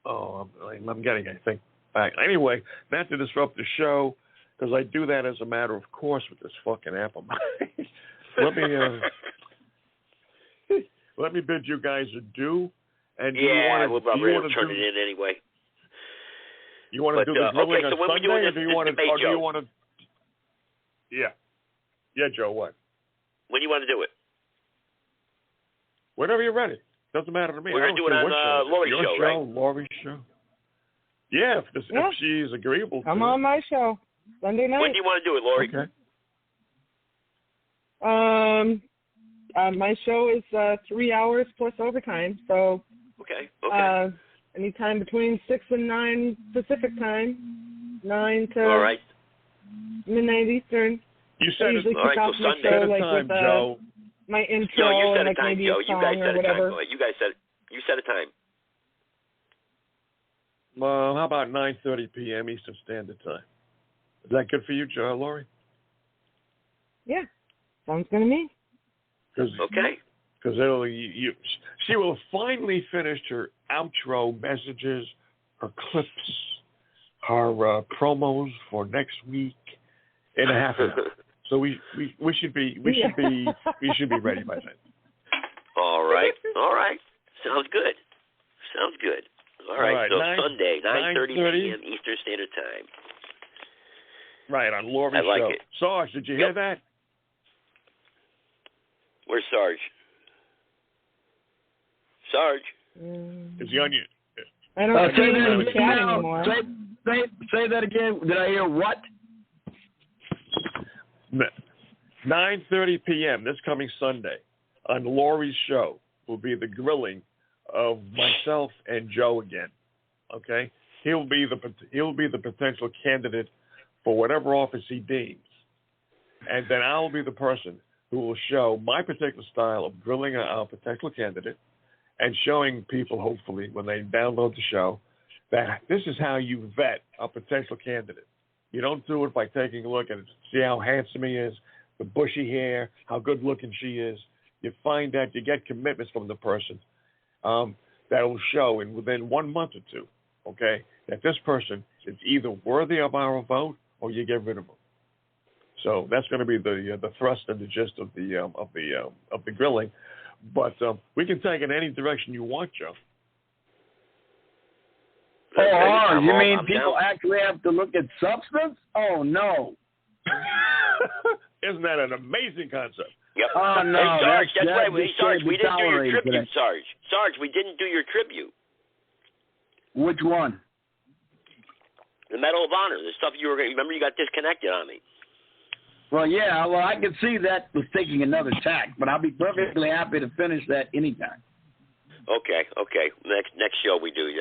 Oh, I'm getting, I think, back. Anyway, not to disrupt the show, because I do that as a matter of course with this fucking app of mine. Let me bid you guys adieu. And we'll probably turn it in anyway. You want to do the grilling on Sunday, or do you want to? Yeah, Joe. What? When do you want to do it? Whenever you're ready. Doesn't matter to me. We're going to do it on Lori's show, right? Lori's show. Yeah, if she's agreeable to Come on my show. Sunday night. When do you want to do it, Lori? Okay. My show is 3 hours plus overtime, so okay. Anytime between 6 and 9 Pacific time, 9 to midnight Eastern. You said it. All right, so Sunday. Show, like, with, Joe. My intro Joe, you set and a time, maybe Joe. a song You guys set or a whatever. time. You set a time. Well, how about 9:30 p.m. Eastern Standard Time? Is that good for you, Joe, Lori? Yeah, sounds good to me. Okay. Because she will have finally finished her outro messages, her clips, her promos for next week in a half an hour. So we should be ready by then. All right. Sounds good. All right. So Sunday, 9:30 p.m. Eastern Standard Time. Right, on Lori's show. I like it. Sarge, did you hear that? Where's Sarge? Is he on you? I don't see him in the chat anymore. Say that again. Did I hear what? 9:30 p.m. this coming Sunday on Lori's show will be the grilling of myself and Joe again. Okay, he'll be the potential candidate for whatever office he deems, and then I'll be the person who will show my particular style of grilling a potential candidate and showing people, hopefully, when they download the show, that this is how you vet a potential candidate. You don't do it by taking a look and see how handsome he is, the bushy hair, how good looking she is. You find that you get commitments from the person that will show within 1 month or two, okay, that this person is either worthy of our vote or you get rid of them. So that's going to be the thrust and the gist of the grilling. But we can take it any direction you want, Joe. Oh, you mean people actually have to look at substance? Oh, no. Isn't that an amazing concept? Yep. Oh, no. Hey, Sarge, that's right. Sarge, we didn't do your tribute, Sarge. Sarge, we didn't do your tribute. Which one? The Medal of Honor. The stuff remember you got disconnected on me. Well, yeah. Well, I can see that was taking another tack, but I'll be perfectly happy to finish that anytime. Okay. Next show we do. As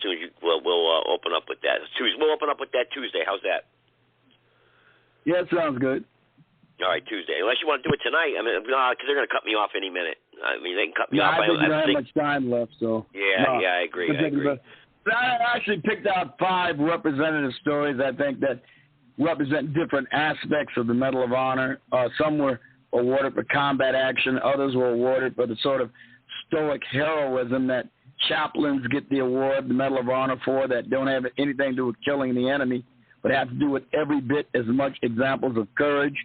soon as we'll open up with that. We'll open up with that Tuesday. How's that? Yeah, sounds good. All right, Tuesday. Unless you want to do it tonight. I mean, because they're going to cut me off any minute. I mean, they can cut me off. I think you don't have much time left, so. Yeah, I agree. I actually picked out 5 representative stories, I think, that represent different aspects of the Medal of Honor. Some were awarded for combat action. Others were awarded for the sort of stoic heroism that chaplains get the award, the Medal of Honor for, that don't have anything to do with killing the enemy, but have to do with every bit as much examples of courage.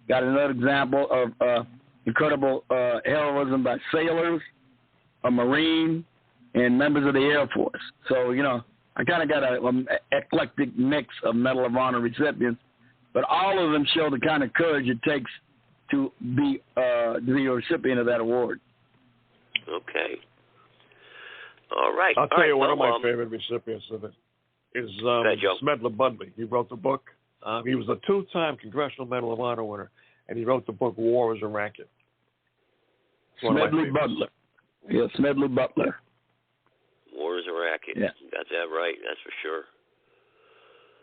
Got another example of incredible heroism by sailors, a Marine, and members of the Air Force. So, you know, I kind of got an eclectic mix of Medal of Honor recipients, but all of them show the kind of courage it takes to be a recipient of that award. Okay. All right. I'll tell you one of my favorite recipients of it is Smedley Budley. He wrote the book. He was a 2-time Congressional Medal of Honor winner, and he wrote the book War is a Racket. Smedley Butler. Yeah, Smedley Butler. War is a Racket. Yeah. Got that right. That's for sure.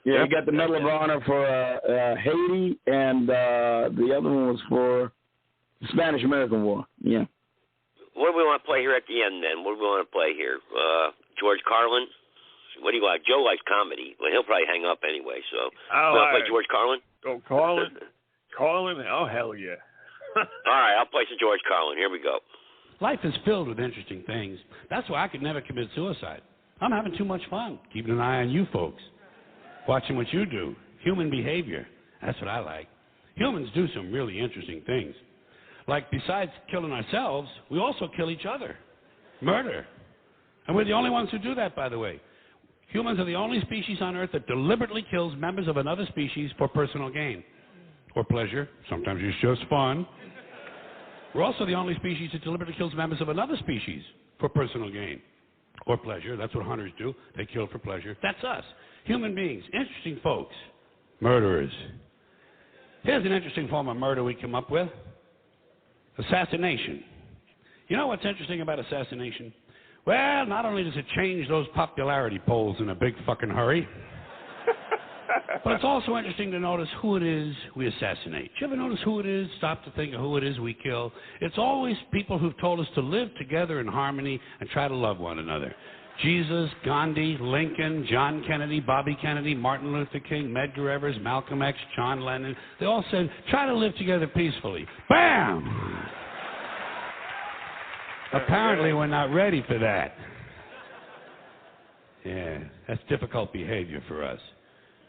Yeah, he got the Medal of Honor for Haiti, and the other one was for the Spanish-American War. Yeah. What do we want to play here at the end, then? What do we want to play here? George Carlin? What do you like? Joe likes comedy, but he'll probably hang up anyway, so. You want to play George Carlin? Oh, Carlin? Carlin? Oh, hell yeah. All right, I'll play some George Carlin. Here we go. Life is filled with interesting things. That's why I could never commit suicide. I'm having too much fun, keeping an eye on you folks, watching what you do, human behavior. That's what I like. Humans do some really interesting things. Like, besides killing ourselves, we also kill each other. Murder. And we're the only ones who do that, by the way. Humans are the only species on Earth that deliberately kills members of another species for personal gain or pleasure. Sometimes it's just fun. We're also the only species that deliberately kills members of another species for personal gain or pleasure. That's what hunters do. They kill for pleasure. That's us. Human beings. Interesting folks. Murderers. Here's an interesting form of murder we come up with. Assassination. You know what's interesting about assassination? Well, not only does it change those popularity polls in a big fucking hurry, but it's also interesting to notice who it is we assassinate. You ever notice who it is? Stop to think of who it is we kill. It's always people who've told us to live together in harmony and try to love one another. Jesus, Gandhi, Lincoln, John Kennedy, Bobby Kennedy, Martin Luther King, Medgar Evers, Malcolm X, John Lennon. They all said, try to live together peacefully. Bam! Apparently we're not ready for that. Yeah, that's difficult behavior for us.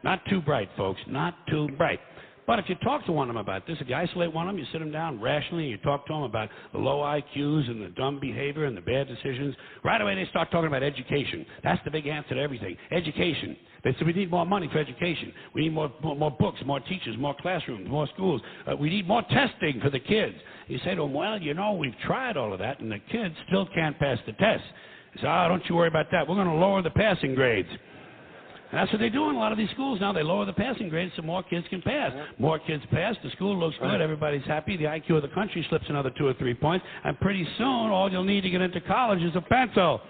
Not too bright, folks, not too bright. But if you talk to one of them about this, if you isolate one of them, you sit them down rationally, and you talk to them about the low IQs and the dumb behavior and the bad decisions, right away they start talking about education. That's the big answer to everything. Education. They say we need more money for education. We need more books, more teachers, more classrooms, more schools. We need more testing for the kids. You say to them, well, you know, we've tried all of that, and the kids still can't pass the test. They say, don't you worry about that. We're going to lower the passing grades. And that's what they do in a lot of these schools now. They lower the passing grades so more kids can pass. More kids pass, the school looks good, everybody's happy, the IQ of the country slips another 2 or 3 points, and pretty soon all you'll need to get into college is a pencil.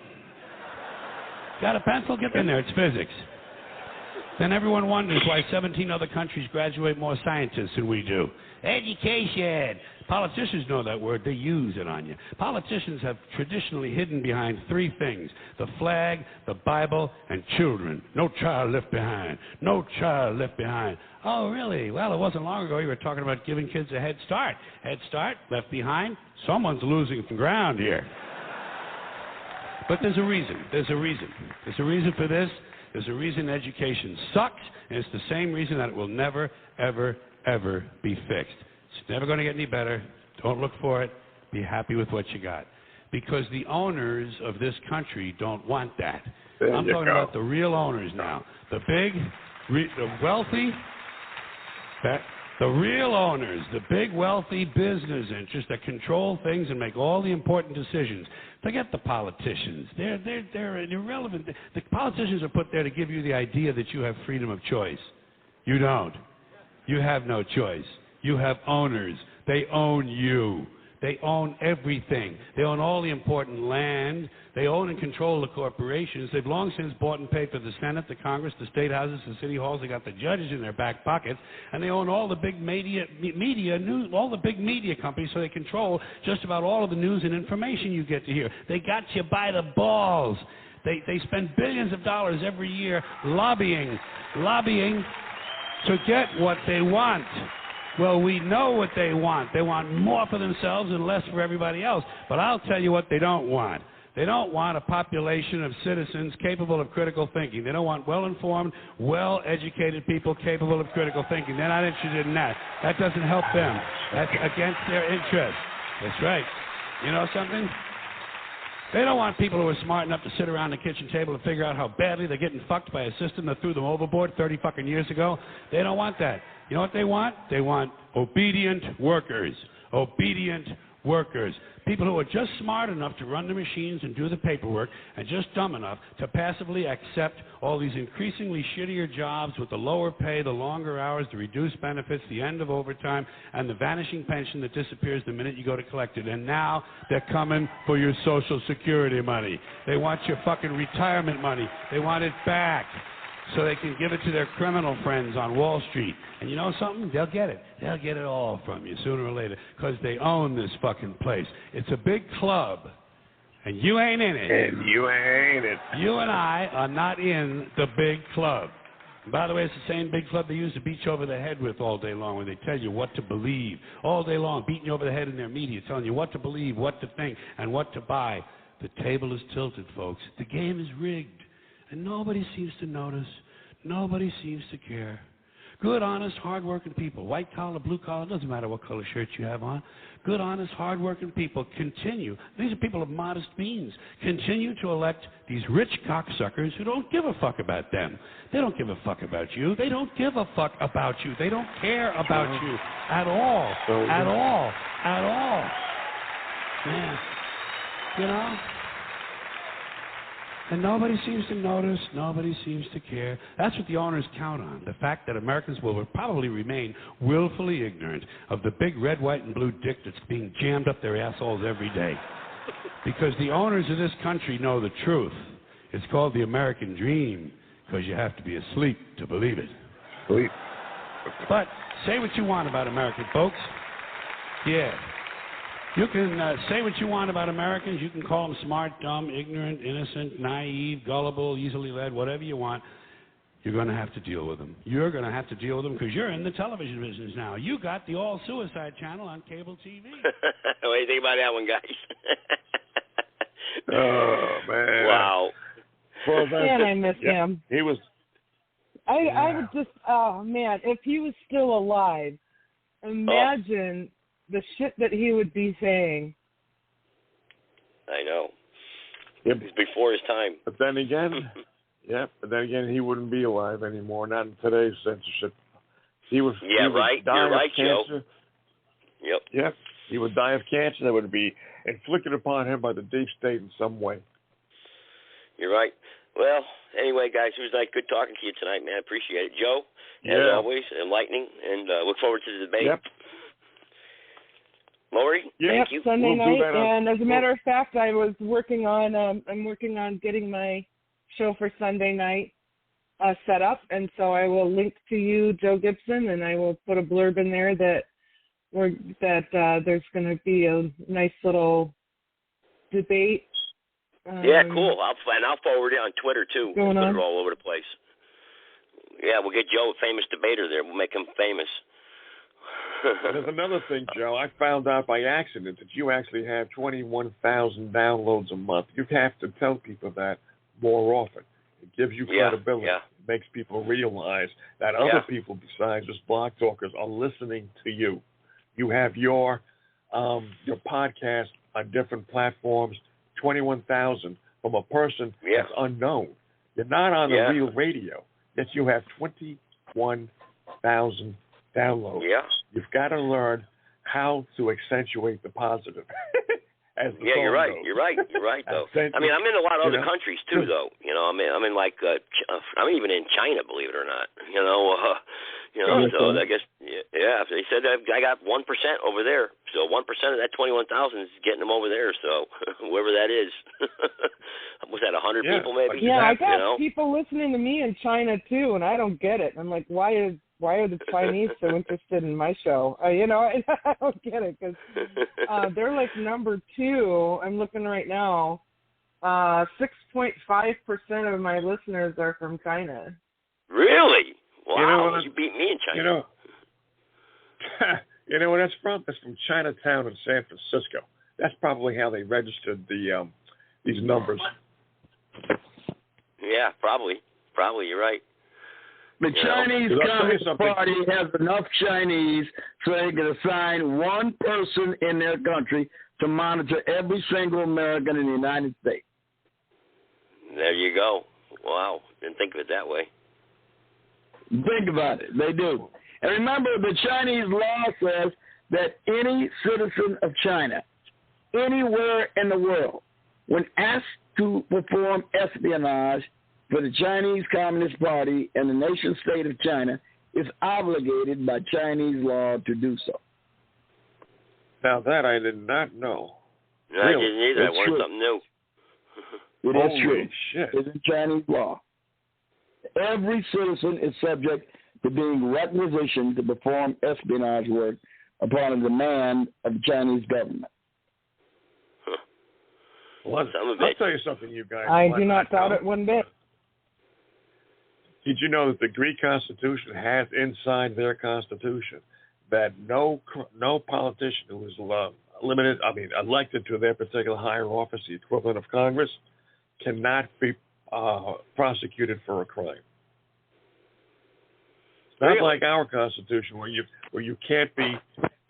Got a pencil? Get in there. It's physics. Then everyone wonders why 17 other countries graduate more scientists than we do. Education. Politicians know that word. They use it on you. Politicians have traditionally hidden behind 3 things: the flag, the Bible, and children. No child left behind. No child left behind. Oh, really? Well, it wasn't long ago you were talking about giving kids a head start. Head start, left behind. Someone's losing some ground here. But there's a reason. There's a reason. There's a reason for this. There's a reason education sucks, and it's the same reason that it will never, ever, ever be fixed. It's never going to get any better. Don't look for it. Be happy with what you got. Because the owners of this country don't want that. I'm talking about the real owners now. The big, the wealthy, the real owners, the big, wealthy business interests that control things and make all the important decisions. Forget the politicians. They're irrelevant. The politicians are put there to give you the idea that you have freedom of choice. You don't. You have no choice. You have owners. They own you. They own everything. They own all the important land. They own and control the corporations. They've long since bought and paid for the Senate, the Congress, the state houses, the city halls. They got the judges in their back pockets, and they own all the big media news, all the big media companies. So they control just about all of the news and information you get to hear. They got you by the balls. They spend billions of dollars every year lobbying to get what they want. Well, we know what they want. They want more for themselves and less for everybody else. But I'll tell you what they don't want. They don't want a population of citizens capable of critical thinking. They don't want well-informed, well-educated people capable of critical thinking. They're not interested in that. That doesn't help them. That's against their interests. That's right. You know something? They don't want people who are smart enough to sit around the kitchen table and figure out how badly they're getting fucked by a system that threw them overboard 30 fucking years ago. They don't want that. You know what they want? They want obedient workers. Obedient workers. People who are just smart enough to run the machines and do the paperwork and just dumb enough to passively accept all these increasingly shittier jobs with the lower pay, the longer hours, the reduced benefits, the end of overtime, and the vanishing pension that disappears the minute you go to collect it. And now they're coming for your Social Security money. They want your fucking retirement money. They want it back, so they can give it to their criminal friends on Wall Street. And you know something? They'll get it. They'll get it all from you sooner or later because they own this fucking place. It's a big club, and you ain't in it. And you ain't it. You and I are not in the big club. And by the way, it's the same big club they use to beat you over the head with all day long when they tell you what to believe. All day long, beating you over the head in their media, telling you what to believe, what to think, and what to buy. The table is tilted, folks. The game is rigged. And nobody seems to notice. Nobody seems to care. Good, honest, hard-working people, white collar, blue collar, doesn't matter what color shirt you have on. Good, honest, hard-working people continue. These are people of modest means. Continue to elect these rich cocksuckers who don't give a fuck about them. They don't give a fuck about you. They don't give a fuck about you. They don't care about you at all. At all. At all. Man, you know? And nobody seems to notice, nobody seems to care. That's what the owners count on, the fact that Americans will probably remain willfully ignorant of the big red, white, and blue dick that's being jammed up their assholes every day. Because the owners of this country know the truth. It's called the American dream, because you have to be asleep to believe it. Sleep. But say what you want about American folks. Yeah. You can say what you want about Americans. You can call them smart, dumb, ignorant, innocent, naive, gullible, easily led, whatever you want. You're going to have to deal with them. You're going to have to deal with them because you're in the television business now. You got the all-suicide channel on cable TV. What do you think about that one, guys? Oh, man. Wow. Well, man, I miss him. He was... I would just... Oh, man, if he was still alive, imagine... the shit that he would be saying. I know. Yep. He's before his time. But then again, he wouldn't be alive anymore, not in today's censorship. He would You're right, cancer. Joe. Yep. Yep. He would die of cancer that would be inflicted upon him by the deep state in some way. You're right. Well, anyway, guys, it was nice good talking to you tonight, man. I appreciate it. Joe, as always, enlightening, and look forward to the debate. Yep. Lori, thank you. Sunday night, and as a matter of fact, I was working on. I'm working on getting my show for Sunday night set up, and so I will link to you, Joe Gibson, and I will put a blurb in there that there's going to be a nice little debate. Yeah, cool. I'll forward it on Twitter too. We'll put it all over the place. Yeah, we'll get Joe, a famous debater, there. We'll make him famous. There's another thing, Joe. I found out by accident that you actually have 21,000 downloads a month. You have to tell people that more often. It gives you credibility. Yeah. It makes people realize that other people besides just blog talkers are listening to you. You have your podcast on different platforms, 21,000 from a person that's unknown. You're not on the real radio, yet you have 21,000 downloads. Yeah. You've got to learn how to accentuate the positive. You're right. You're right, though. I mean, I'm in a lot of other countries, too, though. You know, I'm in like, I'm even in China, believe it or not. So I guess, they said that I got 1% over there. So 1% of that 21,000 is getting them over there. So whoever that is. Was that 100 people, maybe? Yeah, I got people listening to me in China, too, and I don't get it. I'm like, why are the Chinese so interested in my show? I don't get it because they're like number 2. I'm looking right now. 6.5% of my listeners are from China. Really? Wow. You beat me in China. You know where that's from? That's from Chinatown in San Francisco. That's probably how they registered these numbers. Yeah, probably. Probably, you're right. The Chinese Communist Party has enough Chinese so they can assign one person in their country to monitor every single American in the United States. There you go. Wow. Didn't think of it that way. Think about it. They do. And remember, the Chinese law says that any citizen of China, anywhere in the world, when asked to perform espionage for the Chinese Communist Party and the nation state of China, is obligated by Chinese law to do so. Now that I did not know. No, really? I didn't either. I learned something new. It is true. Shit. It's in Chinese law. Every citizen is subject to being requisitioned to perform espionage work upon a demand of the Chinese government. Huh. Well, I'll tell you something, you guys. I do not doubt it one bit. Did you know that the Greek Constitution has inside their Constitution that no politician who is elected to their particular higher office, the equivalent of Congress, cannot be prosecuted for a crime? It's not like our Constitution where you can't be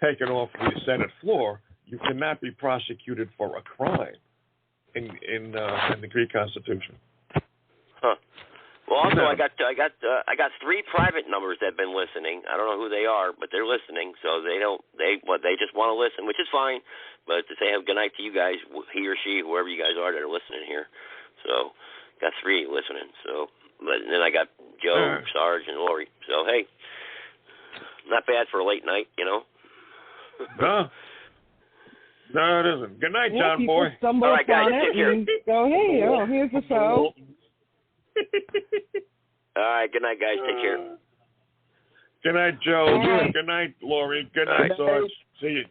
taken off the Senate floor. You cannot be prosecuted for a crime in the Greek Constitution. Huh. Well, also I got 3 private numbers that have been listening. I don't know who they are, but they're listening. So they just want to listen, which is fine. But to say have good night to you guys, he or she, whoever you guys are that are listening here. So got 3 listening. So, but then I got Joe, Sarge, and Lori. So hey, not bad for a late night, you know. No, it isn't. Good night, John boy. All right, guys, take care. Go, hey, here's the show. All right, good night, guys. Take care. Good night, Joe. Good night, Lori. Good night, Sarge. See you.